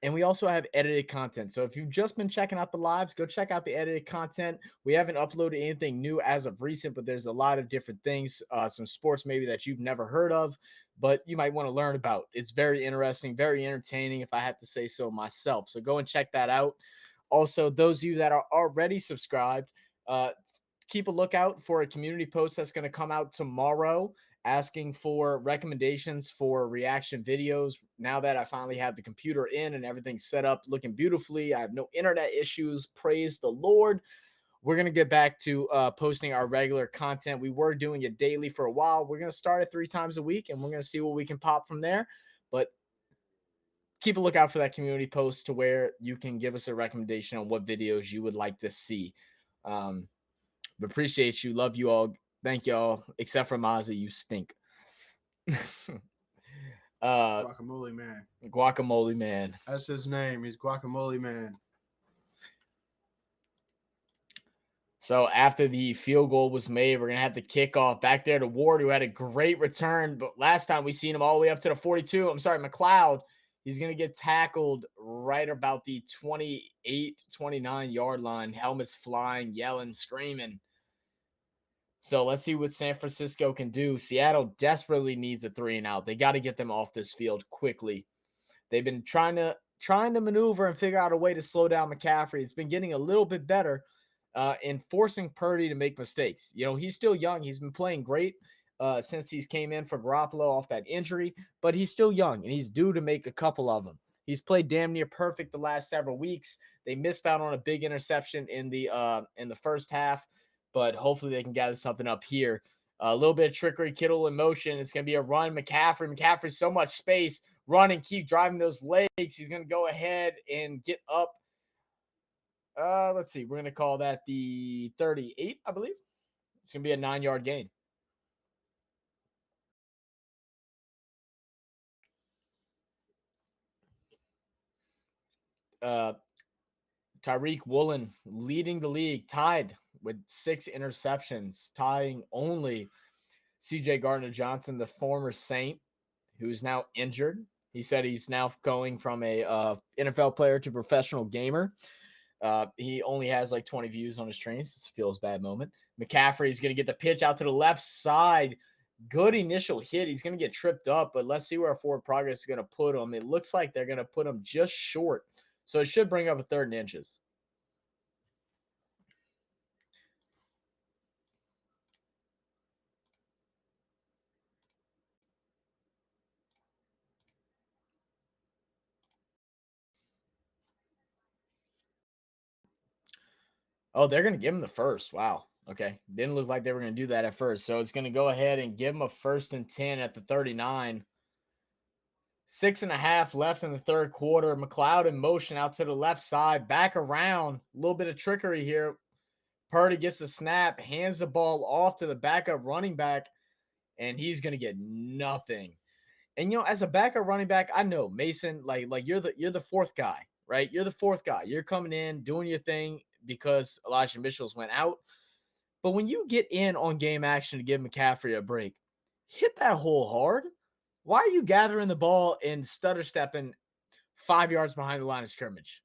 And we also have edited content. So if you've just been checking out the lives, go check out the edited content. We haven't uploaded anything new as of recent, but there's a lot of different things, some sports maybe that you've never heard of, but you might want to learn about. It's very interesting, very entertaining, if I had to say so myself. So go and check that out. Also, those of you that are already subscribed, keep a lookout for a community post that's going to come out tomorrow asking for recommendations for reaction videos. Now that I finally have the computer in and everything's set up looking beautifully, I have no internet issues. Praise the Lord. We're going to get back to posting our regular content. We were doing it daily for a while. We're going to start it 3 times a week, and we're going to see what we can pop from there. But keep a lookout for that community post to where you can give us a recommendation on what videos you would like to see. But appreciate you. Love you all. Thank y'all. Except for Mozzie, you stink. Guacamole man. Guacamole man. That's his name. He's Guacamole man. So after the field goal was made, we're going to have the kickoff back there to Ward, who had a great return. But last time we seen him all the way up to the 42. I'm sorry, McLeod. He's going to get tackled right about the 28, 29-yard line. Helmets flying, yelling, screaming. So let's see what San Francisco can do. Seattle desperately needs a 3-and-out. They got to get them off this field quickly. They've been trying to maneuver and figure out a way to slow down McCaffrey. It's been getting a little bit better in forcing Purdy to make mistakes. You know, he's still young. He's been playing great since he's came in for Garoppolo off that injury, but he's still young, and he's due to make a couple of them. He's played damn near perfect the last several weeks. They missed out on a big interception in the first half, but hopefully they can gather something up here. A little bit of trickery, Kittle in motion. It's going to be a run. McCaffrey, so much space. Run and keep driving those legs. He's going to go ahead and get up. Let's see. We're going to call that the 38, I believe. It's going to be a 9-yard gain. Tyreek Woolen leading the league, tied with 6 interceptions, tying only C.J. Gardner-Johnson, the former Saint, who's now injured. He said he's now going from a NFL player to professional gamer. He only has like 20 views on his streams. This feels bad moment. McCaffrey is going to get the pitch out to the left side. Good initial hit. He's going to get tripped up, but let's see where our forward progress is going to put him. It looks like they're going to put him just short. So it should bring up a 3rd and inches. Oh, they're going to give him the first. Wow. Okay. Didn't look like they were going to do that at first. So it's going to go ahead and give him a 1st and 10 at the 39. 6.5 left in the 3rd quarter. McLeod in motion out to the left side. Back around. A little bit of trickery here. Purdy gets the snap. Hands the ball off to the backup running back. And he's going to get nothing. And, you know, as a backup running back, I know, Mason, like you're the 4th guy, right? You're the 4th guy. You're coming in, doing your thing because Elijah Mitchell's went out. But when you get in on game action to give McCaffrey a break, hit that hole hard. Why are you gathering the ball and stutter stepping 5 yards behind the line of scrimmage?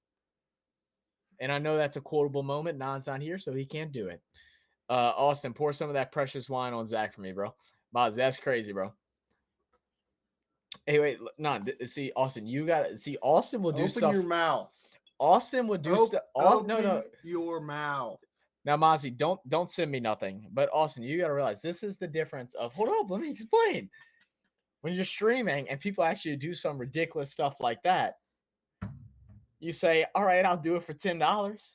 And I know that's a quotable moment. Non's not here, so he can't do it. Austin, pour some of that precious wine on Zach for me, bro. Boz, that's crazy, bro. Hey, wait, no, see, Austin, you got to see. Austin will do stuff. Open your mouth. Austin will do stuff. No, your mouth. Now, Mozzie, don't send me nothing. But Austin, you got to realize this is the difference of. Hold up, let me explain. When you're streaming and people actually do some ridiculous stuff like that, you say, "All right, I'll do it for $10."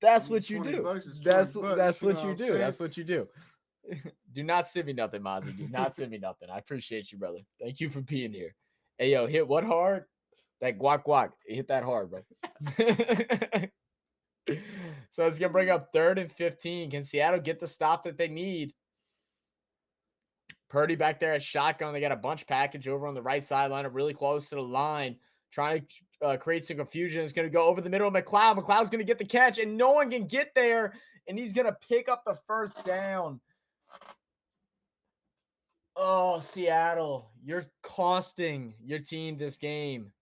That's what you do. That's what you do. That's what you do. Do not send me nothing, Mozzie. Do not send me nothing. I appreciate you, brother. Thank you for being here. Hey, yo, hit what hard? That guac. Hit that hard, bro. So it's going to bring up 3rd and 15. Can Seattle get the stop that they need? Purdy back there at shotgun. They got a bunch package over on the right sideline, really close to the line, trying to create some confusion. It's going to go over the middle of McLeod. McLeod's going to get the catch, and no one can get there, and he's going to pick up the 1st down. Oh, Seattle, you're costing your team this game.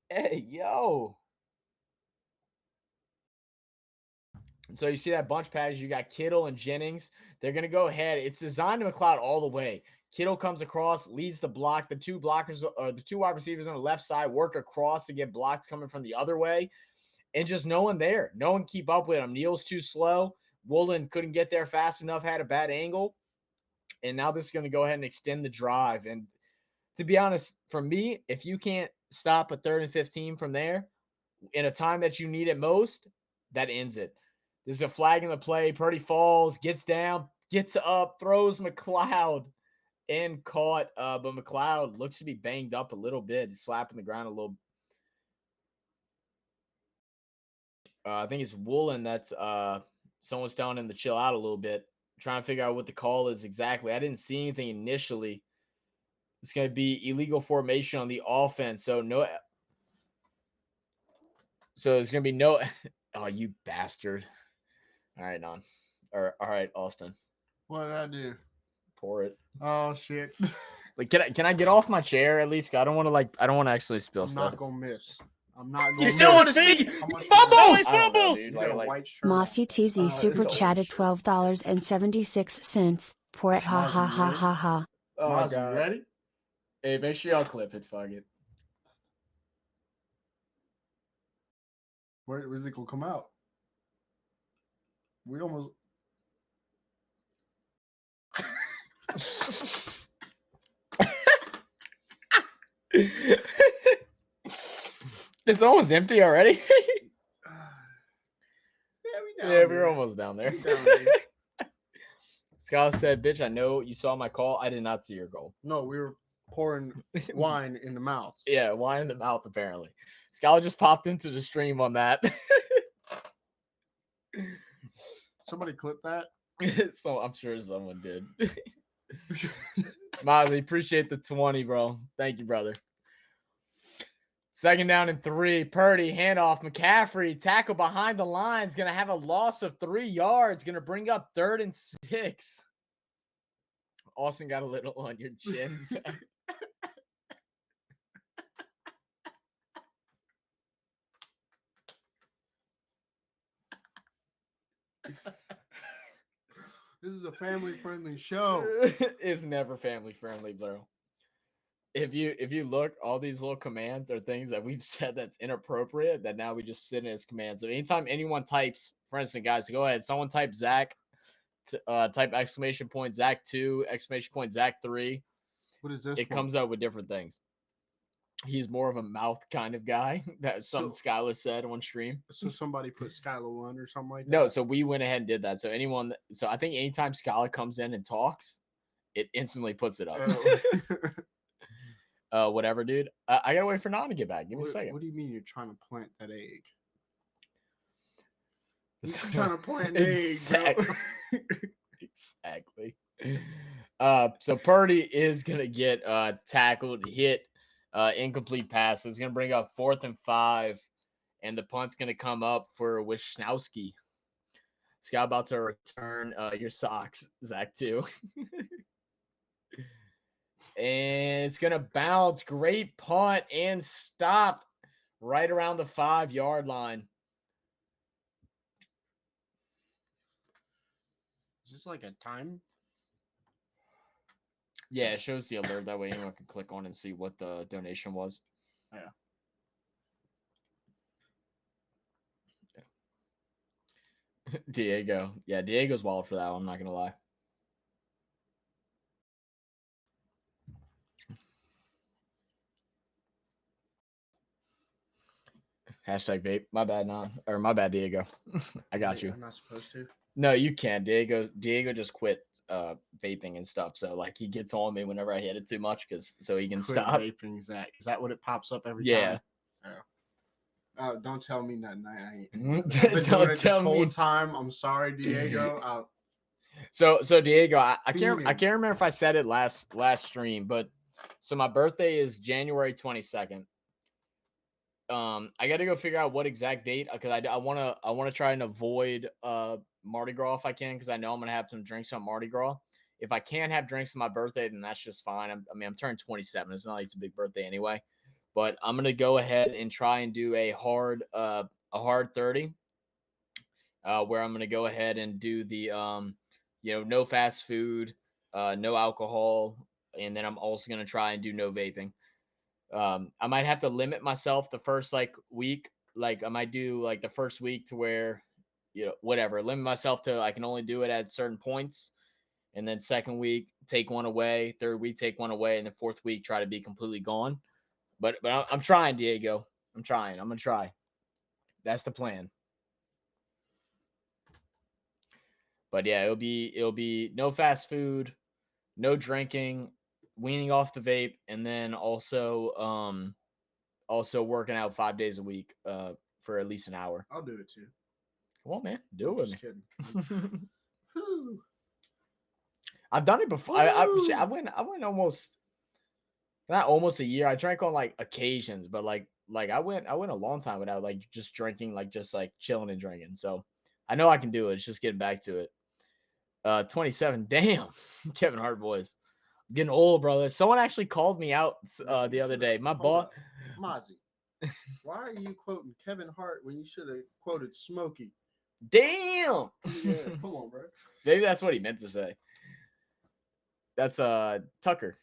Hey, yo. So you see that bunch package. You got Kittle and Jennings. They're going to go ahead. It's designed to McLeod all the way. Kittle comes across, leads the block. The 2 blockers, or the 2 wide receivers on the left side work across to get blocks coming from the other way. and just no one there. No one keep up with him. Neal's too slow. Woolen couldn't get there fast enough, had a bad angle. And now this is going to go ahead and extend the drive. And to be honest, for me, if you can't stop a 3rd and 15 from there in a time that you need it most, that ends it. This is a flag in the play. Purdy falls, gets down, gets up, throws McLeod and caught. But McLeod looks to be banged up a little bit, slapping the ground a little. I think it's Woolen that's someone's telling him to chill out a little bit, trying to figure out what the call is exactly. I didn't see anything initially. It's going to be illegal formation on the offense. So it's going to be no. Oh, you bastard. All right, all right, Austin. What did I do? Pour it. Oh shit! Like, can I get off my chair at least? I don't want to actually spill I'm stuff. not gonna miss. I'm not gonna You miss. still want to see? How much Fumbles! I don't know, Fumbles! dude. You got a Like, white shirt. Mossy TZ super this chatted old $12.76. Pour it, ha ha ha ha ha. oh, Mozzie, God. you ready? Hey, make sure y'all clip it. Fuck it. Where's it gonna come out? We almost. It's almost empty already. Yeah, We're almost down there. We down there. Scott said, "Bitch, I know you saw my call. I did not see your goal." No, we were pouring wine in the mouth. Yeah, wine in the mouth, apparently. Scott just popped into the stream on that. Somebody clip that. So I'm sure someone did. Mozzie, appreciate the 20, bro. Thank you, brother. 2nd down and 3. Purdy, handoff. McCaffrey, tackle behind the lines. Going to have a loss of 3 yards. Going to bring up 3rd and 6. Austin got a little on your chin. This is a family-friendly show. It's never family friendly, bro. If you look, all these little commands are things that we've said that's inappropriate that now we just sit in as commands. So anytime anyone types, for instance, guys, go ahead. Someone type Zach, type exclamation point Zach 2, exclamation point Zach 3. What is this? It comes up with different things. He's more of a mouth kind of guy. That some Skylar said on stream. So somebody put Skylar 1 or something like that? No, so we went ahead and did that. So I think anytime Skylar comes in and talks, it instantly puts it up. Whatever, dude. I gotta wait for Non to get back. Give me a second. What do you mean you're trying to plant that egg? You're trying to plant an egg, bro. Exactly. So Purdy is gonna get tackled, hit, incomplete pass. So it's gonna bring up 4th and 5, and the punt's gonna come up for Wisnowski. Scott about to return your socks, Zach, too. And it's going to bounce. Great punt and stopped right around the 5-yard line. Is this like a time? Yeah, it shows the alert. That way anyone can click on and see what the donation was. Yeah. Diego. Yeah, Diego's wild for that one. I'm not going to lie. Hashtag vape. My bad, my bad, Diego. I got you. I'm not supposed to. No, you can't. Diego just quit vaping and stuff. So like he gets on me whenever I hit it too much so he can Quit stop. vaping, Zach. Is that what it pops up every Yeah. time? Yeah. Don't tell me nothing. I ain't. Don't I've been doing it this tell whole me. time. I'm sorry, Diego. So Diego, I can't remember if I said it last stream, but so my birthday is January 22nd. I got to go figure out what exact date because I want to try and avoid Mardi Gras if I can because I know I'm gonna have some drinks on Mardi Gras. If I can't have drinks on my birthday, then that's just fine. I'm turning 27. It's not like it's a big birthday anyway. But I'm gonna go ahead and try and do a hard 30, where I'm gonna go ahead and do the no fast food, no alcohol, and then I'm also gonna try and do no vaping. I might have to limit myself the first week like I might do like the first week to where, whatever, limit myself to I can only do it at certain points. And then second week, take one away. Third week, take one away. And the fourth week, try to be completely gone. But I'm trying, Diego. I'm trying. I'm going to try. That's the plan. But yeah, it'll be no fast food, no drinking, weaning off the vape, and then also working out 5 days a week for at least an hour. I'll do it too. Come on, man. Do it with Just me. kidding. Whew. I've done it before. I went almost not almost a year. I drank on like occasions, but like I went a long time without like just drinking, like just like chilling and drinking. So I know I can do it. It's just getting back to it. 27. Damn, Kevin Hart boys. I'm getting old, brother. Someone actually called me out the other day. My boss, Mozzie, why are you quoting Kevin Hart when you should have quoted Smokey? Damn. Yeah, come on, bro. Maybe that's what he meant to say. That's Tucker.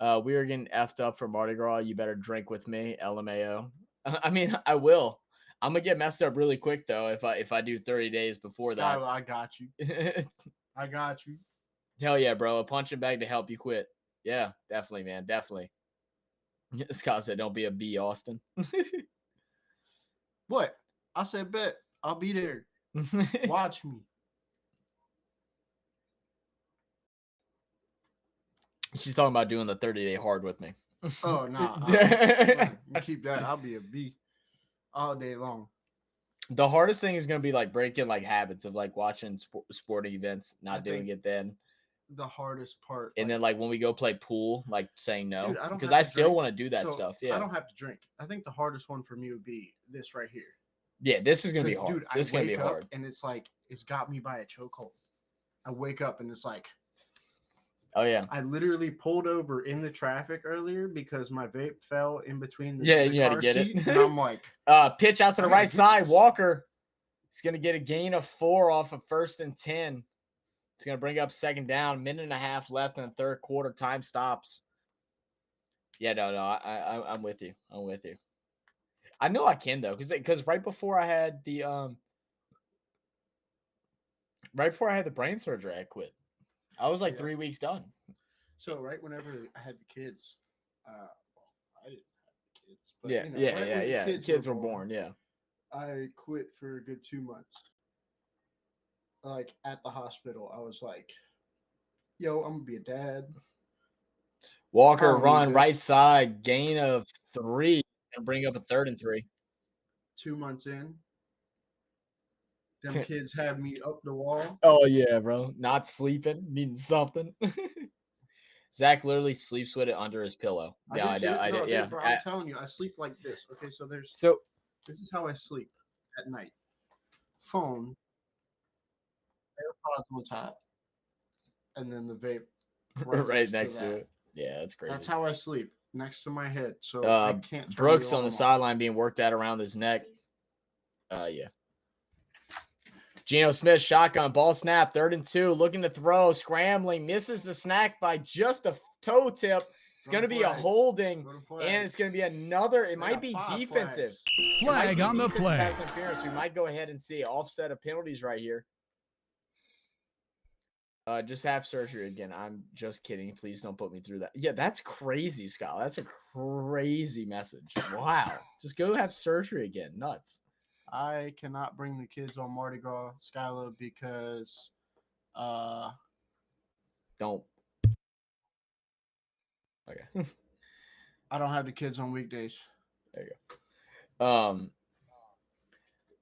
We are getting effed up for Mardi Gras. You better drink with me, LMAO. I mean, I will. I'm gonna get messed up really quick though if I do 30 days before that. I got you. I got you. Hell yeah, bro. A punching bag to help you quit. Yeah, definitely, man. Definitely. Scott said, don't be a B, Austin. What? I said, bet. I'll be there. Watch me. She's talking about doing the 30-day hard with me. Oh, nah. You keep that. I'll be a B all day long. The hardest thing is going to be like breaking like habits of like watching sporting events, not doing it then. The hardest part. And then like when we go play pool, like saying no. Dude, because I still want to do that stuff. Yeah. I don't have to drink. I think the hardest one for me would be this right here. Yeah, this is going to be hard. Dude, this is going to be hard. And it's like, it's got me by a chokehold. I wake up and it's like, oh yeah. I literally pulled over in the traffic earlier because my vape fell in between the you had to car get seat, it. and I'm like, pitch out to the right side. Walker. He's going to get a gain of 4 off of 1st and 10. It's going to bring up 2nd down. 1.5 left in the third quarter. Time stops. Yeah, no. I'm with you. I'm with you. I know I can though, because right before I had the brain surgery, I quit. I was like 3 weeks done. So right whenever I had the kids, I didn't have the kids. But, Yeah. Kids were born. Yeah. I quit for a good 2 months. Like at the hospital, I was like, "Yo, I'm gonna be a dad." Walker run right side, gain of 3, and bring up a 3rd and 3. 2 months in, them kids have me up the wall. Oh yeah, bro. Not sleeping, needing something. Zach literally sleeps with it under his pillow. I do. Yeah, bro, I'm telling you, I sleep like this. Okay, so this is how I sleep at night. Phone, AirPods on top, and then the vape right next to it. Yeah, that's crazy. That's how I sleep, next to my head. So I can't. Brooks on the sideline being worked at around his neck. Yeah. Geno Smith, shotgun, ball snap, 3rd and 2, looking to throw, scrambling, misses the snack by just a toe tip. It's going to be a holding, and it's going to be another. It might be defensive. Flag on the play. Pass interference. We might go ahead and see offset of penalties right here. Just have surgery again. I'm just kidding. Please don't put me through that. Yeah, that's crazy, Scott. That's a crazy message. Wow. Just go have surgery again. Nuts. I cannot bring the kids on Mardi Gras, Skylar, because don't. Okay. I don't have the kids on weekdays. There you go.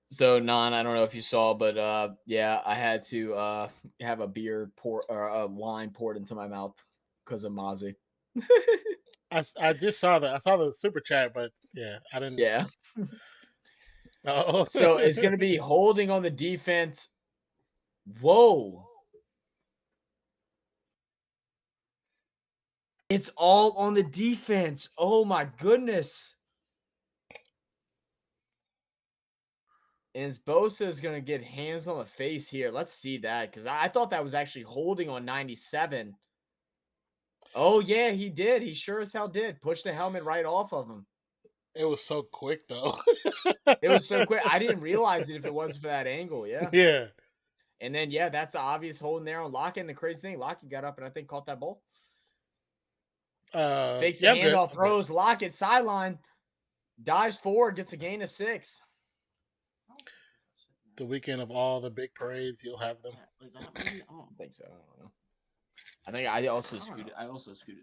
So Non, I don't know if you saw, but yeah, I had to have a beer pour or a wine poured into my mouth because of Mozzie. I just saw that. I saw the super chat, but yeah, I didn't. Yeah. Oh. So it's going to be holding on the defense. Whoa. It's all on the defense. Oh, my goodness. And Bosa is going to get hands on the face here. Let's see that, because I thought that was actually holding on 97. Oh, yeah, he did. He sure as hell did. Push the helmet right off of him. It was so quick though. It was so quick. I didn't realize it if it wasn't for that angle. Yeah. Yeah. And then, yeah, that's the obvious hole in there on Lockett. The crazy thing, Lockett got up and I think caught that ball. Fakes the Yeah, I'm good. handoff, throws Lockett sideline, dives forward, gets a gain of 6. The weekend of all the big parades, you'll have them. I don't think so. I don't know. I think I also scooted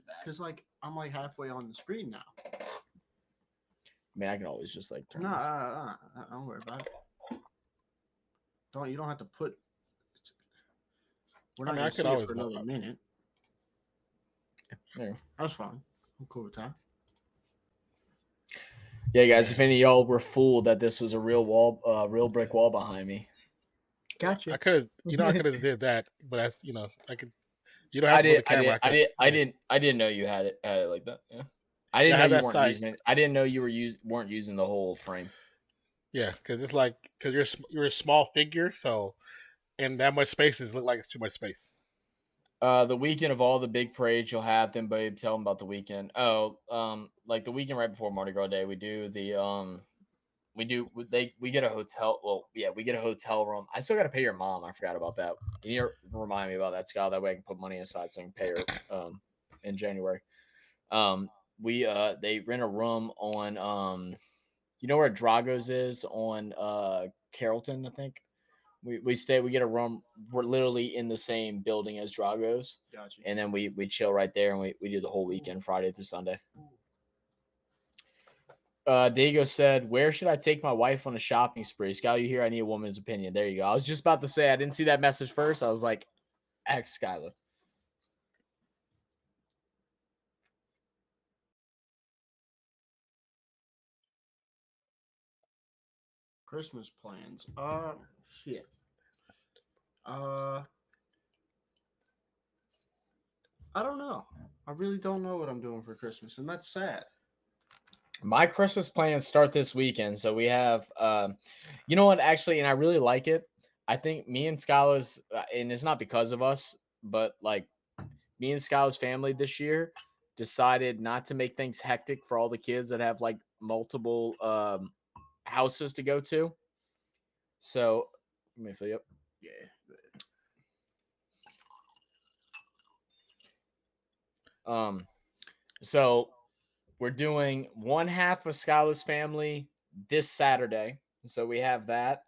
back. Because like I'm like halfway on the screen now. I mean, I can always just like turn No, this. don't worry about it. You don't have to put. We're not I gonna could see it always for blow another up. minute. Yeah. That's fine. I'm cool with that. Yeah, guys. If any of y'all were fooled that this was a real wall, real brick wall behind me, Gotcha. I could have, I could have did that, but that's, I could. You don't have to put the camera. I didn't know you had it like that. Yeah. I didn't know you weren't using it. I didn't know you weren't using the whole frame. Yeah, because it's like you're a small figure, so and that much space look like it's too much space. The weekend of all the big parades you'll have them, babe. Tell them about the weekend. Oh, like the weekend right before Mardi Gras Day, we do the we get a hotel. Well, yeah, we get a hotel room. I still got to pay your mom. I forgot about that. You need to remind me about that, Scott. That way I can put money aside so I can pay her in January. They rent a room on you know where Drago's is on Carrollton, I think. We get a room. We're literally in the same building as Drago's. Gotcha. And then we chill right there and we do the whole weekend, Friday through Sunday. Diego said, "Where should I take my wife on a shopping spree?" Skylar, you hear? I need a woman's opinion. There you go. I was just about to say I didn't see that message first. I was like, "Ask Skylar." Christmas plans. Shit. I don't know. I really don't know what I'm doing for Christmas, and that's sad. My Christmas plans start this weekend. So we have, you know what, actually, and I really like it. I think me and Skylar's, and it's not because of us, but like me and Skylar's family this year decided not to make things hectic for all the kids that have like multiple houses to go to. So, let me fill you up. Yeah. So we're doing one half of Skylar's family this Saturday. So we have that.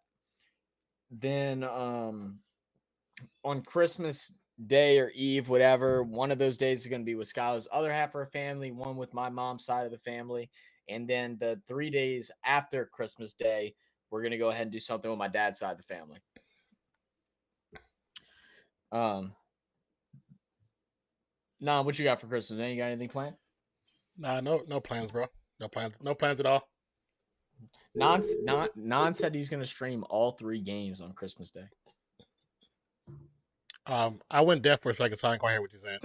Then on Christmas Day or Eve, whatever, one of those days is going to be with Skylar's other half of her family, one with my mom's side of the family. And then the 3 days after Christmas Day, we're going to go ahead and do something with my dad's side of the family. Nah, what you got for Christmas? You got anything planned? Nah, no plans, bro. No plans at all. Non said he's going to stream all 3 games on Christmas Day. I went deaf for a second, so I didn't quite hear what you said.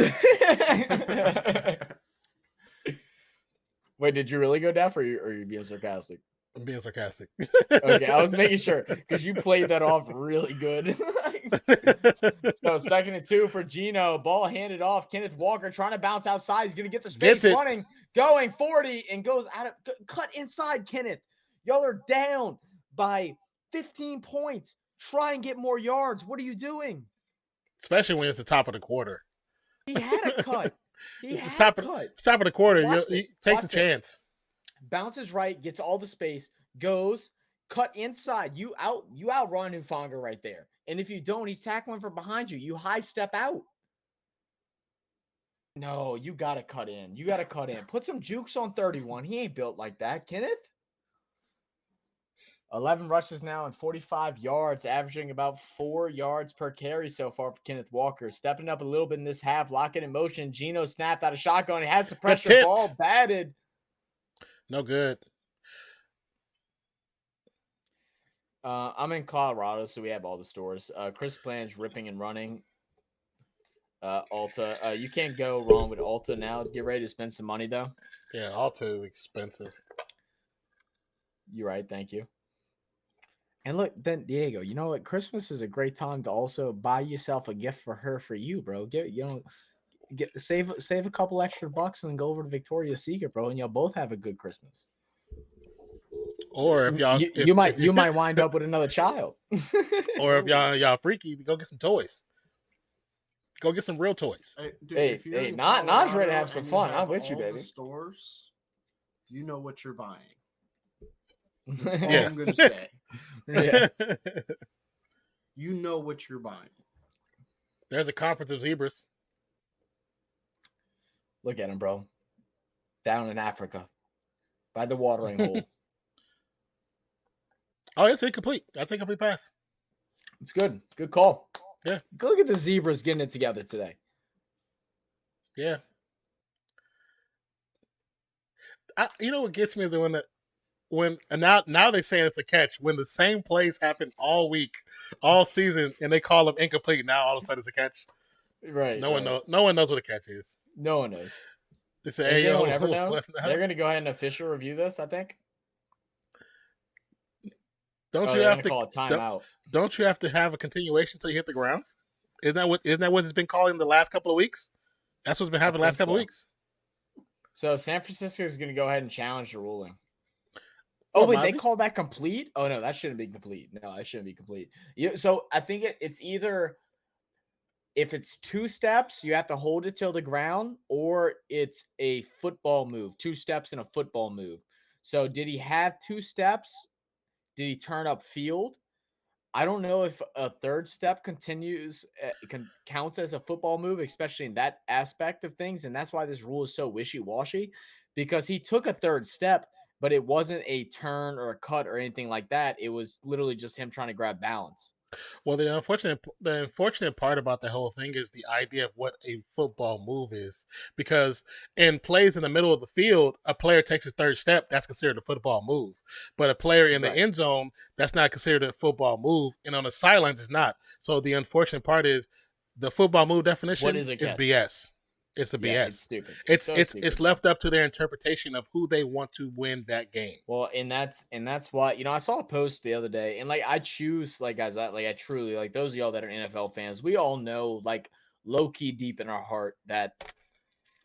Wait, did you really go deaf, or are you being sarcastic? I'm being sarcastic. Okay, I was making sure because you played that off really good. So 2nd and 2 for Gino. Ball handed off. Kenneth Walker trying to bounce outside. He's going to get the space running, going 40 and goes out of cut inside. Kenneth, y'all are down by 15 points. Try and get more yards. What are you doing? Especially when it's the top of the quarter. He had a cut. Top of the quarter. You take the chance. Bounces right, gets all the space, goes, cut inside. You outrun Hufanga right there. And if you don't, he's tackling from behind you. You high step out. No, you got to cut in. You got to cut in. Put some jukes on 31. He ain't built like that, Kenneth. 11 rushes now and 45 yards, averaging about 4 yards per carry so far for Kenneth Walker. Stepping up a little bit in this half, locking in motion. Gino snapped out of shotgun. He has the pressure. Ball batted. No good. I'm in Colorado, so we have all the stores. Chris plans ripping and running. Alta. You can't go wrong with Alta now. Get ready to spend some money, though. Yeah, Alta is expensive. You're right. Thank you. And look, then Diego, you know what? Christmas is a great time to also buy yourself a gift for her, for you, bro. Save a couple extra bucks and then go over to Victoria's Secret, bro, and y'all both have a good Christmas. Or if y'all, you might wind up with another child. or if y'all freaky, go get some toys. Go get some real toys. Dude, Hey, if you're in Naj's ready to have Colorado some and fun. have I'm with you, all the baby. stores, you know what you're buying. Yeah. All I'm gonna say. Yeah. You know what you're buying. There's a conference of zebras. Look at him, bro. Down in Africa, by the watering hole. Oh, it's incomplete. That's incomplete pass. It's good. Good call. Yeah. Go look at the zebras getting it together today. Yeah. You know what gets me is when now they say it's a catch when the same plays happen all week, all season, and they call them incomplete. Now all of a sudden it's a catch. Right. No one knows what a catch is. No one knows. They say, Does "Hey, anyone yo, ever know? what now?" They're going to go ahead and official review this, I think. Don't you they're have gonna to call a timeout? Don't you have to have a continuation until you hit the ground? Isn't that what it's been calling the last couple of weeks? That's what's been happening the last couple of weeks. So San Francisco is going to go ahead and challenge the ruling. Oh, wait, they called that complete? Oh, no, that shouldn't be complete. No, that shouldn't be complete. So I think it's either if it's 2 steps, you have to hold it till the ground, or it's a football move, 2 steps in a football move. So did he have 2 steps? Did he turn up field? I don't know if a 3rd step counts as a football move, especially in that aspect of things. And that's why this rule is so wishy-washy, because he took a 3rd step, but it wasn't a turn or a cut or anything like that. It was literally just him trying to grab balance. Well, the unfortunate part about the whole thing is the idea of what a football move is. Because in plays in the middle of the field, a player takes a 3rd step, that's considered a football move. But a player in the end zone, that's not considered a football move. And on the sidelines, it's not. So the unfortunate part is the football move definition is BS. It's a BS. It's stupid. It's left up to their interpretation of who they want to win that game. Well, and that's why, I saw a post the other day, and I choose, guys, I truly, those of y'all that are NFL fans, we all know, low key deep in our heart, that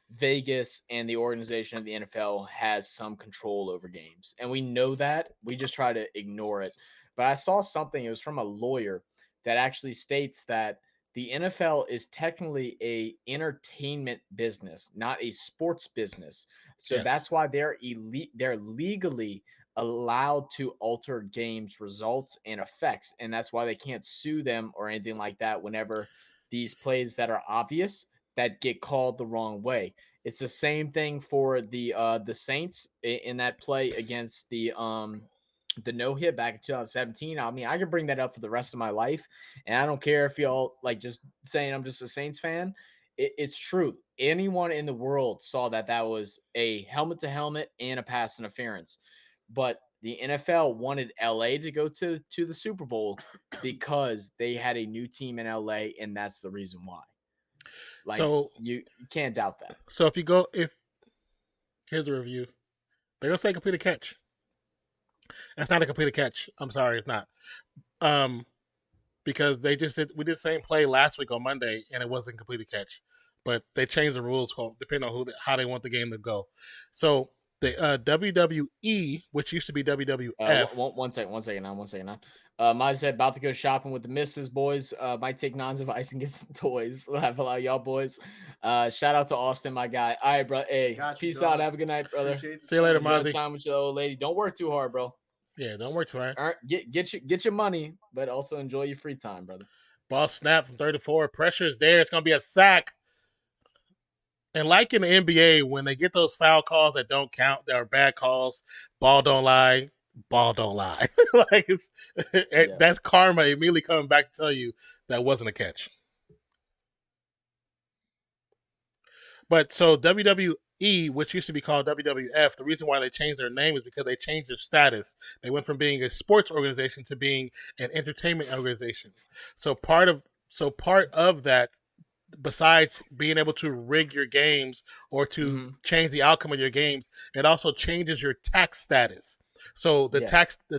Vegas and the organization of the NFL has some control over games, and we know that. We just try to ignore it. But I saw something, it was from a lawyer, that actually states that the NFL is technically a entertainment business, not a sports business. So that's why they're legally allowed to alter games results and effects. And that's why they can't sue them or anything like that whenever these plays that are obvious that get called the wrong way. It's the same thing for the Saints in that play against the no-hit back in 2017. I mean, I could bring that up for the rest of my life, and I don't care if y'all just saying I'm just a Saints fan. It's true. Anyone in the world saw that was a helmet-to-helmet and a pass interference. But the NFL wanted LA to go to the Super Bowl because they had a new team in LA, and that's the reason why. So you can't doubt that. So here's a review. They're gonna say complete a catch. That's not a completed catch. I'm sorry, it's not. Because we did the same play last week on Monday, and it wasn't a completed catch. But they changed the rules depending on how they want the game to go. So the WWE, which used to be WWF. One second now. Mike said about to go shopping with the missus, boys. Might take Non's advice and get some toys. Have a lot of y'all boys. Shout out to Austin, my guy. All right, bro. Hey, peace out. Have a good night, brother. See you later, Mozzie. Time with your old lady. Don't work too hard, bro. Yeah, don't work too hard. All right, get your money, but also enjoy your free time, brother. Ball snap from 34. Pressure is there. It's gonna be a sack. And like in the NBA, when they get those foul calls that don't count, that are bad calls, ball don't lie. Ball don't lie. That's karma immediately coming back to tell you that wasn't a catch. But so WWE, which used to be called WWF, the reason why they changed their name is because they changed their status. They went from being a sports organization to being an entertainment organization. So part of that, besides being able to rig your games or to change the outcome of your games, it also changes your tax status. So the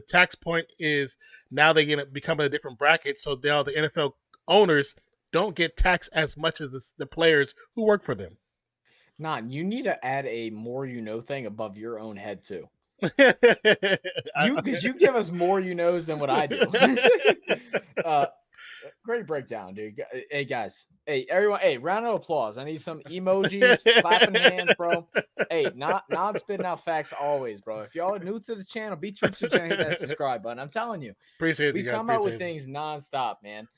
tax point is now they become a different bracket. So now the NFL owners don't get taxed as much as the players who work for them. You need to add a more thing above your own head too. Because you give us more you knows than what I do. Great breakdown, dude. Hey guys, hey everyone, hey round of applause. I need some emojis, clapping hands, bro. Hey, not spitting out facts always, bro. If y'all are new to the channel, be true to the channel, hit that subscribe button. I'm telling you, Appreciate we you guys. come out with Appreciate things nonstop, man.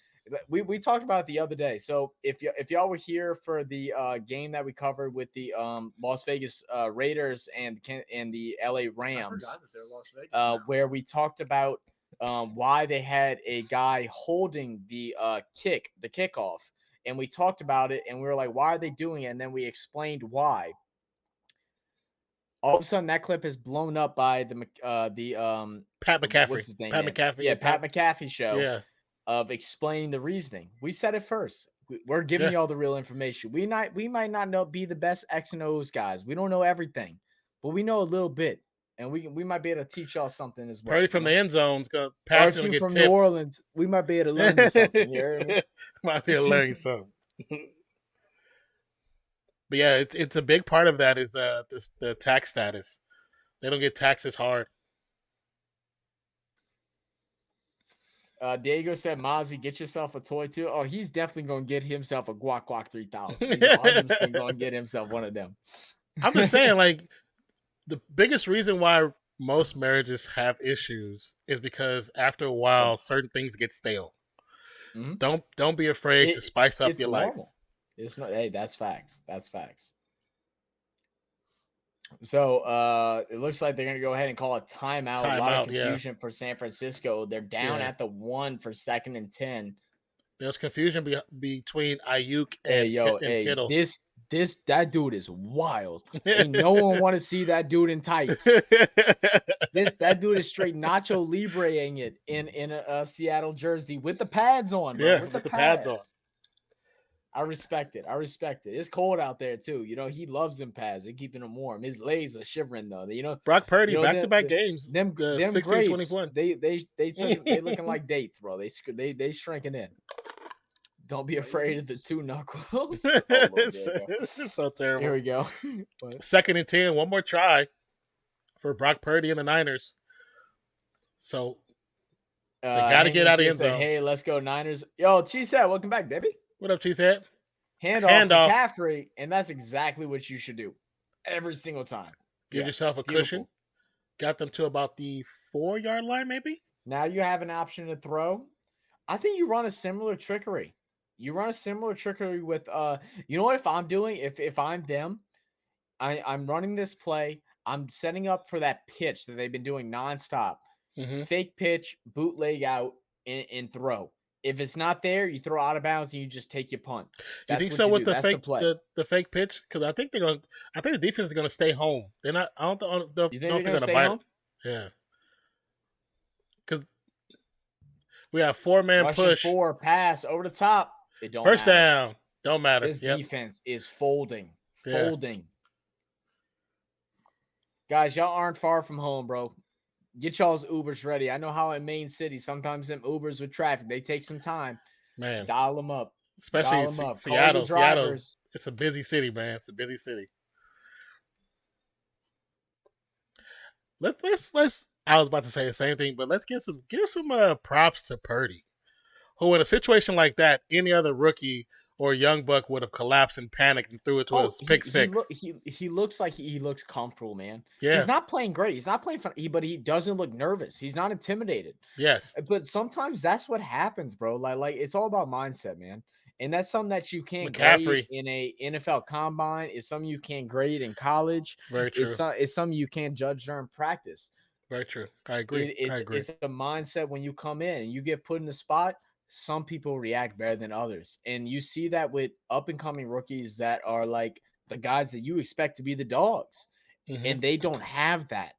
We talked about it the other day. So if y'all were here for the game that we covered with the Las Vegas Raiders and the LA I Rams, forgot that they're Las Vegas now. where we talked about why they had a guy holding the kickoff, and we talked about it, and we were like, why are they doing it? And then we explained why. All of a sudden, that clip is blown up by the Pat McCaffrey. What's his name? Pat man? McCaffrey. Yeah, Pat McAfee show. Yeah. Of explaining the reasoning. We said it first. We're giving y'all the real information. We might not be the best X and O's guys. We don't know everything, but we know a little bit, and we might be able to teach y'all something as well. Purdy from the end zone is gonna pass and get from tips. New Orleans, we might be able to learn you something. You heard me? Might be able to learn something. But yeah, it's a big part of that is the tax status. They don't get taxed as hard. Diego said, Mozzie, get yourself a toy too. Oh, he's definitely going to get himself a Guac 3000. He's 100% going to get himself one of them. I'm just saying, like, the biggest reason why most marriages have issues is because after a while, certain things get stale. Mm-hmm. Don't be afraid to spice up your life. It's not. Hey, that's facts. That's facts. So it looks like they're going to go ahead and call a timeout. A lot of confusion for San Francisco. They're down at the 1 for 2nd and 10. There's confusion between Ayuk and Kittle. That dude is wild. And no one want to see that dude in tights. That dude is straight Nacho Libreing it in a Seattle jersey with the pads on, bro. Yeah, with the pads on. I respect it. It's cold out there too. You know, he loves them pads. They're keeping him warm. His legs are shivering though. You know, Brock Purdy, back-to-back games. Them 16, grapes, 21. they looking like dates, bro. They shrinking in. Don't be afraid of the two knuckles. Oh, it's so terrible. Here we go. 2nd and 10. One more try for Brock Purdy and the Niners. So they got to get out of the end zone. Hey, let's go Niners. Yo, Cheesehead, welcome back, baby. What up, Cheesehead? Handoff McCaffrey, and that's exactly what you should do every single time. Give yourself a cushion. Got them to about the 4-yard line, maybe. Now you have an option to throw. I think you run a similar trickery. You run a similar trickery with you know what, if I'm doing, if I'm them, I'm running this play. I'm setting up for that pitch that they've been doing nonstop. Mm-hmm. Fake pitch, bootleg out, and throw. If it's not there, you throw out of bounds and you just take your punt. That's you think so with the fake pitch? Because I think the defense is gonna stay home. They're not. I don't know if they're gonna bite home? It. Yeah. Because we have 4-man push. 4 pass over the top. It don't First matter. down. Don't matter. This defense is folding. Folding. Guys, y'all aren't far from home, bro. Get y'all's Ubers ready. I know how in Main City, sometimes them Ubers with traffic, they take some time. Man. Dial them up. Especially Seattle. Seattle. It's a busy city, man. It's a busy city. Let's I was about to say the same thing, but let's give some props to Purdy, who in a situation like that, any other rookie or young buck would have collapsed and panicked and threw it to a pick six. He looks like he looks comfortable, man. Yeah. He's not playing great. He's not playing fun, but he doesn't look nervous. He's not intimidated. Yes. But sometimes that's what happens, bro. Like it's all about mindset, man. And that's something that you can't grade in a NFL combine. It's something you can't grade in college. Very true. It's something you can't judge during practice. Very true. I agree. It's a mindset when you come in and you get put in the spot. Some people react better than others. And you see that with up-and-coming rookies that are like the guys that you expect to be the dogs. Mm-hmm. And they don't have that.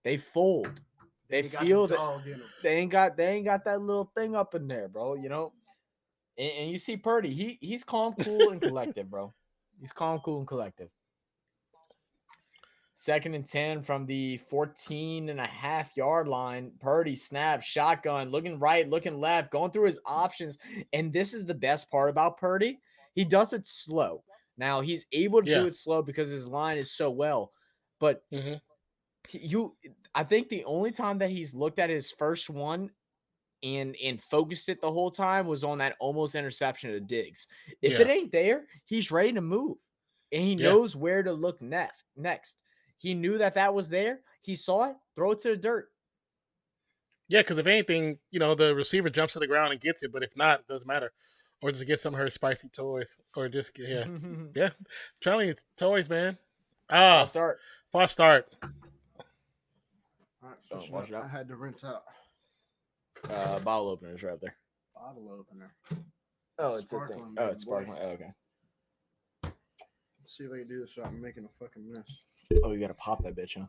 They fold. They feel that they ain't got that little thing up in there, bro. You know? And you see Purdy, he's calm, cool, and collective, bro. He's calm, cool, and collective. 2nd and 10 from the 14.5-yard line. Purdy snap, shotgun, looking right, looking left, going through his options. And this is the best part about Purdy. He does it slow. Now, he's able to do it slow because his line is so well. But I think the only time that he's looked at his first one and focused it the whole time was on that almost interception of Diggs. If Yeah. it ain't there, he's ready to move, and he Yeah. knows where to look next. He knew that was there. He saw it. Throw it to the dirt. Yeah, because if anything, the receiver jumps to the ground and gets it, but if not, it doesn't matter. Or just get some of her spicy toys, or just yeah. Charlie, it's toys, man. I'll start. False start. All right, Oh, so wash it out. I had to rinse out. Bottle openers right there. Bottle opener. Oh, it's a Sparkling, thing. baby Oh, it's boy. sparkling. Oh, okay. Let's see if I can do this without making a fucking mess. Oh, you gotta pop that bitch, huh?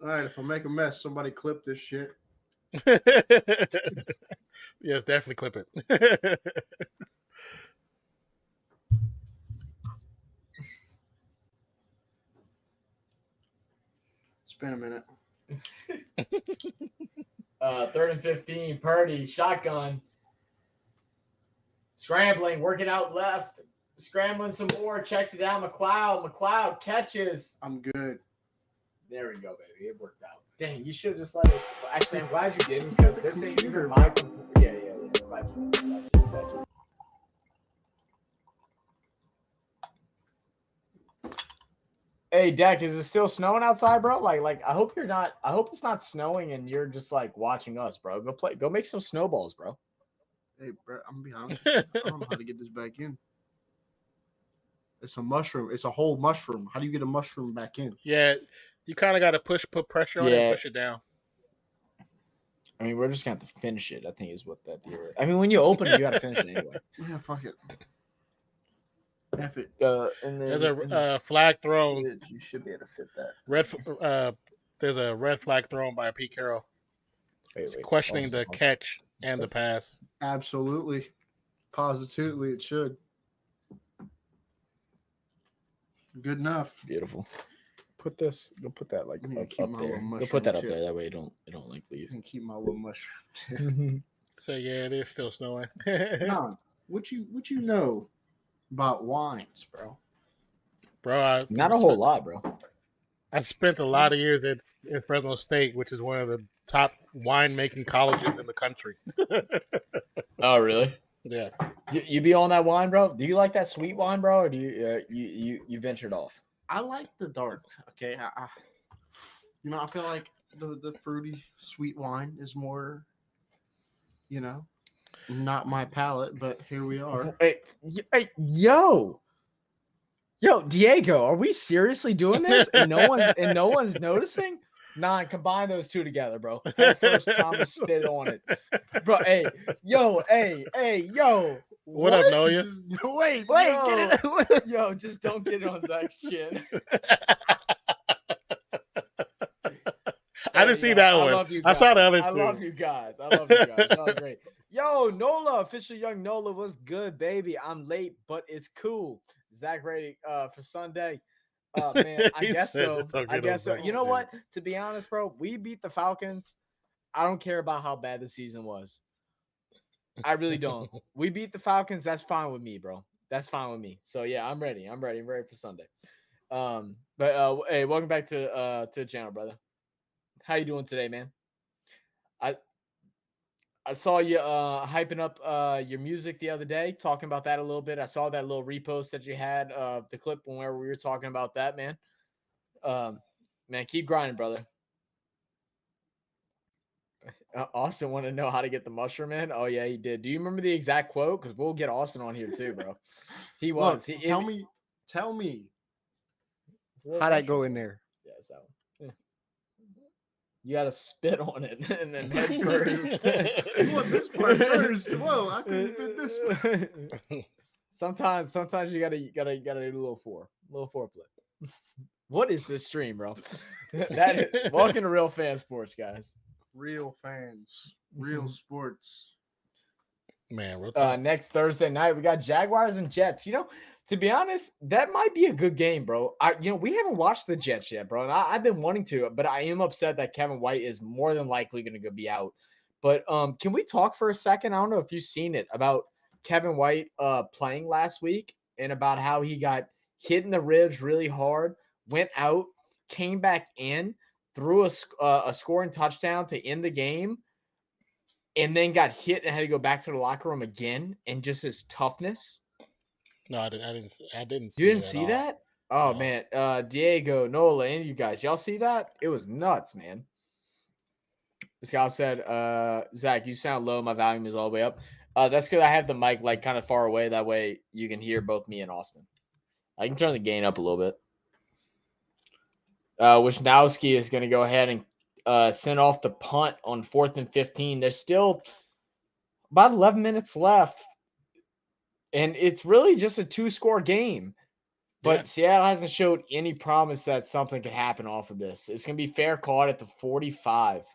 All right, if I make a mess, somebody clip this shit. Yes, definitely clip it. It's been a minute. 3rd and 15. Purdy shotgun. Scrambling, working out left. Scrambling some more. Checks it down. McLeod catches. I'm good. There we go, baby. It worked out. Dang, you should have just let us. Actually, I'm glad you didn't because this ain't even my. Yeah. Glad you. Hey, Deck, is it still snowing outside, bro? Like, I hope you're not. I hope it's not snowing and you're just like watching us, bro. Go make some snowballs, bro. Hey, bro, I'm gonna be honest with you. I don't know how to get this back in. It's a mushroom. It's a whole mushroom. How do you get a mushroom back in? Yeah, you kind of got to put pressure on it and push it down. I mean, we're just gonna have to finish it. I think is what that deal is. I mean, when you open it, you gotta finish it anyway. Yeah, fuck it. F it. And then There's a flag thrown. You should be able to fit that. There's a red flag thrown by Pete Carroll. He's questioning the catch and the pass. Absolutely. Positively, it should. Good enough. Beautiful. Put this. Go put that like Yeah, up keep my there. little Go put that up mushroom there. That way it don't like leave. And keep my little mushroom. So yeah, it is still snowing. Don, what you know about wines, bro? Bro, Not a whole lot, bro. I spent a lot of years in Fresno State, which is one of the top winemaking colleges in the country. Oh, really? Yeah. You be on that wine, bro? Do you like that sweet wine, bro, or do you ventured off? I like the dark. Okay, I feel like the fruity sweet wine is more, not my palate. But here we are. Hey, yo, Diego, are we seriously doing this? And no one's noticing? Nah, combine those two together, bro. Head first, Thomas spit on it, bro. Hey, yo. What up, Noya? Wait, Yo, get it. Yo, just don't get it on Zach's chin. I didn't see that one. I saw the other two. I love you guys. That was great. Yo, Nola, official young Nola, was good, baby. I'm late, but it's cool. Zach ready for Sunday. Man, I guess so. You know what? To be honest, bro, we beat the Falcons. I don't care about how bad the season was. I really don't. We beat the Falcons. That's fine with me, bro. That's fine with me. So yeah, I'm ready. I'm ready for Sunday. But hey, welcome back to the channel, brother. How you doing today, man? I saw you hyping up your music the other day, talking about that a little bit. I saw that little repost that you had of the clip where we were talking about that, man. Man, keep grinding, brother. Austin wanted to know how to get the mushroom in. Oh yeah, he did. Do you remember the exact quote? Because we'll get Austin on here too, bro. He was. Look, tell me. How'd I go in there? Yeah, it's that one. You gotta spit on it and then head first. You want this part first? Whoa, I couldn't fit this one. Sometimes you gotta do a little foreplay. What is this stream, bro? That is welcome to Real Fan Sports, guys. Real fans, real sports. Man, next Thursday night we got Jaguars and Jets. To be honest, that might be a good game, bro. We haven't watched the Jets yet, bro. And I've been wanting to, but I am upset that Kevin White is more than likely going to be out. But can we talk for a second? I don't know if you've seen it about Kevin White playing last week and about how he got hitting the ribs really hard, went out, came back in, threw a scoring touchdown to end the game, and then got hit and had to go back to the locker room again. And just his toughness. No, I didn't. I didn't see You didn't it at see all. that? Oh No. man, Diego, Nola, and you guys, y'all see that? It was nuts, man. This guy said, Zach, you sound low. My volume is all the way up. That's because I have the mic like kind of far away. That way you can hear both me and Austin. I can turn the gain up a little bit. Wisnowski is going to go ahead and send off the punt on 4th and 15. There's still about 11 minutes left. And it's really just a 2-score game. But Yeah. Seattle hasn't showed any promise that something could happen off of this. It's going to be fair caught at the 45.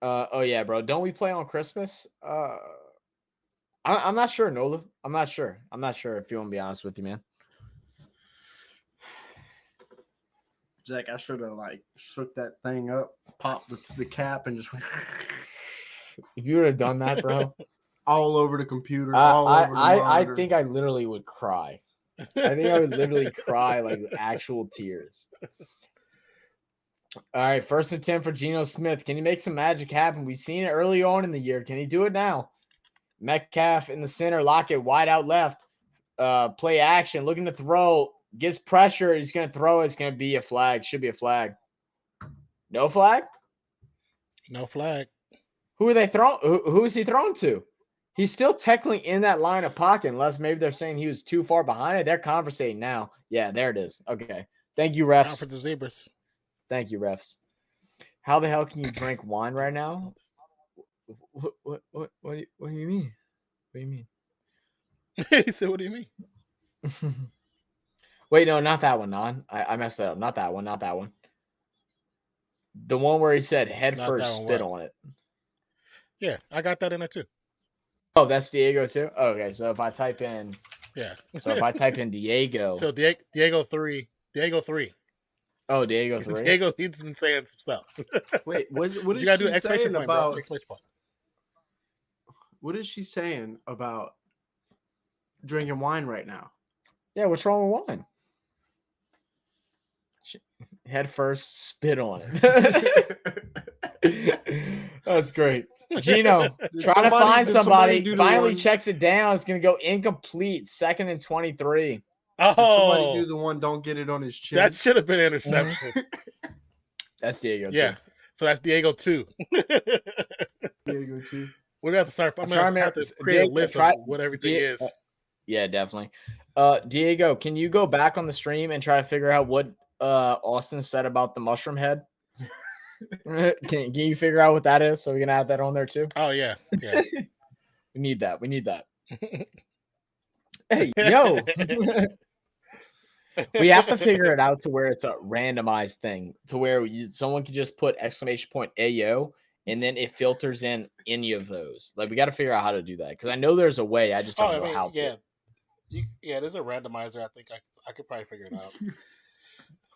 Oh yeah, bro. Don't we play on Christmas? I'm not sure, Nola. I'm not sure. If you want to be honest with you, man. Zach, I should have like shook that thing up, popped the cap, and just went If you would have done that, bro, all over the computer, all over the I monitor. think I literally would cry. I think I would literally cry like actual tears. All right, 1st and 10 for Geno Smith. Can he make some magic happen? We've seen it early on in the year. Can he do it now? Metcalf in the center, Lockett wide out left. Play action, looking to throw. Gets pressure. He's going to throw. It's going to be a flag. Should be a flag. No flag? No flag. Who are they throwing? Who is he throwing to? He's still technically in that line of pocket, unless maybe they're saying he was too far behind it. They're conversating now. Yeah, there it is. Okay. Thank you, refs. Conference of Zebras. Thank you, refs. How the hell can you drink wine right now? What do you mean? What do you mean? He said, "What do you mean?" Wait, no, not that one, Non. I messed that up. Not that one. The one where he said head Not first, that one, spit what? on it. Yeah, I got that in there too. Oh, that's Diego too? Okay, so if I type in Yeah. Diego. So Diego 3. Oh, Diego 3. Diego, he's been saying some stuff. Wait, what You is gotta do she exclamation saying point, about? bro. Exclamation point. What is she saying about drinking wine right now? Yeah, what's wrong with wine? Head first, spit on it. That's great. Gino, trying to find somebody. Finally checks it down. It's going to go incomplete. 2nd and 23. Did somebody do Oh, the one? Don't get it on his chin. that should have been interception. That's Diego. Yeah. Too. So that's Diego 2. Diego too. We're gonna have to start. I'm trying gonna have to- to create Diego, a list try- of what everything is. Yeah, definitely. Diego, can you go back on the stream and try to figure out what Austin said about the mushroom head? Can you figure out what that is so we can add that on there too? Oh yeah. We need that. Hey, yo. We have to figure it out to where it's a randomized thing, to where someone can just put exclamation point AO and then it filters in any of those. Like, we got to figure out how to do that because I know there's a way. I just don't know how to. Yeah, there's a randomizer. I think I could probably figure it out.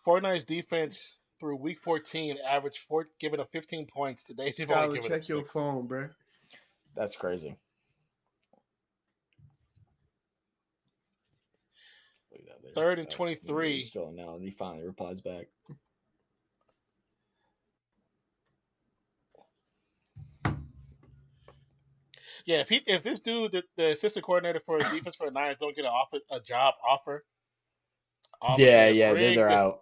49ers defense through week 14 averaged giving up 15 points today. They've only Skylar, given check up your 6. phone, bro. That's crazy. Look at that there. 3rd and 23. He's still now, and he finally replies back. Yeah, if this dude, the assistant coordinator for the defense for the Niners, don't get a job offer. They're out.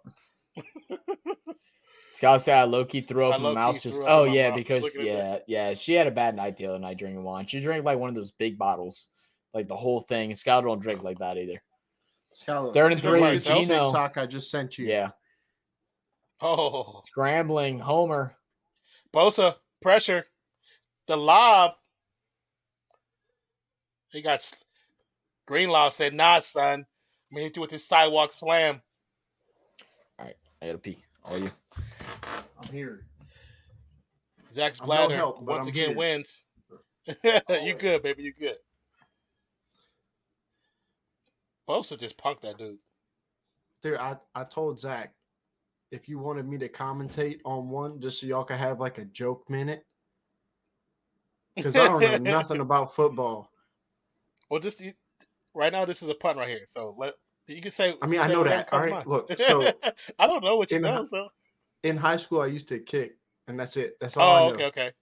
Scott said I low-key threw up in my mouth. Because she had a bad night the other night drinking wine. She drank like one of those big bottles, like the whole thing. Scott don't drink like that either. Skylar, 3rd and 3, Gino. TikTok I just sent you. Yeah. Oh, Scrambling, Homer. Bosa pressure, the lob. He got Greenlaw said, "Nah, son." I'm gonna hit you with this sidewalk slam. All right, I gotta pee. All you. I'm here. Zach's I'm bladder no help, but once I'm again here. wins. You good, baby? You good? Bosa just punked that dude. Dude, I told Zach if you wanted me to commentate on one just so y'all could have like a joke minute. Because I don't know nothing about football. Well, just right now this is a punt right here. So you can say. I mean, I say know whatever that. comes All to right, mind. look. So I don't know what you in know. hi- So in high school, I used to kick, and that's it. That's all I know. okay.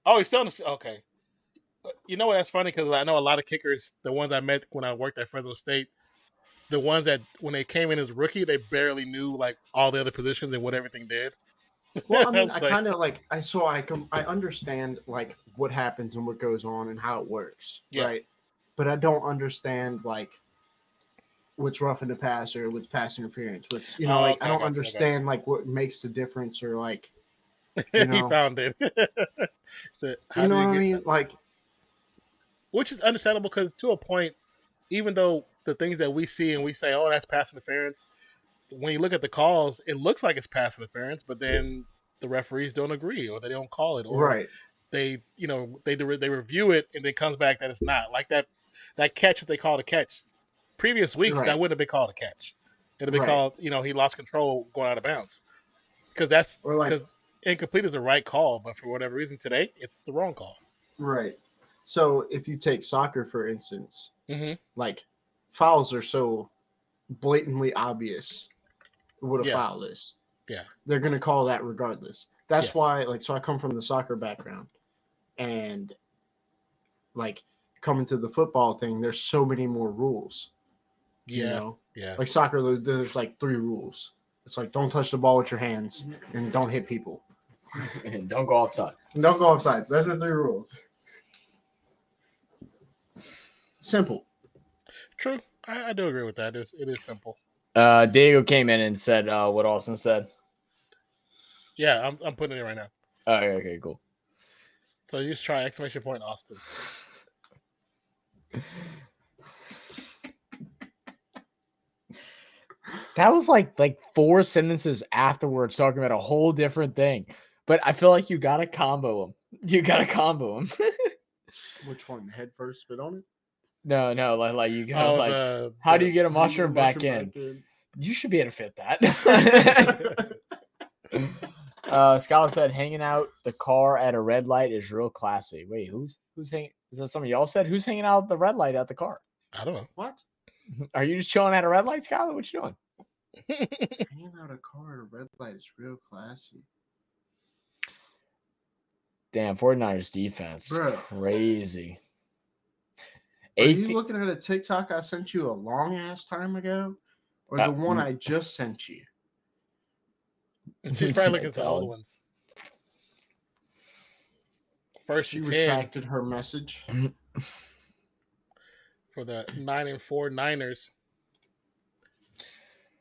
Oh, he's still in the okay. You know what? That's funny because I know a lot of kickers. The ones I met when I worked at Fresno State, the ones that when they came in as rookie, they barely knew like all the other positions and what everything did. Well, I I mean, was I like, kind of like I understand like what happens and what goes on and how it works, yeah, right? But I don't understand like what's roughing the passer, what's pass interference, what's like I okay, I don't got you. I got understand like what makes the difference or like you. you He know found it. So how you do know you what I get? mean? Like Which is understandable because to a point, even though the things that we see and we say, "Oh, that's pass interference," when you look at the calls, it looks like it's pass interference, but then the referees don't agree or they don't call it, or right, they they review it and then comes back that it's not like that catch that they called a catch. Previous weeks that right, wouldn't have been called a catch. It'd have been right, called he lost control going out of bounds because that's or like because incomplete is the right call, but for whatever reason today it's the wrong call. right. So if you take soccer for instance, Mm-hmm. like fouls are so blatantly obvious what a Yeah, foul is. yeah, They're going to call that regardless. That's yes, why, like, so I come from the soccer background, and like coming to the football thing, there's so many more rules. You yeah, know, yeah. like soccer, there's like 3 rules. It's like don't touch the ball with your hands and don't hit people. And don't go off sides. And don't go off sides. That's the 3 rules. Simple. True, I do agree with that. It is simple. Diego came in and said what Austin said. Yeah, I'm putting it in right now. Okay, cool. So you just try exclamation point Austin. That was like 4 sentences afterwards talking about a whole different thing. But I feel like you gotta combo them. You gotta combo them. Which one? Head first, spit on it. No, like you gotta Oh, how do you get a How do you get a mushroom back in? You should be able to fit that. Scott said hanging out the car at a red light is real classy. Wait, who's hanging? Is that some of y'all said? Who's hanging out at the red light at the car? I don't know. What? Are you just chilling at a red light, Skylar? What you doing? Hanging out a car at a red light is real classy. Damn, 49ers defense. Bro. Crazy. Are you looking at a TikTok I sent you a long ass time ago? Or the one I just sent you? She's probably looking at the old ones. First She and 10 retracted her message. for the 9-4 Niners.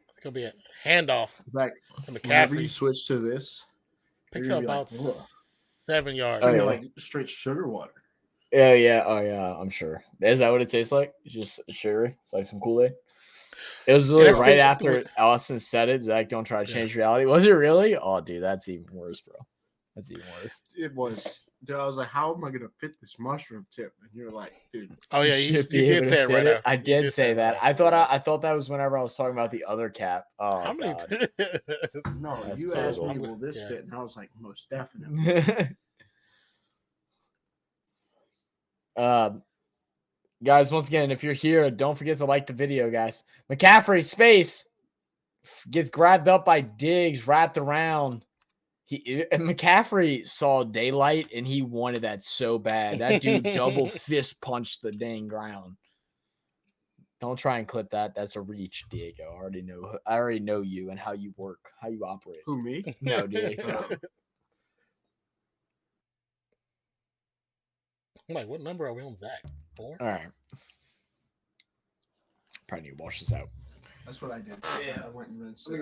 It's gonna be a handoff Like to whenever you McCaffrey. switch to this, Picks you're up gonna about be like, "Ugh." 7 yards. Oh, yeah. Like straight sugar water. Oh yeah, I'm sure. Is that what it tastes like? It's just sugary. It's like some Kool-Aid. It was literally that's right the- after Austin said it. Zach, don't try to change reality. Was it really? Oh, dude, that's even worse, bro. That's even worse. It was. Dude, I was like, how am I gonna fit this mushroom tip? And you're like, dude. Oh yeah, You you should be did able to say it fit right it. after. I You did say that. right I after. thought that was whenever I was talking about the other cap. Oh How many? god. No, That's you so asked me, cool. will this Yeah. fit? And I was like, most definitely. Guys, once again, if you're here, don't forget to like the video, guys. McCaffrey space gets grabbed up by Diggs, wrapped around. McCaffrey saw daylight and he wanted that so bad. That dude double fist punched the dang ground. Don't try and clip that. That's a reach, Diego. I already know you and how you work, how you operate. Who, me? No, Diego. I'm like, what number are we on, Zach? 4? All right. Probably need to wash this out. That's what I did. Yeah. I went and rinsed it.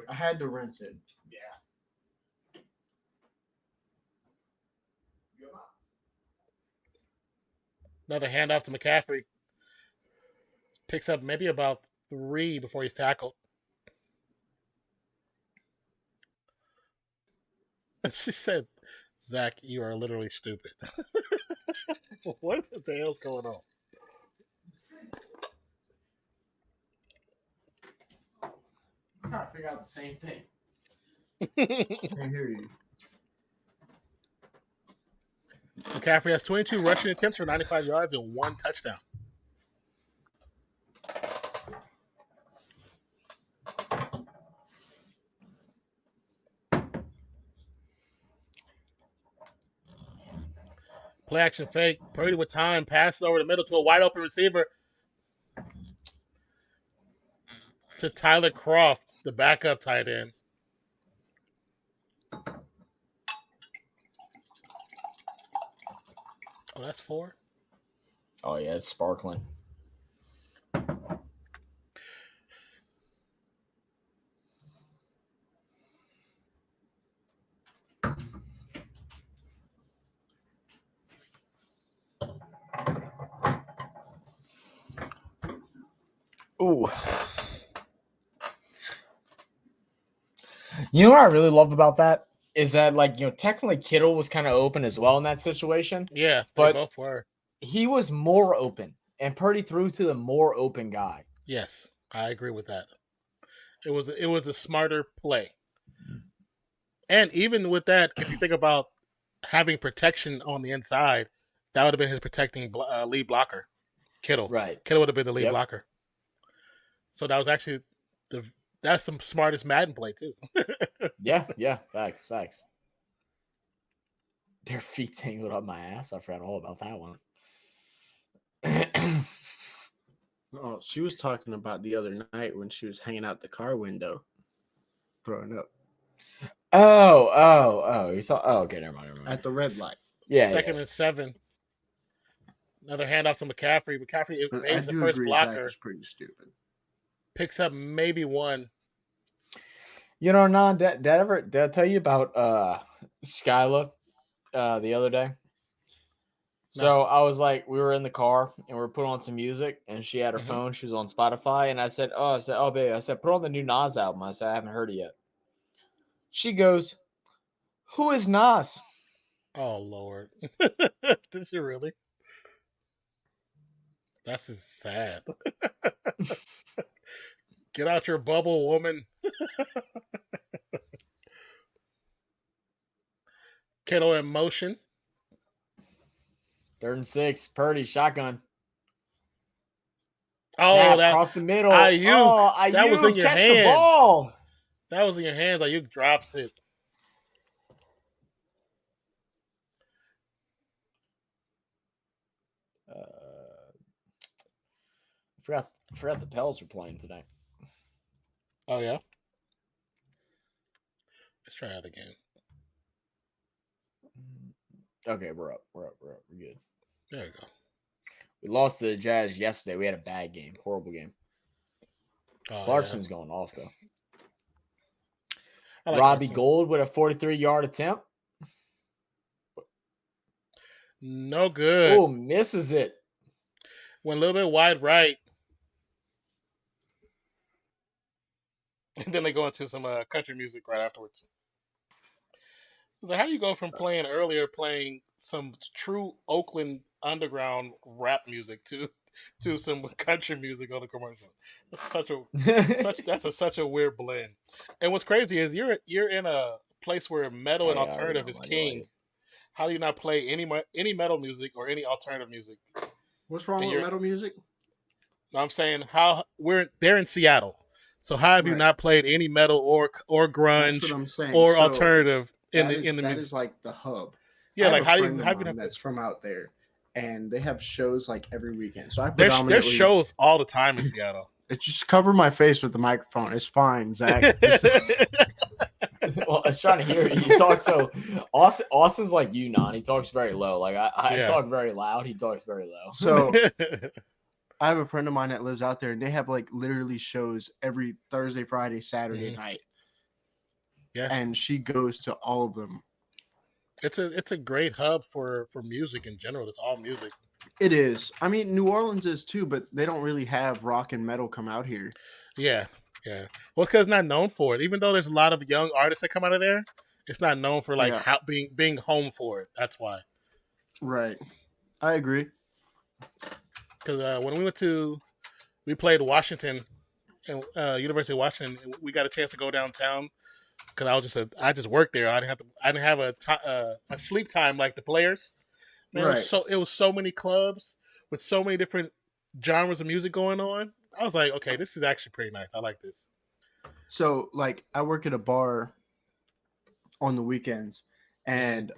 I had to rinse it. Yeah. Another handoff to McCaffrey. Picks up maybe about 3 before he's tackled. And she said, Zach, you are literally stupid. What the hell's going on? I'm trying to figure out the same thing. I hear you. McCaffrey has 22 rushing attempts for 95 yards and 1 touchdown. Play action fake. Purdy with time. Passes over the middle to a wide open receiver. To Tyler Croft, the backup tight end. Oh, that's 4. Oh yeah, it's sparkling. Ooh. You know what I really love about that is that, like, technically Kittle was kind of open as well in that situation, Yeah, they but both were. he was more open, and Purdy threw to the more open guy. Yes, I agree with that. It was a smarter play. And even with that, if you think about having protection on the inside, that would have been his protecting lead blocker, Kittle. Right. Kittle would have been the lead Yep. blocker. So that was actually that's the smartest Madden play too. Yeah. Facts. Their feet tangled up my ass. I forgot all about that one. Oh, she was talking about the other night when she was hanging out the car window, throwing up Oh. You saw? Oh, okay. Never mind. at the red light. Yeah. Second and 7. Another handoff to McCaffrey. McCaffrey But I evades the do first agree Zach blocker. was pretty stupid. Picks up maybe 1. Nan, did I tell you about Skyla the other day? So I was like, we were in the car and we were putting on some music, and she had her phone. She was on Spotify, and I said, oh, baby, I said, put on the new Nas album. I said, I haven't heard it yet. She goes, who is Nas? Oh Lord, did she really? That's just sad. Get out your bubble, woman. Kittle in motion. 3rd and 6, Purdy, shotgun. Oh, Snap, that across the middle. Ayuk. Oh, Ayuk, That was in your catch hands. the ball. That was in your hands. Ayuk drops it. I forgot the Pels were playing today. Oh yeah. Let's try it again. Okay, we're up. We're good. There you go. We lost to the Jazz yesterday. We had a bad game, horrible game. Oh, Clarkson's going off though. I like Robbie Clarkson. Gould with a 43-yard attempt. No good. Oh, misses it. Went a little bit wide right. And then they go into some country music right afterwards. So how do you go from playing some true Oakland underground rap music to some country music on the commercial? That's such a weird blend. And what's crazy is you're in a place where metal and alternative is king. How do you not play any metal music or any alternative music? What's wrong with metal music? No, I'm saying they're in Seattle. So how have you not played any metal or grunge or alternative in the music? That is like the hub. Yeah, like how do you that's from out there, and they have shows like every weekend. So there's shows all the time in Seattle. It's just cover my face with the microphone. It's fine, Zach. Well, I was trying to hear you. You talk so Austin's like you, Non. He talks very low. Like I talk very loud. He talks very low. So I have a friend of mine that lives out there, and they have like literally shows every Thursday, Friday, Saturday night. Yeah, and she goes to all of them. It's a great hub for music in general. It's all music. It is. I mean, New Orleans is too, but they don't really have rock and metal come out here. Yeah. Well, because it's not known for it. Even though there's a lot of young artists that come out of there, it's not known for being home for it. That's why. Right. I agree. Because when we played Washington, University of Washington, we got a chance to go downtown. Because I just worked there. I didn't have a sleep time like the players. Man, right. It was so many clubs with so many different genres of music going on. I was like, okay, this is actually pretty nice. I like this. So, like, I work at a bar on the weekends, and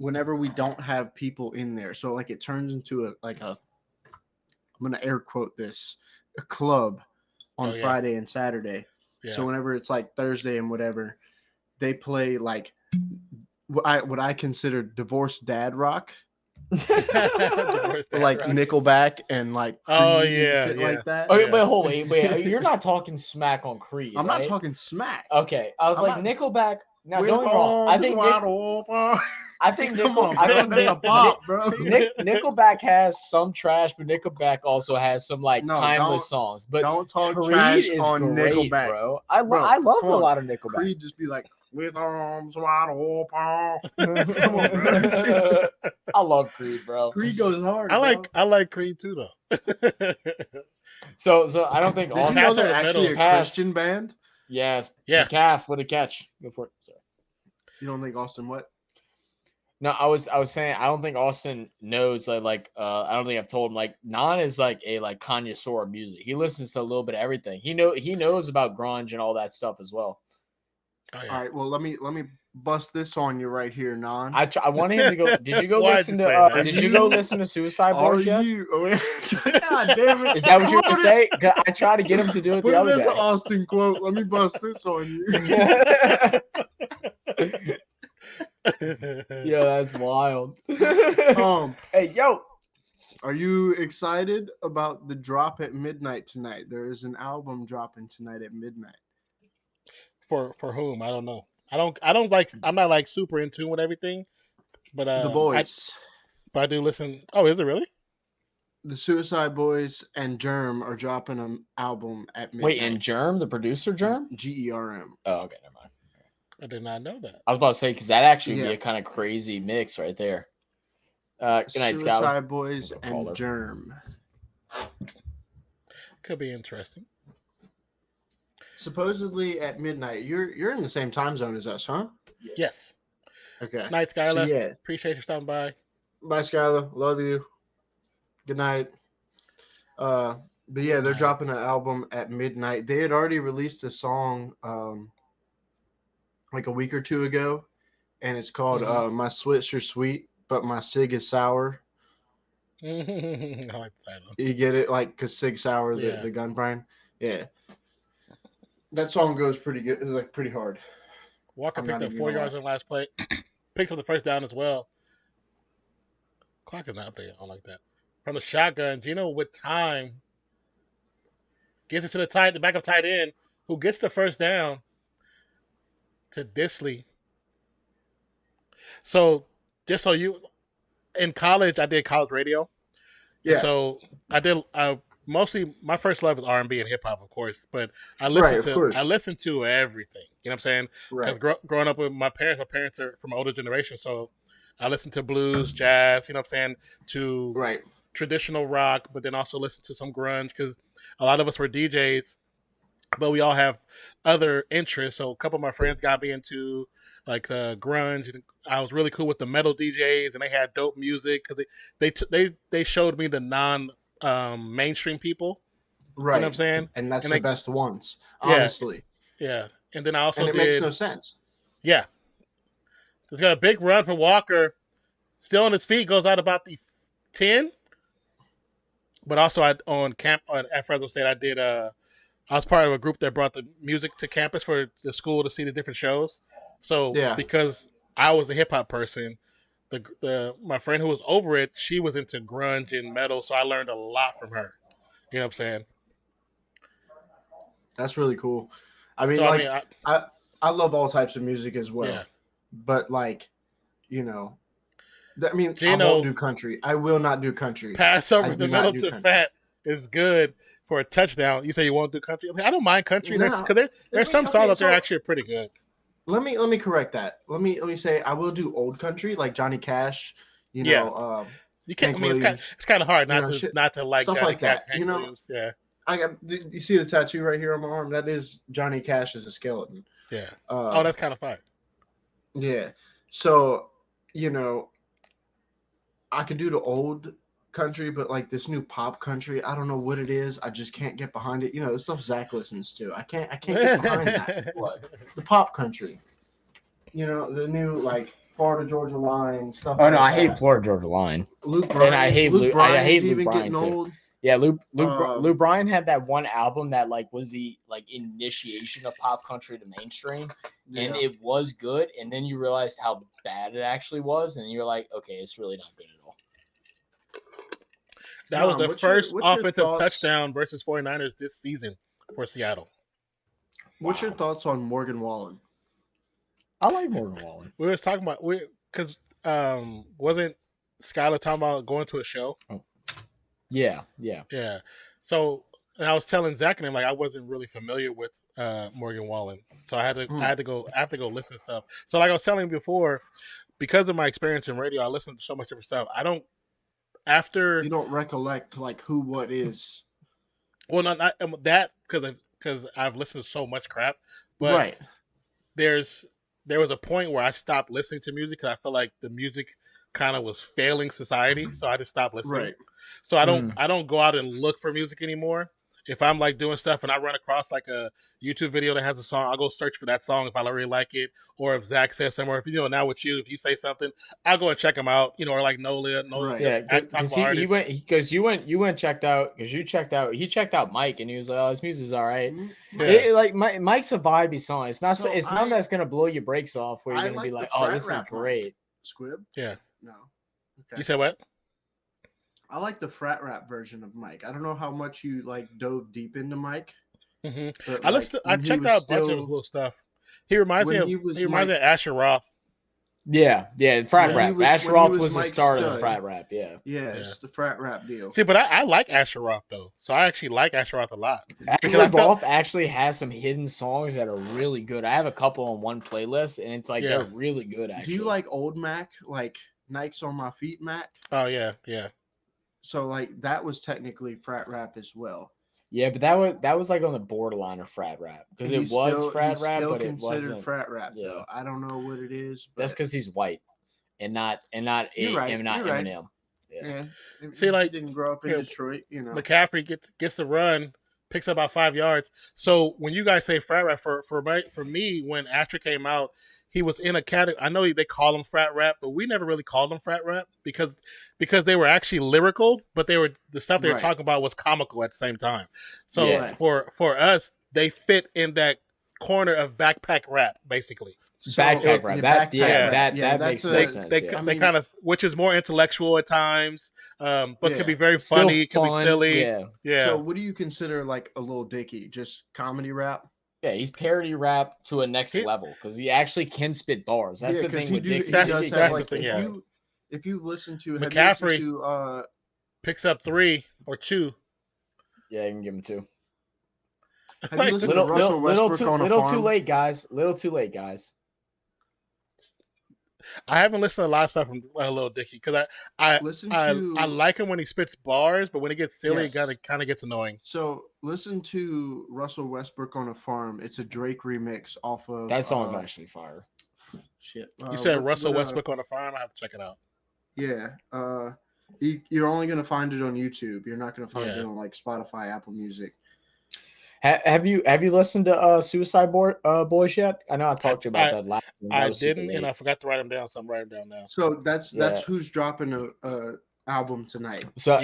whenever we don't have people in there. So like it turns into I'm gonna air quote this, a club on Oh, yeah. Friday and Saturday. Yeah. So whenever it's like Thursday and whatever, they play like what I consider divorced dad rock. Divorced dad Like rock. Nickelback and like Oh, Creed and yeah, shit yeah. like that. Okay, Yeah. wait. You're not talking smack on Creed, I'm right? not talking smack. Okay, I was I'm like not- Nickelback. Now, With don't get me wrong. I arms think wide open. I think Come on, I bro. think That's a pop, bro. Nickelback has some trash, but Nickelback also has some like No, timeless songs. But Don't talk Creed trash is on great, Nickelback, bro. Bro, I loved come a on. lot of Nickelback. Creed just be like, with arms wide open. Come on, bro. I love Creed, bro. Creed goes hard. I like Creed too though. So I don't think Did you Austin. know Pass they're over the actually middle. a Pass. Christian band? Yes. Yeah. The calf with a catch. Go for it. Sorry. You don't think Austin what? No, I was saying I don't think Austin knows I don't think I've told him like Non is like a connoisseur of music. He listens to a little bit of everything. He knows about grunge and all that stuff as well. Oh, yeah. All right, well let me bust this on you right here, Non. I wanted him to go. Did you go Why'd listen you to? say that? Did you go listen to Suicide Are Boys yet? you? Oh, yeah. God damn it! Is that what you were gonna Put say? 'Cause I tried to get him to do it Put the it other as an day. Austin quote. Let me bust this on you. Yeah, that's wild. Hey, yo. Are you excited about the drop at midnight tonight? There is an album dropping tonight at midnight. For whom? I don't know. I'm not like super in tune with everything, but The Boys, I do listen. Oh, is it really? the Suicide Boys, and Germ are dropping an album at midnight. Wait, and Germ, the producer Germ? GERM. Oh, okay, never mind. I did not know that. I was about to say because that actually would be Yeah. a kind of crazy mix right there. Good night, Suicide Skylar. Boys Call and her. Germ. Could be interesting. Supposedly at midnight. You're in the same time zone as us, huh? Yes. Okay. Night, So Skylar. yeah. Appreciate you stopping by. Bye, Skylar. Love you. Good night. But yeah, they're night. dropping an album at midnight. They had already released a song like a week or two ago, and it's called My Swits Are Sweet, but My Sig is Sour. I like the title. You get it? Like, because Sig Sour, Yeah. the gun brand. Yeah. That song goes pretty good, like pretty hard. Walker I'm picked not up even 4 gonna yards on the last play. Picks up the first down as well. Clock is not updated. I don't like that. From the shotgun, Gino with time gets it to the backup tight end, who gets the first down to Disley. So, just so you, in college, I did college radio. Yeah. So I did. Mostly, my first love is R&B and hip hop, of course. But I Right, listened of course. I listened to everything. You know what I'm saying? Right. Because growing up with my parents are from an older generation, so I listened to blues, jazz. You know what I'm saying? To Right. traditional rock, but then also listen to some grunge because a lot of us were DJs, but we all have other interests. So a couple of my friends got me into like grunge, and I was really cool with the metal DJs, and they had dope music because they showed me the mainstream people. Right. You know what I'm saying? And that's And the they- best ones, Yeah. honestly. Yeah, and then I also And it did. makes no sense. Yeah, he's got a big run for Walker. Still on his feet, goes out about the 10. But also, at Fresno State, I did. I was part of a group that brought the music to campus for the school to see the different shows. So, Yeah. because I was a hip hop person, my friend who was over it, she was into grunge and metal, so I learned a lot from her. You know what I'm saying? That's really cool. I mean, So like, I mean, I love all types of music as well. Yeah. But like, you know, I mean, I Gino- won't do country. I will not do country. pass over I the do not middle do to country. Fat is good for a touchdown. You say you won't do country? I don't mind country. No. There's some songs Okay, out there so- actually pretty good. Let me correct that. Let me say I will do old country like Johnny Cash. You know, Yeah. You can't. Hank I mean, Williams, it's kind of hard you know, shit- not to like stuff Johnny like that, Cash, Hank you know? Williams. Yeah, you see the tattoo right here on my arm? That is Johnny Cash as a skeleton. yeah. Uh, Oh, that's kind of fire. Yeah. So, you know, I could do the old country, but like this new pop country, I don't know what it is. I just can't get behind it. You know, the stuff Zach listens to. I can't get behind that. What? The pop country. You know, the new like Florida Georgia Line stuff. Oh like no, I hate that. Florida Georgia Line. Luke And Bryan. I hate Luke Luke. I Bryan's hate Luke even Bryan getting too. old. Yeah, Luke Um, Bryan had that one album that like was the like initiation of pop country to mainstream, and Yeah. it was good. And then you realized how bad it actually was, and you're like, okay, it's really not good at all. That was Dom, the what's your- first what's your offensive thoughts- touchdown versus 49ers this season for Seattle. What's your thoughts on Morgan Wallen? I like Morgan Wallen. We was talking about because wasn't Skylar talking about going to a show? Yeah. Yeah. So and I was telling Zach and him like I wasn't really familiar with Morgan Wallen, so I have to go listen to stuff. So like I was telling him before, because of my experience in radio, I listen to so much different stuff. I don't You don't recollect like who what is. Well, not that because I've listened to so much crap, but Right. there was a point where I stopped listening to music because I felt like the music kind of was failing society, so I just stopped listening. Right. So I don't go out and look for music anymore. If I'm like doing stuff and I run across like a YouTube video that has a song, I'll go search for that song if I really like it, or if Zach says somewhere. If now with you, if you say something, I'll go and check them out. Or like Nola, Right. Yeah, talk about he went because you went checked out because you checked out. He checked out Mike and he was like, "Oh, his music's all right." Yeah. Like Mike's a vibey song. It's not. So It's none that's gonna blow your brakes off. Where you're I gonna be like like, the "Oh, frat this is rap Mike. great." Squib? Yeah. No. Okay. You said what? I like the frat rap version of Mike. I don't know how much you like dove deep into Mike. Mm-hmm. But, I checked out a bunch of his little stuff. He reminds me of Asher Roth. Yeah, frat rap. Asher Roth was the Mike start of the Stud. frat rap. Yeah. It's the frat rap deal. See, but I like Asher Roth though, so I actually like Asher Roth a lot. Asher Roth actually has some hidden songs that are really good. I have a couple on one playlist, and it's like they're really good. Actually, Do you like old Mac, like Nikes on My Feet Mac? Oh yeah. So like that was technically frat rap as well. Yeah, but that was like on the borderline of frat rap because it was frat rap, but it wasn't frat rap. Yeah, though. I don't know what it is. But... That's because he's white, and not Eminem. Yeah. See, like he didn't grow up in Detroit. McCaffrey gets the run, picks up about 5 yards. So when you guys say frat rap, for me, when Asher came out, he was in a category. I know they call him frat rap, but we never really called him frat rap because they were actually lyrical, but the stuff they were talking about was comical at the same time. So for us, they fit in that corner of backpack rap, basically. Backpack rap. That makes more sense. They kind of, which is more intellectual at times, but could be very funny. Could be silly. Yeah. So what do you consider like a Lil Dicky? Just comedy rap? Yeah, he's parody rap to a next level because he actually can spit bars. That's the thing with Dicky. That's the thing. If you listen to McCaffrey, picks up 3 or 2. Yeah, you can give him 2. Have you listened to Russell Westbrook on a farm? Too late, guys. Little too late, guys. I haven't listened to a lot of stuff from Lil Dicky because I like him when he spits bars, but when it gets silly, it kind of gets annoying. So listen to Russell Westbrook on a Farm. It's a Drake remix off of that song is actually fire. Shit. You said Russell Westbrook on a Farm. I have to check it out. Yeah. You're only gonna find it on YouTube. You're not gonna find it on like Spotify, Apple Music. Have you listened to Suicide Boys yet? I know I talked to you about that last time. I didn't, and I forgot to write them down, so I'm writing them down now. So that's who's dropping a album tonight. So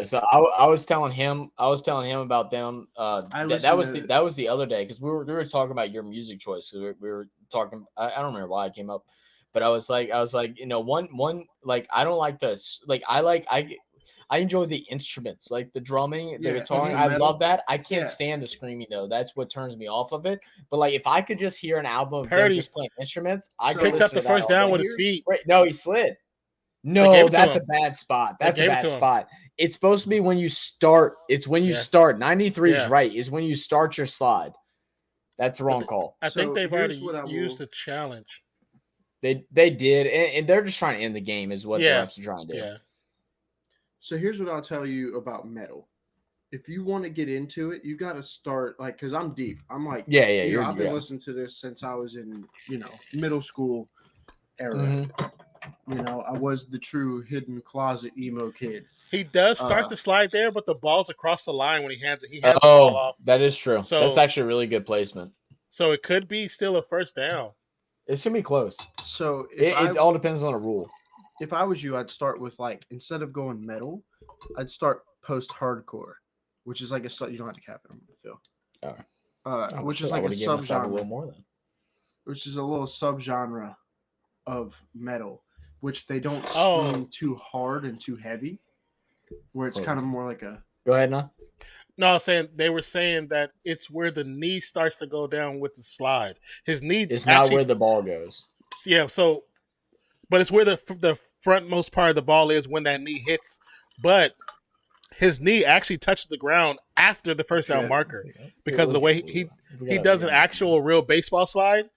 So I was telling him about them. That was the other day because we were talking about your music choice. So we were talking. I don't remember why I came up, but I was like one like I don't like this. Like I enjoy the instruments, like the drumming, the guitar. I love that. I can't stand the screaming though. That's what turns me off of it. But like, if I could just hear an album of them just playing instruments, I could picked up the first down with his feet. Right. No, he slid. No, that's a bad spot. That's a bad spot. It's supposed to be when you start. It's when you start. 93 is right. Is when you start your slide. That's the wrong call. I think they've already used the challenge. They did, and they're just trying to end the game. Is what they're trying to do. Yeah. So here's what I'll tell you about metal. If you want to get into it, you got to start like, cause I'm deep. I'm like, I've been listening to this since I was in, middle school era. Mm-hmm. I was the true hidden closet emo kid. He does start to slide there, but the ball's across the line when he hands it. He hands the ball off. That is true. So that's actually a really good placement. So it could be still a first down. It's gonna be close. So It all depends on a rule. if I was you, I'd start with like instead of going metal, I'd start post hardcore, which is like you don't have to cap it. I'm gonna feel. Oh, Which is I like a would've given myself a subgenre, little more then. which is a little subgenre of metal, which they don't Oh. scream too hard and too heavy, where it's kind of more like a. Go ahead now. No, I'm saying they were saying that it's where the knee starts to go down with the slide. His knee It's not where the ball goes. Yeah, so but it's where the frontmost part of the ball is when that knee hits. But his knee actually touches the ground after the first down marker because of the way he does an actual real baseball slide.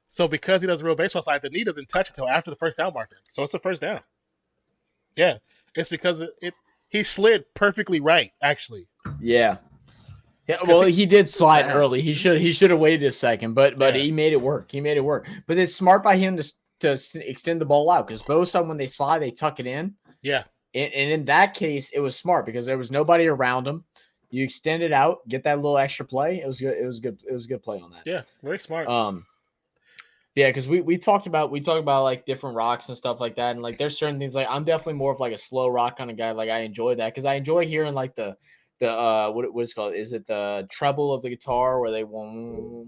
So because he does a real baseball slide, the knee doesn't touch until after the first down marker. So it's a first down. Yeah, it's because he slid perfectly right, actually. Yeah. Well, he did slide early. He should have waited a second, but he made it work. He made it work. But it's smart by him to extend the ball out because most of them when they slide, they tuck it in. Yeah. And in that case, it was smart because there was nobody around him. You extend it out, get that little extra play. It was good. It was good. It was a good play on that. Yeah, very smart. Yeah, because we talked about like different rocks and stuff like that, and like there's certain things like I'm definitely more of like a slow rock kind of guy. Like I enjoy that because I enjoy hearing like the what is it called? Is it the treble of the guitar where they won't?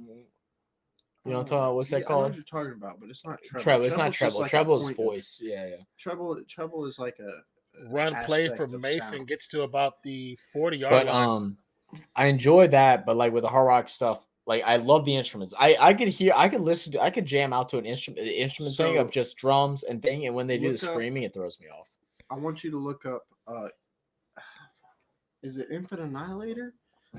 You know what I'm talking about? What's that I know called? what you're talking about, but it's not treble. Treble. It's not treble. Like treble is voice. Yeah. Treble is like a run play aspect from of Mason sound. gets to about the 40-yard line. I enjoy that, but like with the hard rock stuff, like I love the instruments. I could jam out to an instrument thing of just drums and thing, and when they do the screaming, it throws me off. I want you to look up is it Infant Annihilator?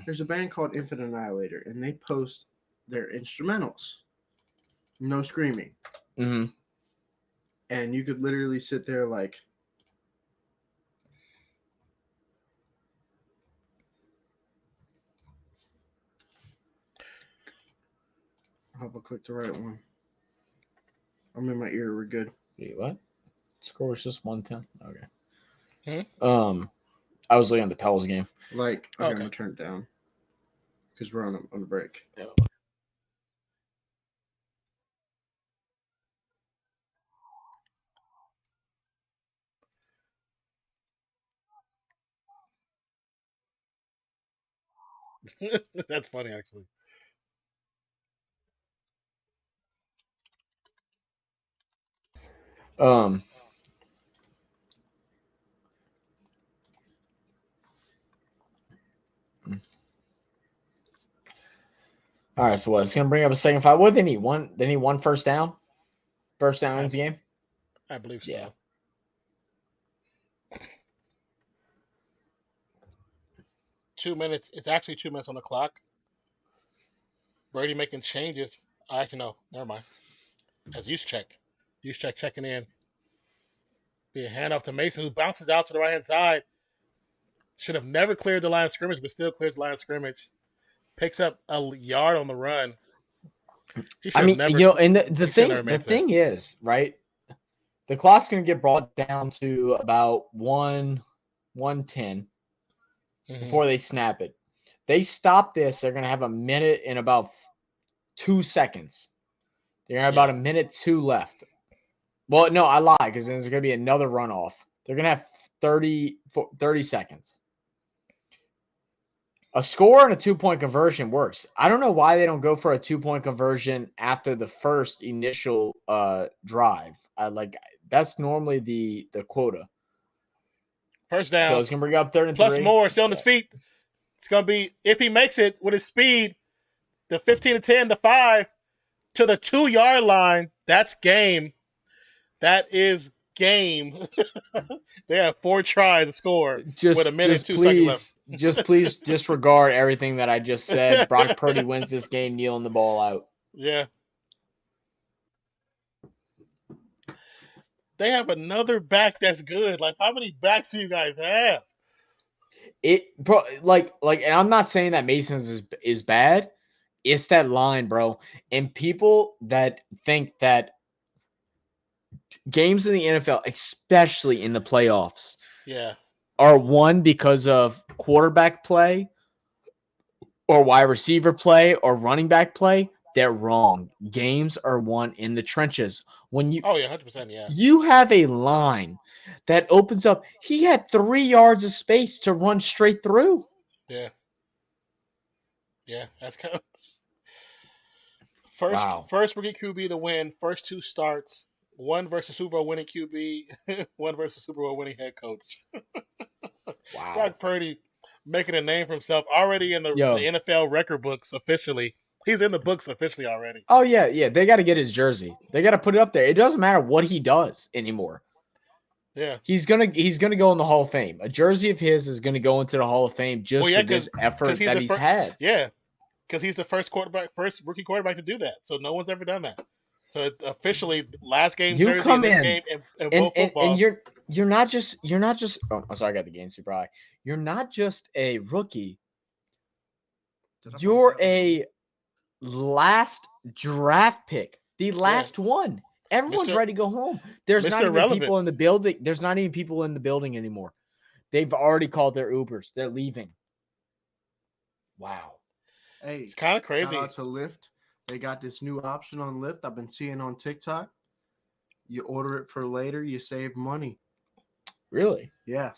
There's a band called Infant Annihilator, and they post their instrumentals. No screaming. Mm-hmm. And you could literally sit there like I hope I clicked the right one. I'm in my ear. We're good. Wait, what? Score was just 110. Okay. Hmm? I was looking at the Pels game. Like, okay, I'm gonna turn it down because we're on a break. Yeah. That's funny, actually. All right, so what? It's gonna bring up a second five. What did they need? They need one first down. First down wins the game. I believe so. Yeah. Two minutes. It's actually 2 minutes on the clock. Brady making changes. Actually, no. Never mind. As Juszczyk. Juszczyk checking in. Be a handoff to Mason, who bounces out to the right-hand side. Should have never cleared the line of scrimmage, but still clears the line of scrimmage. Picks up a yard on the run. I mean, and the thing is, right? The clock's going to get brought down to about 1:10 before they snap it. They stop this, they're going to have a minute and about 2 seconds. They're going to have about a minute 2 left. Well, no, I lie because there's going to be another runoff. They're going to have 30 seconds. A score and a 2-point conversion works. I don't know why they don't go for a 2-point conversion after the first initial drive. That's normally the quota. First down. So it's gonna bring up 3rd and plus 3. More, still on his feet. It's gonna be, if he makes it with his speed, the 15-10, the 5 to the 2-yard line. That's game. That is game. They have 4 tries to score with a minute 2 seconds left. Just please disregard everything that I just said. Brock Purdy wins this game, kneeling the ball out. Yeah. They have another back that's good. Like, how many backs do you guys have? And I'm not saying that Mason's is bad. It's that line, bro. And people that think that games in the NFL, especially in the playoffs, are won because of quarterback play or wide receiver play or running back play. they're wrong. Games are won in the trenches. When Oh yeah, 100%. Yeah, you have a line that opens up, he had 3 yards of space to run straight through. yeah, yeah. That's kind of Wow. first rookie QB to win. First 2 starts. One versus Super Bowl winning QB. One versus Super Bowl winning head coach. Wow. Brock Purdy making a name for himself already in the Yo. NFL record books officially. He's in the books officially already. Oh yeah. They got to get his jersey. They got to put it up there. It doesn't matter what he does anymore. Yeah. He's gonna go in the Hall of Fame. A jersey of his is gonna go into the Hall of Fame just for this effort that he's had. Yeah, because he's the first rookie quarterback to do that. So no one's ever done that. So it officially, last game You jersey come in this in game and both footballs. and you're not just. Oh, sorry, I got the game super high. You're not just a rookie. You're a last draft pick, the last one. Everyone's ready to go home. There's not even people in the building. There's not even people in the building anymore. They've already called their Ubers. They're leaving. Wow. Hey, it's kind of crazy. Shout out to Lyft. They got this new option on Lyft I've been seeing on TikTok. You order it for later, you save money. Really? Yeah.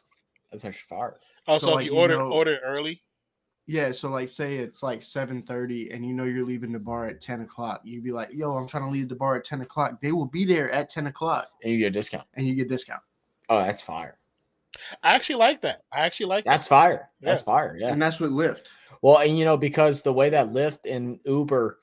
That's actually fire. Oh, so if you order early? Yeah, so like say it's like 7:30 and you know you're leaving the bar at 10 o'clock. You'd be like, yo, I'm trying to leave the bar at 10 o'clock. They will be there at 10 o'clock. And you get a discount. Oh, that's fire. I actually like that. That's fire. That's fire. Yeah. And that's with Lyft. Well, and because the way that Lyft and Uber,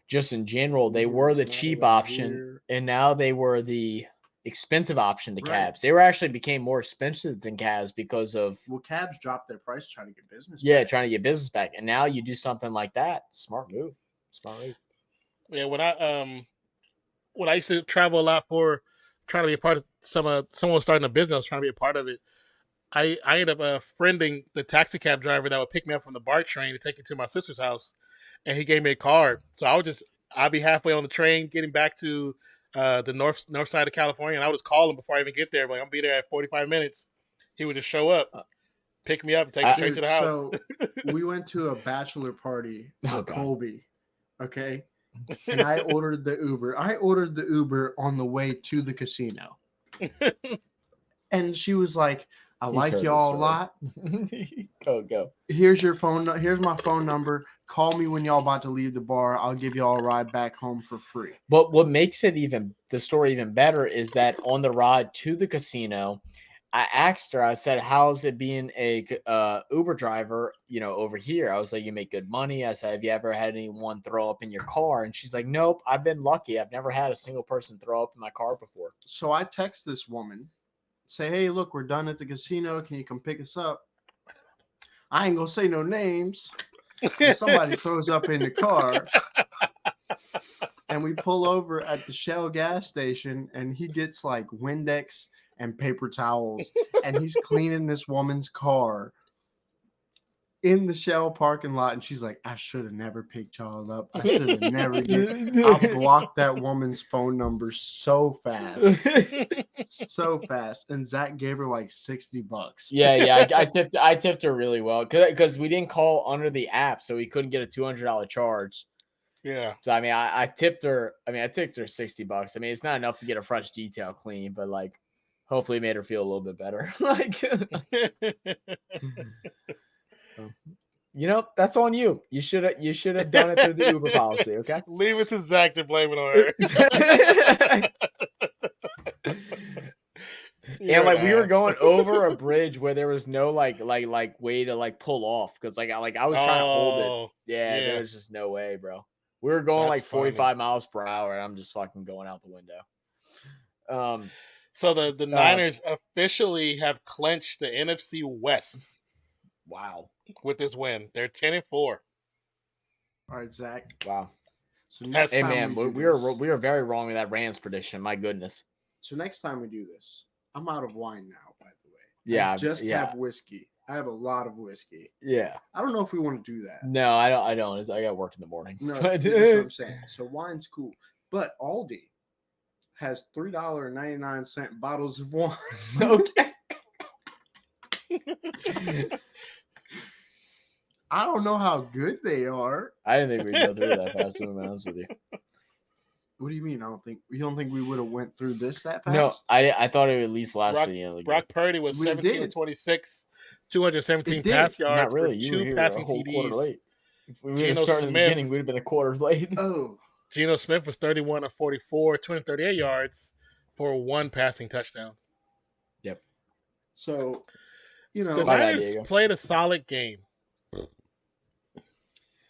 just in general, they were the cheap option, and now they were the expensive option to cabs. They actually became more expensive than cabs because of cabs dropped their price trying to get business. Yeah, trying to get business back, and now you do something like that. Smart move. Yeah, when I used to travel a lot for trying to be a part of someone was starting a business, I was trying to be a part of it. I ended up friending the taxi cab driver that would pick me up from the BART train to take me to my sister's house, and he gave me a card. So I'd be halfway on the train getting back to the north side of California, and I would just call him before I even get there. Like, I'm gonna be there at 45 minutes. He would just show up, pick me up, and take me straight to the house. So we went to a bachelor party with Colby, okay? And I ordered the Uber. I ordered the Uber on the way to the casino. And she was like, I like y'all a lot. Go. Here's my phone number. Call me when y'all about to leave the bar. I'll give y'all a ride back home for free. But what makes the story even better is that on the ride to the casino, I asked her, I said, how's it being a Uber driver, over here? I was like, you make good money. I said, have you ever had anyone throw up in your car? And she's like, nope, I've been lucky. I've never had a single person throw up in my car before. So I text this woman, say, hey, look, we're done at the casino. Can you come pick us up? I ain't going to say no names. Somebody throws up in the car. And we pull over at the Shell gas station, and he gets like Windex and paper towels, and he's cleaning this woman's car in the Shell parking lot. And she's like, I should have never picked y'all up. I should have never. I blocked that woman's phone number so fast. And Zach gave her like $60. Yeah. I tipped her really well because we didn't call under the app, so we couldn't get a $200 charge. Yeah. So I tipped her. I tipped her $60. It's not enough to get a fresh detail clean, but like, hopefully, it made her feel a little bit better. That's on you. You should have done it through the Uber policy. Okay. Leave it to Zach to blame it on her. And we were going over a bridge where there was no like way to like pull off because I was trying to hold it. Yeah, there was just no way, bro. We were going 45 miles per hour, and I'm just fucking going out the window. So the Niners officially have clinched the NFC West. Wow! With this win, they're 10-4. All right, Zach. Wow. So next time we are very wrong with that Rams prediction. My goodness. So next time we do this, I'm out of wine now. By the way, yeah, I just have whiskey. I have a lot of whiskey. Yeah. I don't know if we want to do that. No, I don't. I got work in the morning. No, that's what I'm saying. So wine's cool, but Aldi has $3.99 bottles of wine. Okay. I don't know how good they are. I didn't think we'd go through that fast, to be honest with you. What do you mean? You don't think we would have went through this that fast? No, I thought it would at least last Brock, to the end of the game. Brock Purdy was We 17 did. of 26, 217 It did. pass yards Not really. for You were 2 here passing a whole quarter TDs. late. If we would have Geno started in the Smith- beginning, we'd have been a quarter late. Oh, Geno Smith was 31 of 44, 238 yards for 1 passing touchdown. so The My bad, Niners Diego. played a solid game.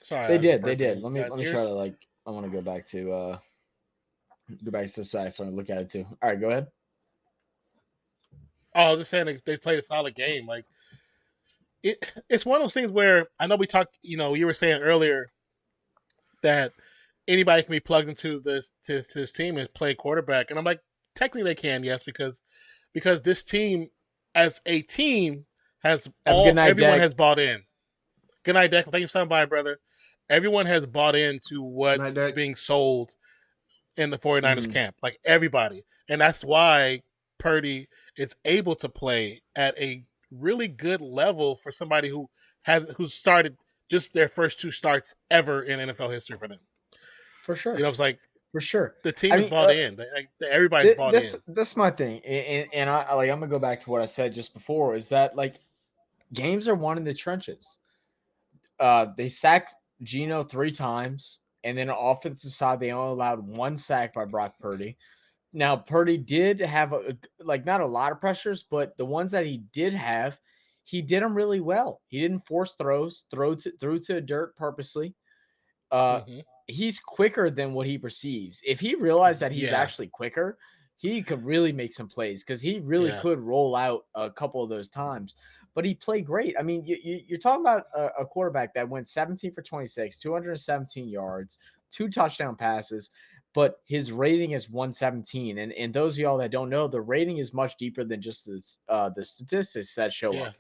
Sorry, They I was did. They burping. did. Let me Guys, try here's- to I want to go back to the side so I can look at it too. All right, go ahead. Oh, I was just saying they played a solid game. Like it's one of those things where I know we talked. You were saying earlier that anybody can be plugged into this team and play quarterback, and I'm like, technically they can, yes, because this team as a team has good night, everyone Dak. has bought in. Good night, Deck. Thank you for stopping by, brother. Everyone has bought into what's Night, Dak. being sold in the 49ers Mhm. camp. Like everybody. And that's why Purdy is able to play at a really good level for somebody who started just their first 2 starts ever in NFL history for them. For sure. It's like For sure. the team I is mean, bought in. Everybody's bought in. That's my thing, and I'm gonna go back to what I said just before. Is that games are won in the trenches. They sacked Geno 3 times, and then on offensive side, they only allowed 1 sack by Brock Purdy. Now, Purdy did have not a lot of pressures, but the ones that he did have, he did them really well. He didn't force throws, threw to dirt purposely. Mhm. He's quicker than what he perceives. If he realized that he's Yeah. actually quicker, he could really make some plays because he really Yeah. could roll out a couple of those times. But he played great. I mean, you're talking about a quarterback that went 17 for 26, 217 yards, 2 touchdown passes, but his rating is 117. And those of y'all that don't know, the rating is much deeper than just the statistics that show Yeah. up.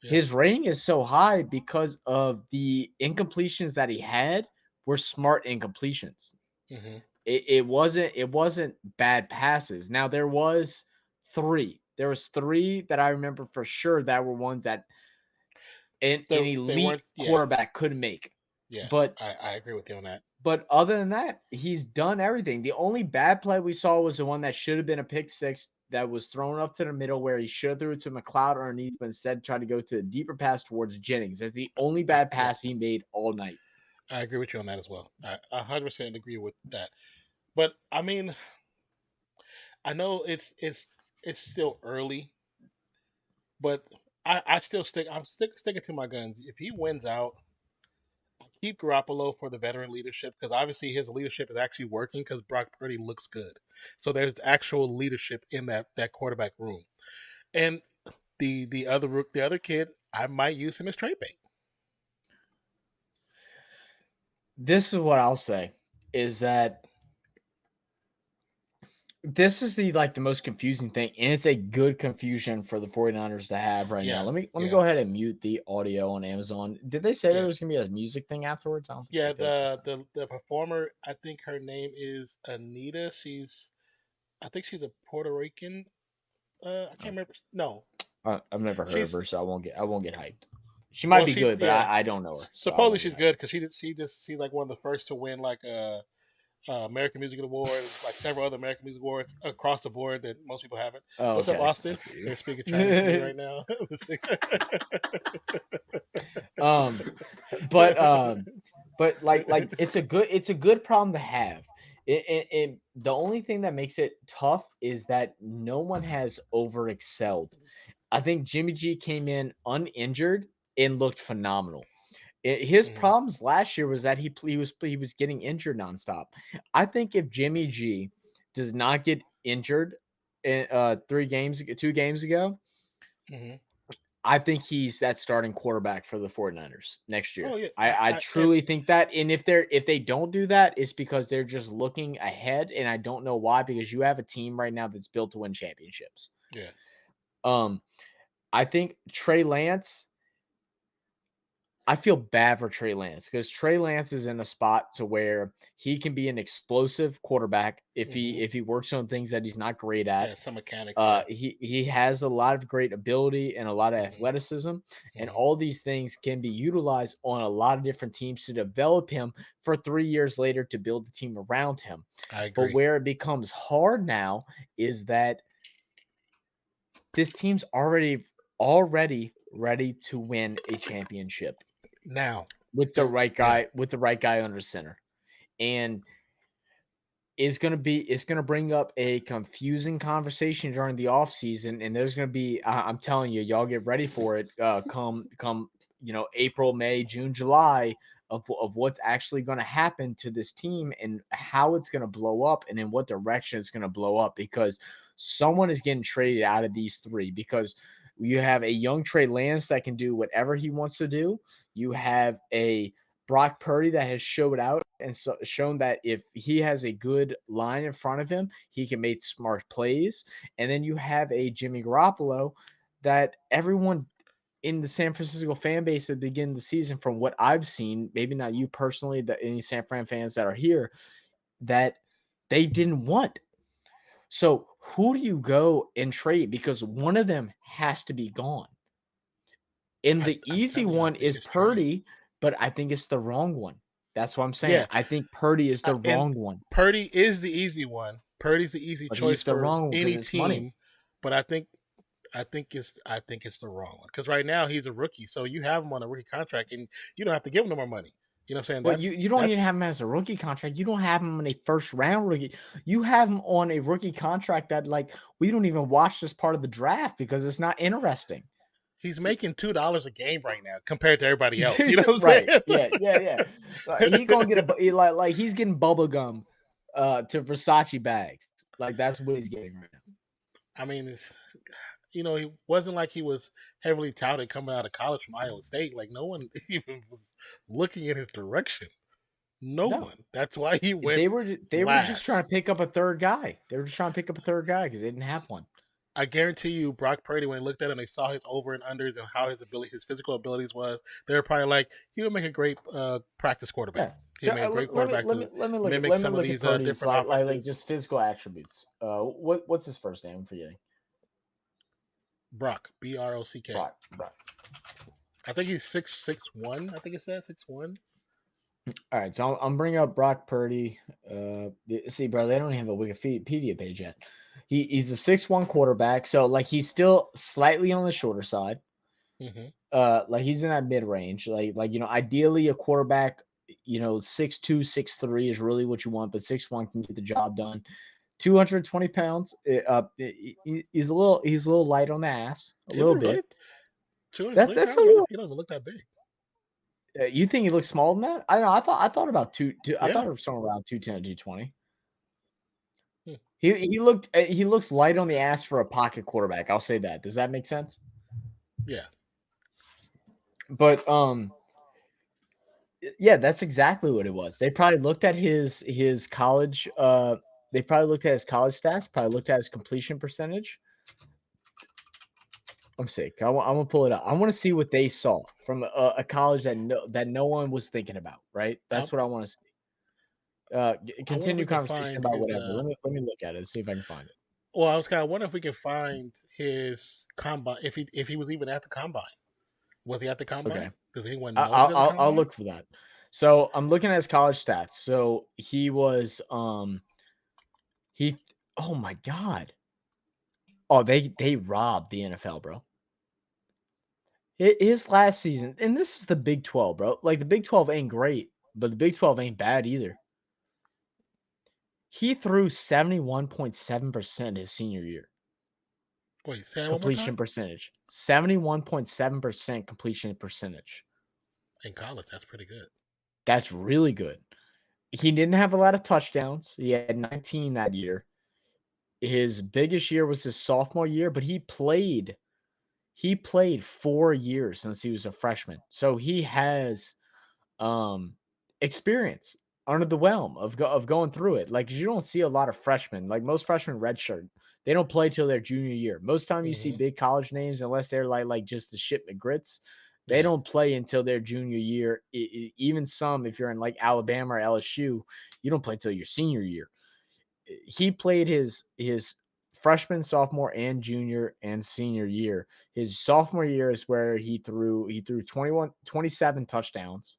Yeah. His rating is so high because of the incompletions that he had were smart incompletions. Mhm. It wasn't bad passes. Now there was 3. There was 3 that I remember for sure that were ones that an They elite weren't- yeah. quarterback couldn't make. Yeah. But I agree with you on that. but other than that, he's done everything. The only bad play we saw was the one that should have been a pick 6 that was thrown up to the middle where he should have threw it to McLeod underneath, but instead tried to go to the deeper pass towards Jennings. That's the only bad pass he made all night. I agree with you on that as well. I 100% agree with that. But I mean, I know it's still early, but I'm sticking to my guns. If he wins out, keep Garoppolo for the veteran leadership because obviously his leadership is actually working because Brock Purdy looks good. So there's actual leadership in that quarterback room, and the other kid, I might use him as trade bait. This is what I'll say is that this is the most confusing thing, and it's a good confusion for the 49ers to have right Yeah, now. Let me yeah. go ahead and mute the audio on Amazon. Did they say there Yeah. was gonna be a music thing afterwards? I don't think Yeah, they did this time. the performer, I think her name is Anita. I think she's a Puerto Rican. I can't remember. No, I've never heard of she's- her, so I won't get hyped. She might Well, be she- good, but yeah. I don't know her. so I supposedly won't she's get good because she's like one of the first to win like American Music Award, like several other American Music Awards across the board that most people haven't. hyped. Oh, What's up, okay. Austin? I see you. They're speaking Chinese to me right now. But it's a good problem to have. It the only thing that makes it tough is that no one has over excelled. I think Jimmy G came in uninjured and looked phenomenal. His Mhm. problems last year was that he was getting injured nonstop. I think if Jimmy G does not get injured in 2 games ago, Mhm. I think he's that starting quarterback for the 49ers next year. Oh, yeah. I truly think that. And if they don't do that, it's because they're just looking ahead. And I don't know why, because you have a team right now that's built to win championships. Yeah. I think Trey Lance, I feel bad for Trey Lance because Trey Lance is in a spot to where he can be an explosive quarterback if he works on things that he's not great at. Yeah, some mechanics. Yeah. He has a lot of great ability and a lot of athleticism, and all these things can be utilized on a lot of different teams to develop him for 3 years later to build the team around him. I But agree. where it becomes hard now is that this team's already ready to win a championship Now, with the right guy under center. And it's gonna bring up a confusing conversation during the offseason, and there's gonna be I'm telling you, y'all get ready for it. Come April, May, June, July of what's actually gonna happen to this team and how it's gonna blow up and in what direction it's gonna blow up because someone is getting traded out of these three because you have a young Trey Lance that can do whatever he wants to do. You have a Brock Purdy that has showed out and shown that if he has a good line in front of him, he can make smart plays. And then you have a Jimmy Garoppolo that everyone in the San Francisco fan base at the beginning of the season, from what I've seen, maybe not you personally, that any San Fran fans that are here, that they didn't want. So who do you go and trade? Because one of them has to be gone. And the easy one is Purdy, but I think it's the wrong one. That's what I'm saying. Yeah. I think Purdy is the wrong one. Purdy is the easy one. Purdy's the easy But choice he's the for wrong one any 'cause it's team. money. But I think it's the wrong one because right now he's a rookie, so you have him on a rookie contract, and you don't have to give him no more money. You know what I'm saying? But you don't even have him as a rookie contract. You don't have him on a first round rookie. You have him on a rookie contract that we don't even watch this part of the draft because it's not interesting. He's making $2 a game right now compared to everybody else. You know what I'm Right. saying? Yeah. He's gonna get like he's getting bubble gum to Versace bags. Like that's what he's getting right now. I mean, he wasn't like he was heavily touted coming out of college from Iowa State. Like no one even was looking in his direction. No one. That's why he went. They were just trying to pick up a third guy. They were just trying to pick up a third guy because they didn't have one. I guarantee you, Brock Purdy, when they looked at him, they saw his over and unders and how his physical abilities was. They were probably like, he would make a great practice quarterback. He made a great quarterback to mimic some of these different offenses. Like just physical attributes. What's his first name? I'm forgetting. Brock, Brock. Brock. I think he's 6'1". I think it says 6'1". All right, so I'm bringing up Brock Purdy. See, bro, they don't even have a Wikipedia page yet. He's a 6'1" quarterback, so he's still slightly on the shorter side. Mm-hmm. He's in that mid range. Ideally a quarterback, 6'2", 6'3" is really what you want, but 6'1" can get the job done. 220 pounds. He's a little light on the ass, a little bit. 220 that's pounds? a little. He don't even look that big. You think he looks smaller than that? I don't know. I thought about two. I Yeah. thought it was somewhere around 210 to 220. He looks light on the ass for a pocket quarterback. I'll say that. Does that make sense? Yeah. But yeah, that's exactly what it was. They probably looked at his college. They probably looked at his college stats. Probably looked at his completion percentage. I'm sick. I'm gonna pull it up. I want to see what they saw from a college that no one was thinking about. Right. That's what I want to see. Continue conversation about whatever. Let me look at it and see if I can find it. Well, I was kind of wondering if we can find his combine. If he was even at the combine. Was he at the combine? Okay. Does anyone know? I'll look for that. So I'm looking at his college stats. So he was oh my God. Oh, they robbed the NFL, bro. His last season, and this is the Big 12, bro. Like the Big 12 ain't great, but the Big 12 ain't bad either. He threw 71.7% his senior year. Wait, say that completion percentage. 71.7% completion percentage. In college, that's pretty good. That's really good. He didn't have a lot of touchdowns. He had 19 that year. His biggest year was his sophomore year, but he played 4 years since he was a freshman. So he has experience under the whelm of going through it. Like, you don't see a lot of freshmen. Like, most freshmen redshirt. They don't play till their junior year. Most time you see big college names, unless they're like just the shit McGrits, They Yeah. don't play until their junior year. Even some, if you're in like Alabama or LSU, you don't play until your senior year. He played his freshman, sophomore, and junior and senior year. His sophomore year is where he threw 27 touchdowns.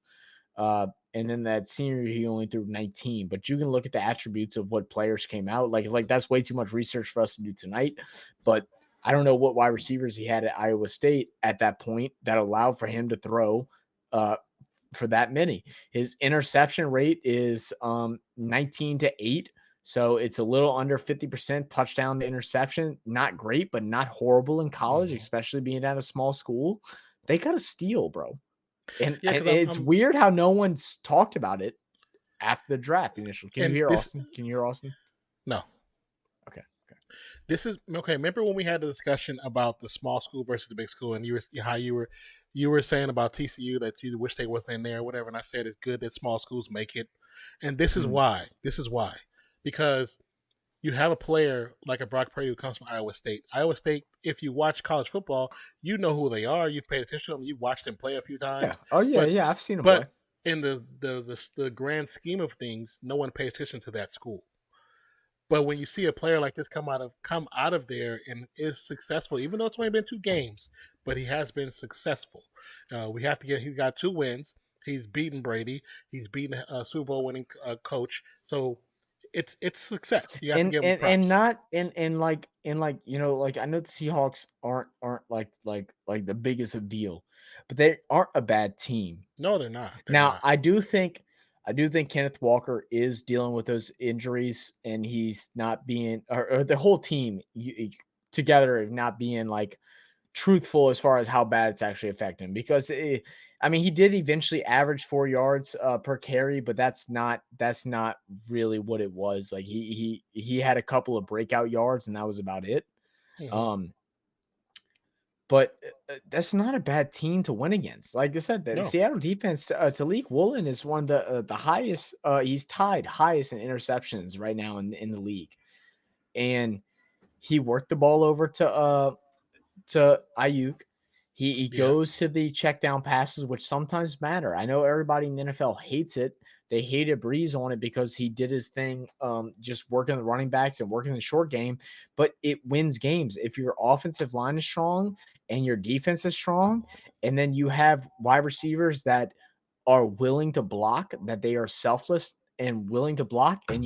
And then that senior year, he only threw 19. But you can look at the attributes of what players came out. Like that's way too much research for us to do tonight. But I don't know what wide receivers he had at Iowa State at that point that allowed for him to throw for that many. His interception rate is 19-8. So it's a little under 50% touchdown to interception. Not great, but not horrible in college, especially being at a small school. They got to steal, bro. And Yeah, because it's weird how no one's talked about it after the draft initially. Can you hear Austin? Can you hear Austin? No. Okay. This is okay. Remember when we had the discussion about the small school versus the big school, and you were saying about TCU that you wish they wasn't in there, or whatever. And I said it's good that small schools make it, and this is why. This is why, because you have a player like a Brock Purdy who comes from Iowa State. Iowa State, if you watch college football, you know who they are. You've paid attention to them. You've watched them play a few times. Yeah. Oh yeah, but, I've seen them play. But in the grand scheme of things, no one pays attention to that school. But when you see a player like this come out of there and is successful, even though it's only been 2 games, but he has been successful. He's got 2 wins. He's beaten Brady. He's beaten a Super Bowl winning coach. So it's success. You have to give him props. And like you know, like I know the Seahawks aren't like the biggest of deal, but they aren't a bad team. No, they're not. I do think Kenneth Walker is dealing with those injuries, and he's not being, or the whole team together not being like truthful as far as how bad it's actually affecting him. Because he did eventually average 4 yards per carry, but that's not really what it was. Like he had a couple of breakout yards, and that was about it. Mm-hmm. But that's not a bad team to win against. Like I said, the Seattle defense, Talik Woolen is one of the highest. He's tied highest in interceptions right now in the league, and he worked the ball over to Ayuk. He goes to the check down passes, which sometimes matter. I know everybody in the NFL hates it. They hated Breeze on it because he did his thing, just working the running backs and working the short game. But it wins games if your offensive line is strong and your defense is strong, and then you have wide receivers that are willing to block, that they are selfless and willing to block. And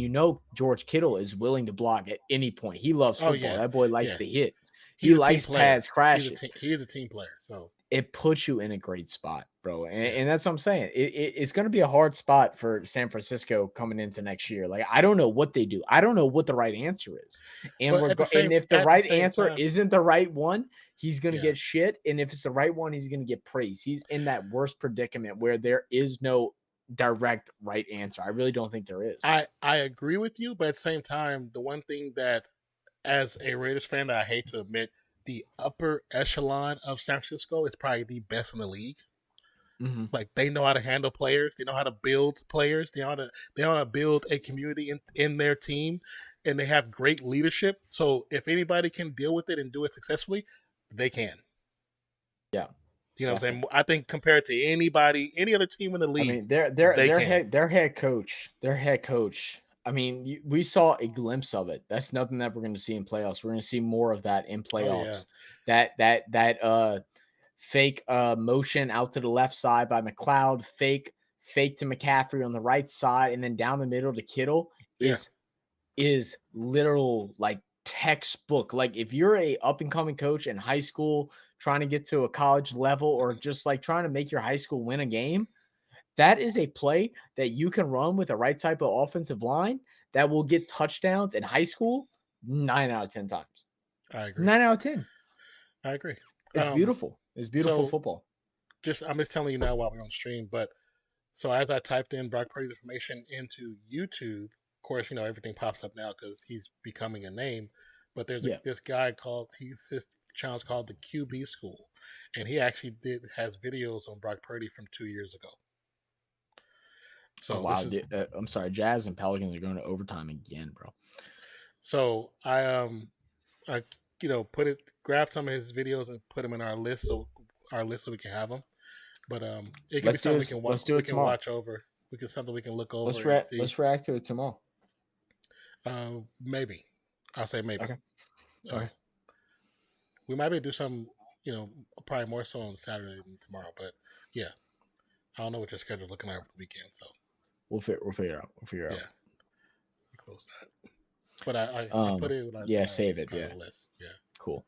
George Kittle is willing to block at any point. He loves football. That boy likes to hit. He likes pads crashing. He's a team player, so it puts you in a great spot, bro. And that's what I'm saying. It's going to be a hard spot for San Francisco coming into next year. Like, I don't know what they do. I don't know what the right answer is. And if the right answer isn't the right one, he's going to get shit. And if it's the right one, he's going to get praise. He's in that worst predicament where there is no direct right answer. I really don't think there is. I agree with you, but at the same time, the one thing that, as a Raiders fan, that I hate to admit, the upper echelon of San Francisco is probably the best in the league. Mm-hmm. Like, they know how to handle players. They know how to build players. They know how to build a community in their team, and they have great leadership. So if anybody can deal with it and do it successfully, they can. Yeah. You know what I'm saying? I think compared to any other team in the league, I mean, their head coach. I mean, we saw a glimpse of it. That's nothing that we're going to see in playoffs. We're going to see more of that in playoffs. That fake motion out to the left side by McLeod, fake to McCaffrey on the right side, and then down the middle to Kittle is literal, like, textbook. Like, if you're a up and coming coach in high school trying to get to a college level, or just like trying to make your high school win a game, that is a play that you can run with the right type of offensive line that will get touchdowns in high school 9 out of 10 times. I agree. 9 out of 10. I agree. It's beautiful. It's beautiful football. I'm just telling you now while we're on stream, but so as I typed in Brock Purdy's information into YouTube, of course, everything pops up now because he's becoming a name. But there's this guy his channel's called the QB School, and he actually has videos on Brock Purdy from 2 years ago. So wow, I'm sorry, Jazz and Pelicans are going to overtime again, bro. So I grabbed some of his videos and put them in our list so we can have them. But it can be Let's do something it. Let's do we it can tomorrow. watch over. Something we can look over Let's and see. react to it tomorrow. Maybe I'll say maybe. Okay. Uh, Okay. We might be able to do some, probably more so on Saturday than tomorrow. But yeah, I don't know what your schedule's looking like for the weekend. So We'll figure it out. We'll figure it out. Yeah, close that. But I put it save it. on Yeah, the list. Yeah, cool.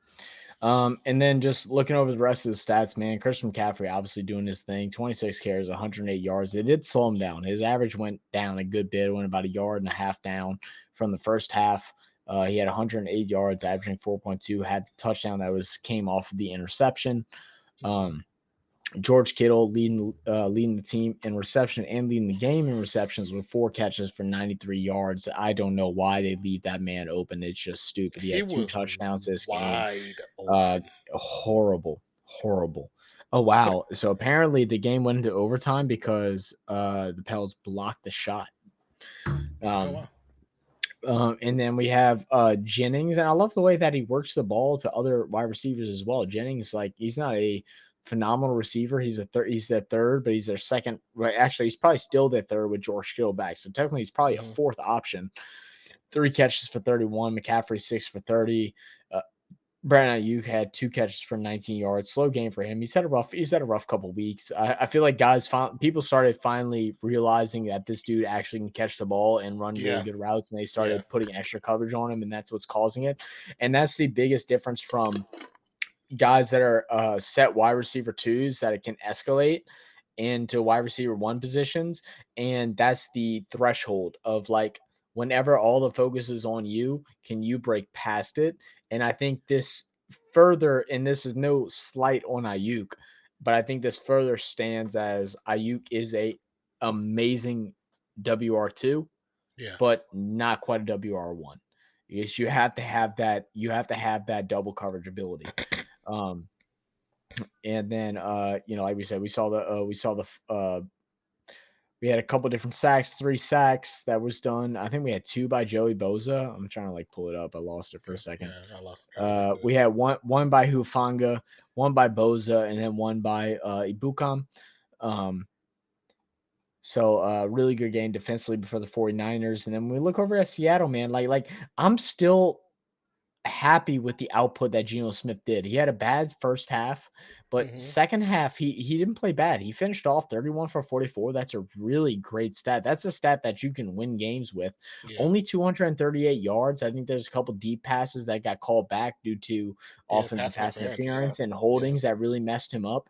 And then just looking over the rest of the stats, man, Christian McCaffrey obviously doing his thing. 26 carries, 108 yards. They did slow him down. His average went down a good bit. It went about 1.5 yards down from the first half. He had 108 yards, averaging 4.2. Had the touchdown that came off of the interception. George Kittle leading the team in reception and leading the game in receptions with 4 catches for 93 yards. I don't know why they leave that man open. It's just stupid. He had 2 touchdowns this game. Horrible. Oh, wow. So apparently the game went into overtime because the Pels blocked the shot. And then we have Jennings, and I love the way that he works the ball to other wide receivers as well. Jennings, like, he's not a phenomenal receiver. He's their third, but he's their second. Right, actually, he's probably still their third with George Kittle back. So technically, he's probably a fourth option. 3 catches for 31. McCaffrey 6 for 30. Brandon Ayuk had 2 catches for 19 yards. Slow game for him. He's had a rough couple weeks. I feel like people started finally realizing that this dude actually can catch the ball and run really good routes, and they started putting extra coverage on him, and that's what's causing it. And that's the biggest difference from guys that are set wide receiver 2s that it can escalate into wide receiver 1 positions, and that's the threshold of, like, whenever all the focus is on you, can you break past it? And I think this further, and this is no slight on Ayuk, but I think this further stands as Ayuk is a amazing WR2, but not quite a WR1. Because you have to have that double coverage ability. And then like we said, we had a couple different sacks, 3 sacks that was done. I think we had 2 by Joey Bosa. I'm trying to pull it up. I lost it for a second. Yeah, I lost it. We had one by Hufanga, 1 by Bosa, and then 1 by Ibukam. So really good game defensively for the 49ers. And then when we look over at Seattle, man, like I'm still happy with the output that Geno Smith did. He had a bad first half, but second half he didn't play bad. He finished off 31 for 44. That's a really great stat. That's a stat that you can win games with. Only 238 yards. I think there's a couple deep passes that got called back due to offensive pass interference and holdings that really messed him up.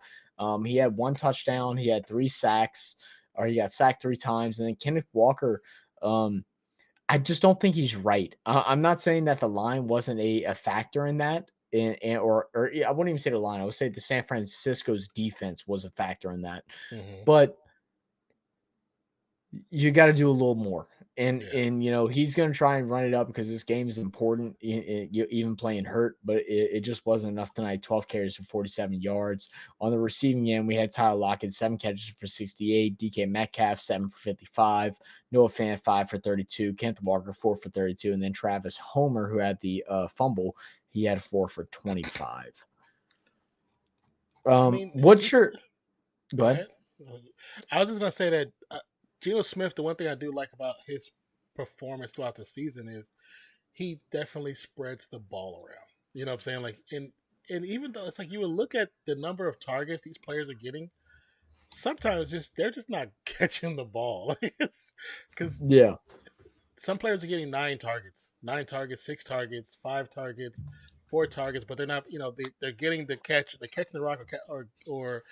He had 1 touchdown. He had 3 sacks, or he got sacked 3 times. And then Kenneth Walker, I just don't think he's right. I'm not saying that the line wasn't a factor in that, or I wouldn't even say the line. I would say the San Francisco's defense was a factor in that. But you got to do a little more. And he's going to try and run it up because this game is important, even playing hurt, but it just wasn't enough tonight. 12 carries for 47 yards. On the receiving end, we had Tyler Lockett, 7 catches for 68, DK Metcalf, 7 for 55, Noah Fant, 5 for 32, Kenneth Walker, 4 for 32, and then Travis Homer, who had the fumble, he had 4 for 25. What's your – go ahead. I was just going to say that Geno Smith, the one thing I do like about his performance throughout the season is he definitely spreads the ball around. You know what I'm saying? Like, and even though it's like you would look at the number of targets these players are getting, sometimes they're just not catching the ball. Because some players are getting 9 targets, 6 targets, 5 targets, 4 targets, but they're not. They're getting the catch, they're catching the rock, or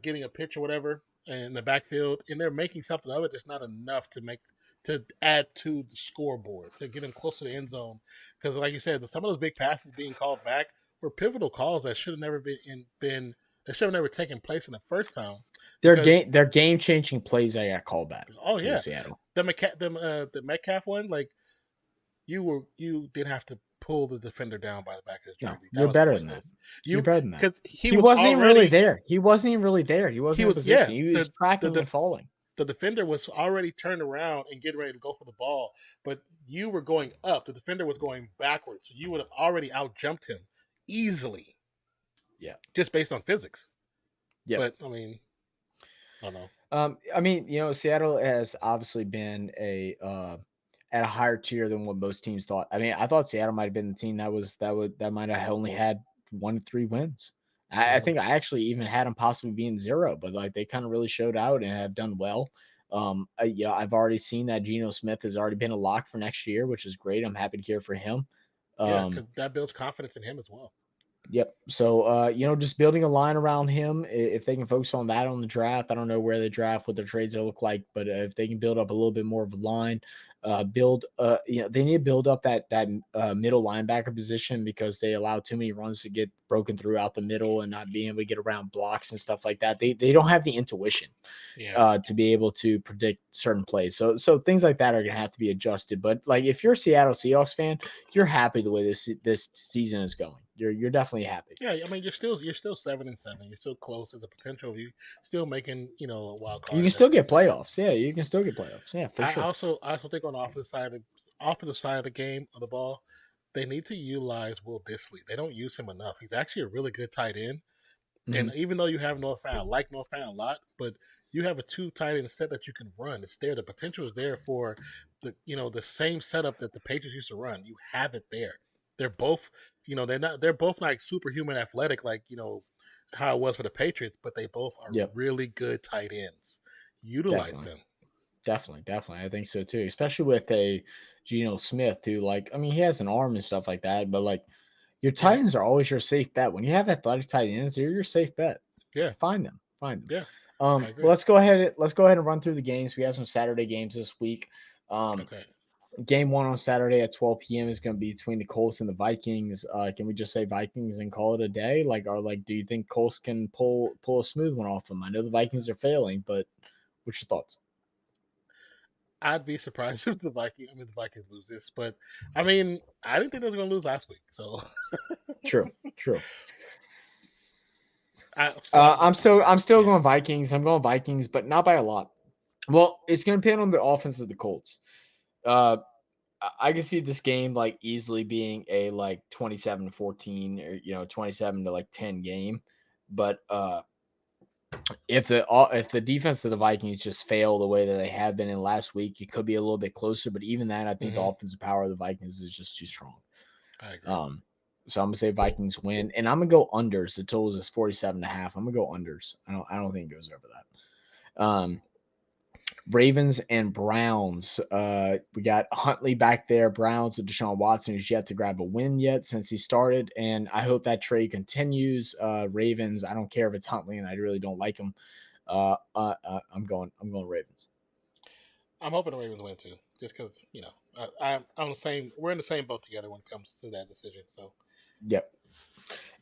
getting a pitch or whatever in the backfield, and they're making something of it. That's not enough to add to the scoreboard, to get them close to the end zone. Because, like you said, some of those big passes being called back were pivotal calls that should have never that should have never taken place in the first time. They're game changing plays that got called back. Oh yeah, Seattle. The Metcalf one, like you didn't have to pull the defender down by the back of his jersey. No, you're better than that. You're better than that. Because he wasn't even really there. He wasn't even really there. He wasn't in position. Yeah, he was tracking and falling. The defender was already turned around and getting ready to go for the ball, but you were going up. The defender was going backwards. So you would have already out-jumped him easily. Yeah. Just based on physics. Yeah. But, I mean, don't know. I mean, Seattle has obviously been at a higher tier than what most teams thought. I mean, I thought Seattle might have been the team that might have only had 1 to 3 wins. I Mhm. think I actually even had them possibly being 0, but like they kind of really showed out and have done well. I've already seen that Geno Smith has already been a lock for next year, which is great. I'm happy to hear for him. Yeah, because that builds confidence in him as well. Yep. So, just building a line around him, if they can focus on that on the draft, I don't know where they draft, what their trades will look like, but if they can build up a little bit more of a line, they need to build up that middle linebacker position because they allow too many runs to get broken throughout the middle and not being able to get around blocks and stuff like that. They don't have the intuition Yeah. to be able to predict certain plays. So things like that are going to have to be adjusted. But like if you're a Seattle Seahawks fan, you're happy the way this season is going. You're definitely happy. Yeah, I mean you're still 7-7. You're still close. There's a potential of you still making a wild You card can in that still get situation. playoffs. Yeah, you can still get playoffs. Yeah, for sure. I also think on the offensive side of the game of the ball, they need to utilize Will Disley. They don't use him enough. He's actually a really good tight end. Mhm. And even though you have North Fan, I like North Fan a lot, but you have a 2 tight end set that you can run. It's there. The potential is there for the same setup that the Patriots used to run. You have it there. They're both they're both like superhuman athletic, like how it was for the Patriots, but they both are Yep, really good tight ends. Utilize definitely. them. Definitely. I think so too. Especially with a Geno Smith who he has an arm and stuff like that, but like your tight Yeah, ends are always your safe bet. When you have athletic tight ends, they're your safe bet. yeah, Find them. Find them. yeah. I But agree. let's go ahead and run through the games. We have some Saturday games this week. Okay. Game one on Saturday at 12 p.m. is going to be between the Colts and the Vikings. Can we just say Vikings and call it a day? Do you think Colts can pull a smooth one off them? I know the Vikings are failing, but what's your thoughts? I'd be surprised if the Vikings lose this, but I mean, I didn't think they were going to lose last week. So, True, true. so I'm still yeah. going Vikings. I'm going Vikings, but not by a lot. Well, it's going to depend on the offense of the Colts. Uh, I can see this game like easily being a 27-14 or 27 to 10 game, but if the defense of the Vikings just fail the way that they have been in last week, it could be a little bit closer. But even that, I think the Hmm. offensive power of the Vikings is just too strong. I agree. Um, so I'm gonna say Vikings win, and I'm gonna go unders. The total is 47.5. I'm gonna go unders. I don't think it goes over that. Ravens and Browns. We got Huntley back there. Browns with Deshaun Watson, who's yet to grab a win yet since he started, and I hope that trade continues. Ravens. I don't care if it's Huntley, and I really don't like him. I'm going Ravens. I'm hoping the Ravens win too, just because I'm on the same. We're in the same boat together when it comes to that decision. So Yep.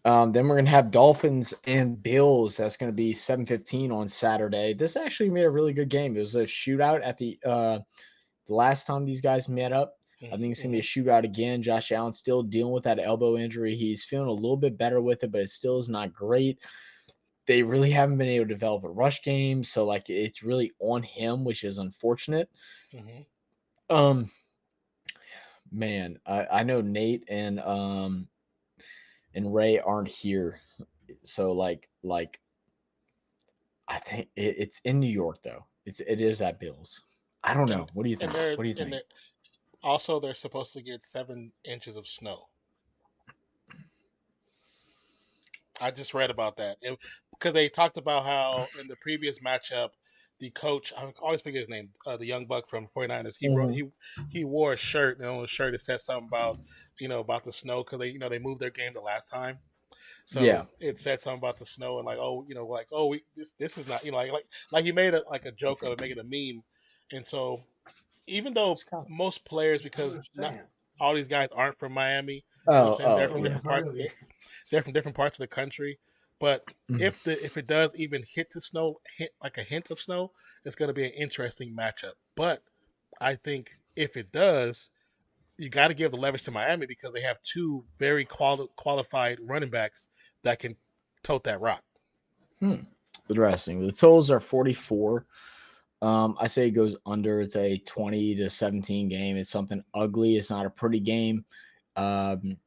Then we're gonna have Dolphins and Bills. That's gonna be 7:15 on Saturday. This actually made a really good game. It was a shootout at the last time these guys met up. I think it's gonna be a hmm shootout again. Josh Allen still dealing with that elbow injury. He's feeling a little bit better with it, but it still is not great. They really haven't been able to develop a rush game, so it's really on him, which is unfortunate. hmm Um, man, I know Nate and Ray aren't here, so I think it's in New York though. It is at Bills. I don't know. What do you and think? What do you think? they're also they're supposed to get 7 inches of snow. I just read about that because they talked about how in the previous matchup, the coach, I always forget his name, the young buck from 49ers, Mhm. he wore a shirt, and on the shirt it said something about about the snow because they moved their game the last time. Yeah, So it said something about the snow and this is not like he made a joke of it, making a meme, and so even though Scott. most players, I don't because not understand. all these guys aren't from Miami, Oh, saying they're oh, from Going yeah. different parts. early. They're from different parts of the country. But Mhm. if it does even hit the snow, hit like a hint of snow, it's going to be an interesting matchup. But I think if it does, you got to give the leverage to Miami because they have 2 very qualified running backs that can tote that rock. Interesting. The totals are 44. I say it goes under. It's a 20-17 game. It's something ugly. It's not a pretty game. Um,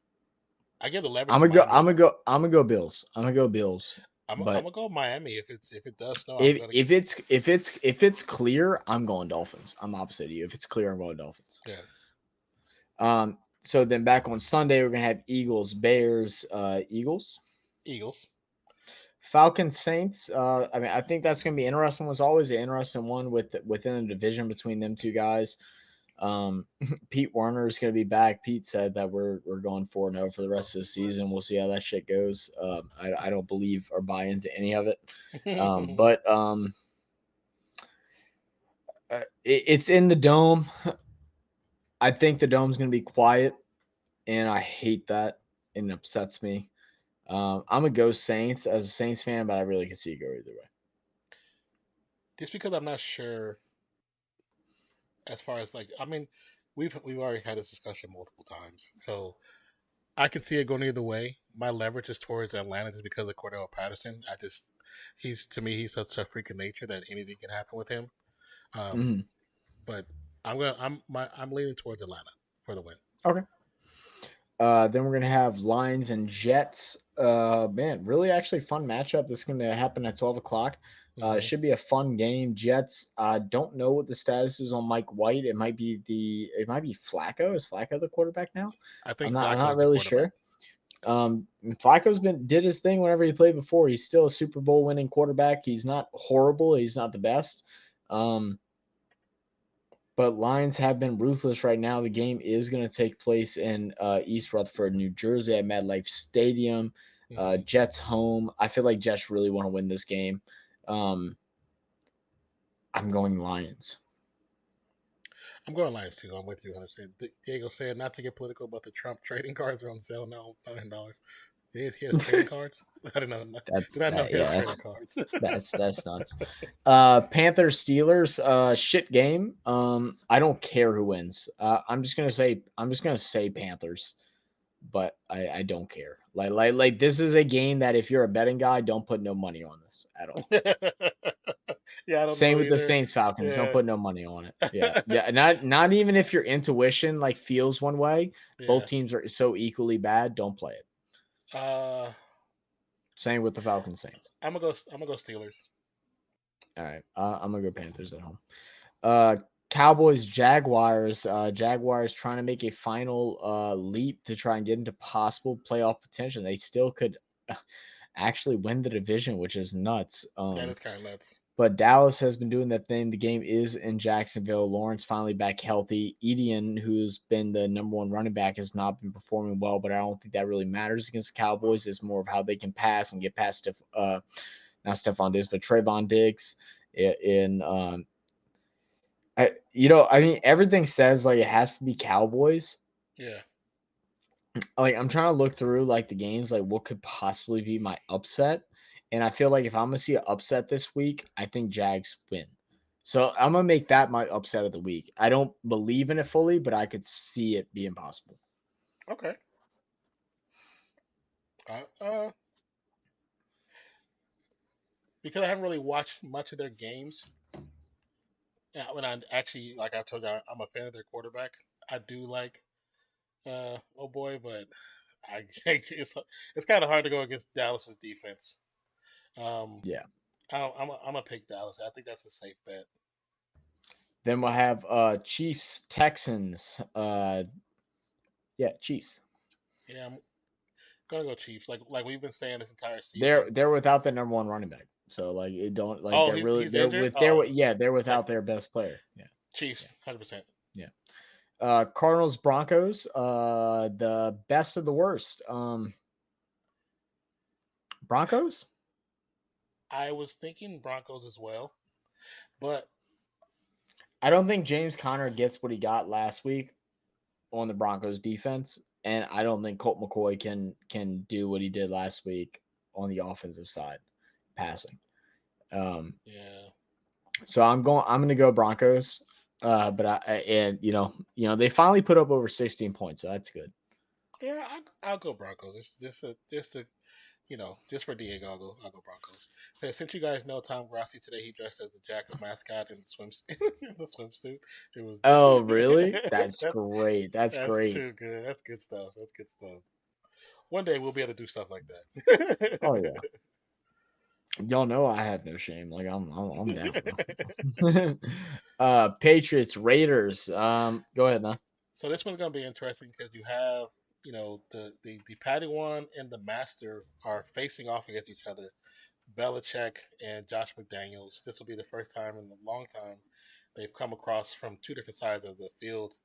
I give the leverage I'm to gonna go. Miami I'm on gonna that. go. I'm gonna go Bills. I'm gonna go Bills. I'm But gonna go Miami if it does snow. I'm if gonna if it's clear, I'm going Dolphins. I'm opposite of you. If it's clear, I'm going Dolphins. yeah So then back on Sunday, we're gonna have Eagles, Bears, Eagles, Eagles. Falcons, Saints. I mean, I think that's gonna be interesting. Was always an interesting one within the division between them two guys. Pete Warner is gonna be back. Pete said that we're going 4-0 for the rest of the season. We'll see how that shit goes. I don't believe or buy into any of it. It's in the dome. I think the dome's gonna be quiet, and I hate that. It upsets me. I'm gonna go Saints as a Saints fan, but I really can see it go either way. Just because I'm not sure as far as like, I mean, we've already had this discussion multiple times, so I can see it going either way. My leverage is towards Atlanta just because of Cordell Patterson. He's to me, he's such a freak of nature that anything can happen with him. Mm-hmm. But I'm leaning towards Atlanta for the win. Okay. Then we're gonna have Lions and Jets. Man, really actually fun matchup. This is gonna happen at 12 o'clock. It should be a fun game. Jets. Don't know what the status is on Mike White. It might be Flacco. Is Flacco the quarterback now? I think I'm Flacco not is the really quarterback. sure. Flacco's did his thing whenever he played before. He's still a Super Bowl winning quarterback. He's not horrible. He's not the best. But Lions have been ruthless right now. The game is going to take place in East Rutherford, New Jersey at MetLife Stadium. Jets home. I feel like Jets really want to win this game. I'm going Lions. I'm going Lions too. I'm with you 100%. Diego said not to get political, but the Trump trading cards are on sale now, $9. He has trading cards. I don't know. That's he had trading cards. that's nuts. Panthers Steelers, shit game. I don't care who wins. I'm just gonna say Panthers, but I don't care. Like this is a game that if you're a betting guy, don't put no money on this at all. Yeah, I don't Same know with the either. Saints Falcons. Don't Yeah. put no money on it. Yeah. Not even if your intuition like feels one way. Yeah. Both teams are so equally bad. Don't play it. Same with the Falcons Saints. I'm gonna go Steelers. All right. I'm gonna go Panthers at home. Cowboys Jaguars. Jaguars trying to make a final leap to try and get into possible playoff potential. They still could actually win the division, which is nuts. That is kind of nuts. But Dallas has been doing that thing. The game is in Jacksonville. Lawrence finally back healthy. Etienne, who's been the number one running back, has not been performing well, but I don't think that really matters against the Cowboys. It's more of how they can pass and get past not Stephon Diggs, but Trayvon Diggs. I mean, everything says like it has to be Cowboys. Yeah. Like I'm trying to look through like the games, like what could possibly be my upset. And I feel like if I'm gonna see an upset this week, I think Jags win. So I'm gonna make that my upset of the week. I don't believe in it fully, but I could see it being possible. Okay. Because I haven't really watched much of their games. Yeah, when I actually, like I told you, I'm a fan of their quarterback. I do like, oh boy, but it's kind of hard to go against Dallas's defense. Yeah. I'm gonna pick Dallas. I think that's a safe bet. Then we'll have Chiefs Texans. Chiefs. Yeah, I'm gonna go Chiefs. Like we've been saying this entire season. They're without the number one running back. So like it don't like Oh, they're really he's they're injured? with Oh. they're without their best player. Yeah. Chiefs, 100%. Yeah. Cardinals Broncos, the best of the worst. Broncos? I was thinking Broncos as well, but I don't think James Conner gets what he got last week on the Broncos defense, and I don't think Colt McCoy can do what he did last week on the offensive side, passing. Yeah. So I'm going to go Broncos. But they finally put up over 16 points, so that's good. Yeah, I'll go Broncos. Just for Diego, I'll go Broncos. So since you guys know Tom Grassi today, he dressed as the Jack's mascot in the swimsuit. It was. Oh, really? That's great. That's great. Too good. That's good stuff. One day we'll be able to do stuff like that. Oh yeah. Y'all know I have no shame. Like I'm down, bro. Patriots, Raiders. Go ahead, man. So this one's gonna be interesting because you have, the Padawan and the Master are facing off against each other. Belichick and Josh McDaniels. This will be the first time in a long time they've come across from two different sides of the field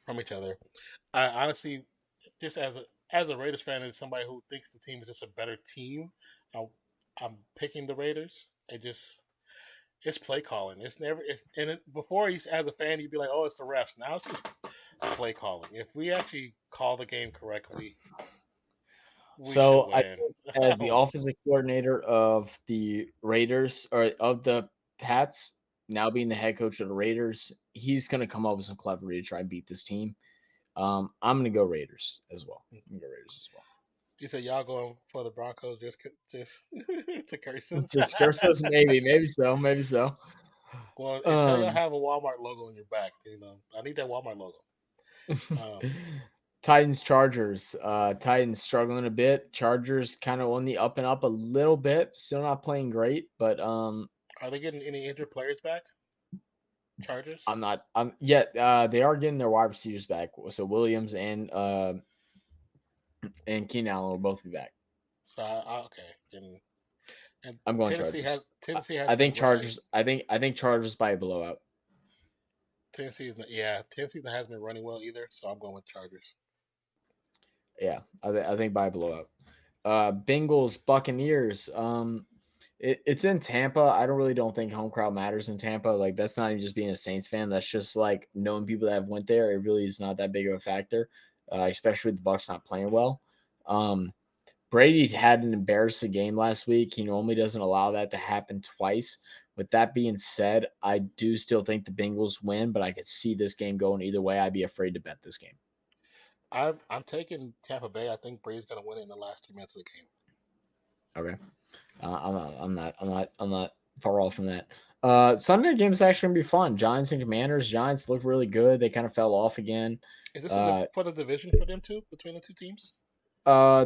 from each other. I honestly, just as a Raiders fan and somebody who thinks the team is just a better team, I, I'm picking the Raiders. It's play calling. It's never. Before, as a fan, you'd be like, "Oh, it's the refs." Now it's just play calling. If we actually call the game correctly, we should So I win. think as the offensive coordinator of the Raiders or of the Pats, now being the head coach of the Raiders, he's gonna come up with some cleverly to try and beat this team. I'm gonna go Raiders as well. I'm gonna go Raiders as well. You said y'all going for the Broncos just to curses. Just curses, maybe so, maybe so. Well, until y'all Um, have a Walmart logo on your back, I need that Walmart logo. Titans, Chargers. Titans struggling a bit. Chargers kind of on the up and up a little bit. Still not playing great, but Are they getting any injured players back? Chargers. I'm not. Yet. They are getting their wide receivers back. So Williams and Keenan Allen will both be back. So okay, and I'm going Tennessee Chargers. has I think been running. Chargers. I think Chargers by a blowout. Tennessee has been running well either. So I'm going with Chargers. Yeah, I think by a blowout. Bengals, Buccaneers. It's in Tampa. I don't think home crowd matters in Tampa. Like that's not even just being a Saints fan. That's just like knowing people that have went there. It really is not that big of a factor, especially with the Bucks not playing well. Brady had an embarrassing game last week. He normally doesn't allow that to happen twice. With that being said, I do still think the Bengals win, but I could see this game going either way. I'd be afraid to bet this game. I'm taking Tampa Bay. I think Brady's going to win it in the last 3 minutes of the game. Okay. I'm not far off from that. Sunday game is actually gonna be fun. Giants and Commanders. Giants look really good. They kind of fell off again. Is this for the division for them too, between the two teams?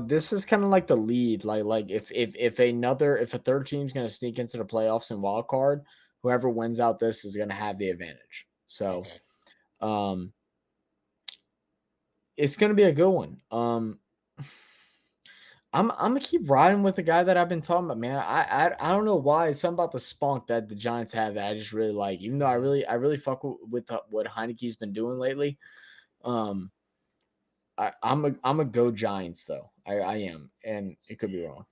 This is kind of like the lead. Like if a third team's gonna sneak into the playoffs and wild card, whoever wins out this is gonna have the advantage. So, Okay. It's gonna be a good one. I'm gonna keep riding with the guy that I've been talking about, man. I don't know why. It's something about the spunk that the Giants have that I just really like. Even though I really fuck with what Heineke's been doing lately. I'm a go Giants though. I am, and it could be wrong.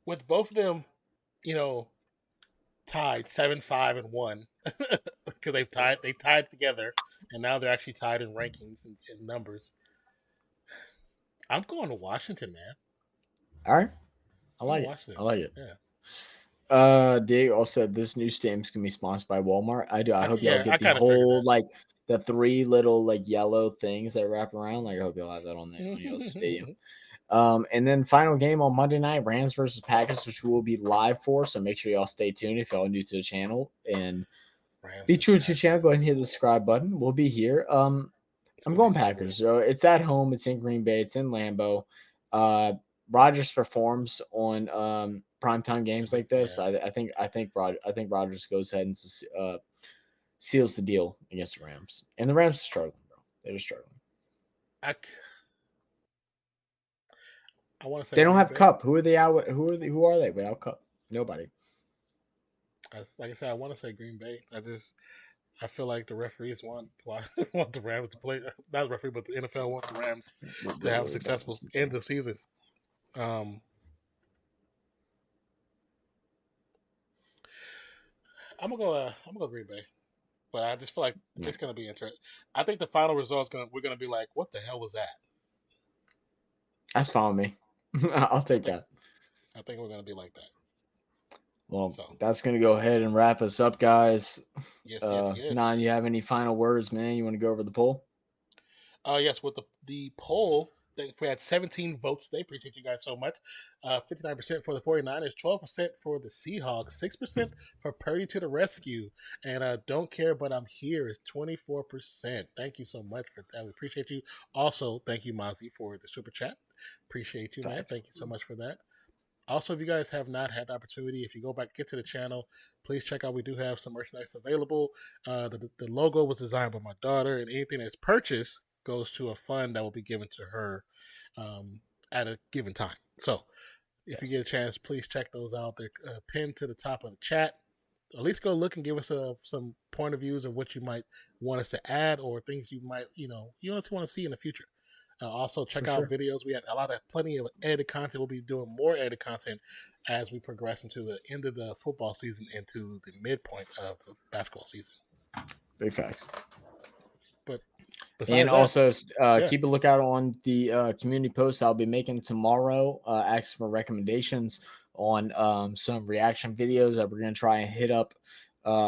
With both of them, tied 7-5-1 because they tied together, and now they're actually tied in rankings and numbers. I'm going to Washington, man. All right, I like it. Yeah. Diego said this new stamps can be sponsored by Walmart. I do. I hope y'all get I the whole like the 3 little like yellow things that wrap around. Like I hope y'all have that on the stadium. And then final game on Monday night, Rams versus Packers, which we will be live for. So make sure y'all stay tuned if y'all are new to the channel and be true to your channel. Go ahead and hit the subscribe button. We'll be here. I'm going Packers. So it's at home. It's in Green Bay. It's in Lambeau. Rodgers performs on primetime games like this. Yeah. I think Rodgers goes ahead and seals the deal against the Rams. And the Rams are struggling, bro. They're just struggling. I want to say they don't have Cup. Who are they out? Who are they without Cup? Nobody. Like I said, I want to say Green Bay. I feel like the referees want the Rams to play. Not the referee, but the NFL want the Rams to have a successful end of the season. I'm gonna go Green Bay, but I just feel like it's gonna be interesting. I think the final result we're gonna be like, what the hell was that? That's fine with me. I'll take that. I think we're gonna be like that. Well, that's gonna go ahead and wrap us up, guys. Yes. Nan, you have any final words, man? You want to go over the poll? Yes, with the poll, we had 17 votes today. Appreciate you guys so much. 59% for the 49ers, 12% for the Seahawks, 6% for Purdy to the rescue, and don't care but I'm here is 24%. Thank you so much for that. We appreciate you. Also, thank you, Mozzie, for the super chat. Appreciate you, man. Facts. Thank you so much for that. Also, if you guys have not had the opportunity, if you go back, get to the channel, please check out. We do have some merchandise available. The logo was designed by my daughter, and anything that's purchased goes to a fund that will be given to her at a given time. So, if you get a chance, please check those out. They're pinned to the top of the chat. At least go look and give us some point of views of what you might want us to add or things you might, you want to see in the future. Also, check out videos. We have plenty of edited content. We'll be doing more edited content as we progress into the end of the football season, into the midpoint of the basketball season. Big facts. But and also keep a lookout on the community posts I'll be making tomorrow, asking for recommendations on some reaction videos that we're going to try and hit up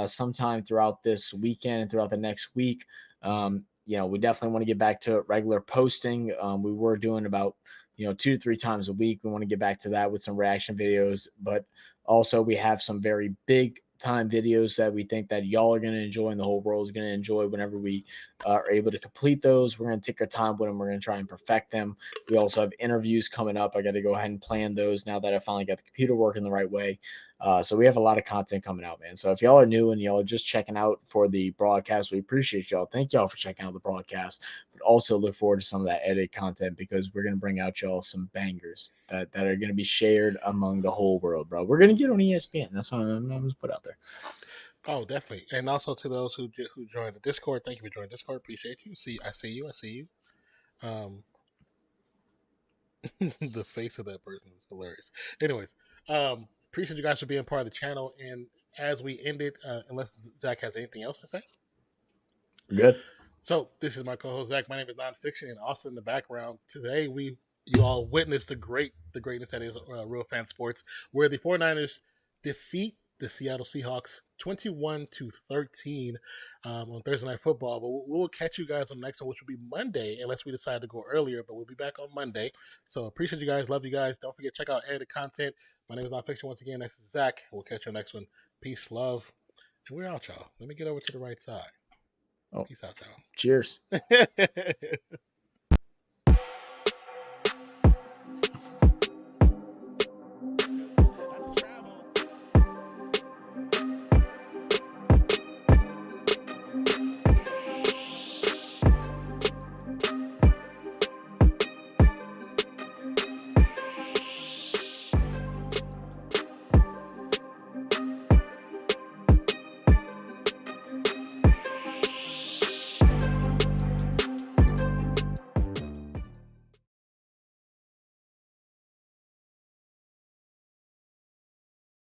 sometime throughout this weekend and throughout the next week. We definitely want to get back to regular posting. We were doing about 2 to 3 times a week. We want to get back to that with some reaction videos, but also we have some very big time videos that we think that y'all are going to enjoy and the whole world is going to enjoy. Whenever we are able to complete those, we're going to take our time with them. We're going to try and perfect them. We also have interviews coming up. I got to go ahead and plan those now that I finally got the computer working the right way. So we have a lot of content coming out, man. So if y'all are new and y'all are just checking out for the broadcast, we appreciate y'all. Thank y'all for checking out the broadcast, but also look forward to some of that edited content, because we're going to bring out y'all some bangers that are going to be shared among the whole world, bro. We're going to get on ESPN. That's what I'm going to put out there. Oh, definitely. And also to those who joined the Discord, thank you for joining Discord. Appreciate you. I see you. The face of that person is hilarious. Anyways, appreciate you guys for being part of the channel. And as we end it, unless Zach has anything else to say. Good. So this is my co-host Zach. My name is Nonpfixion, and also in the background today, you all witnessed the greatness that is Real Fan Sports, where the 49ers defeat the Seattle Seahawks 21-13 on Thursday Night Football. But we'll catch you guys on the next one, which will be Monday, unless we decide to go earlier. But we'll be back on Monday. So appreciate you guys. Love you guys. Don't forget, check out edited content. My name is Nonpfixion once again. This is Zach. We'll catch you on the next one. Peace, love, and we're out, y'all. Let me get over to the right side. Peace out, y'all. Cheers.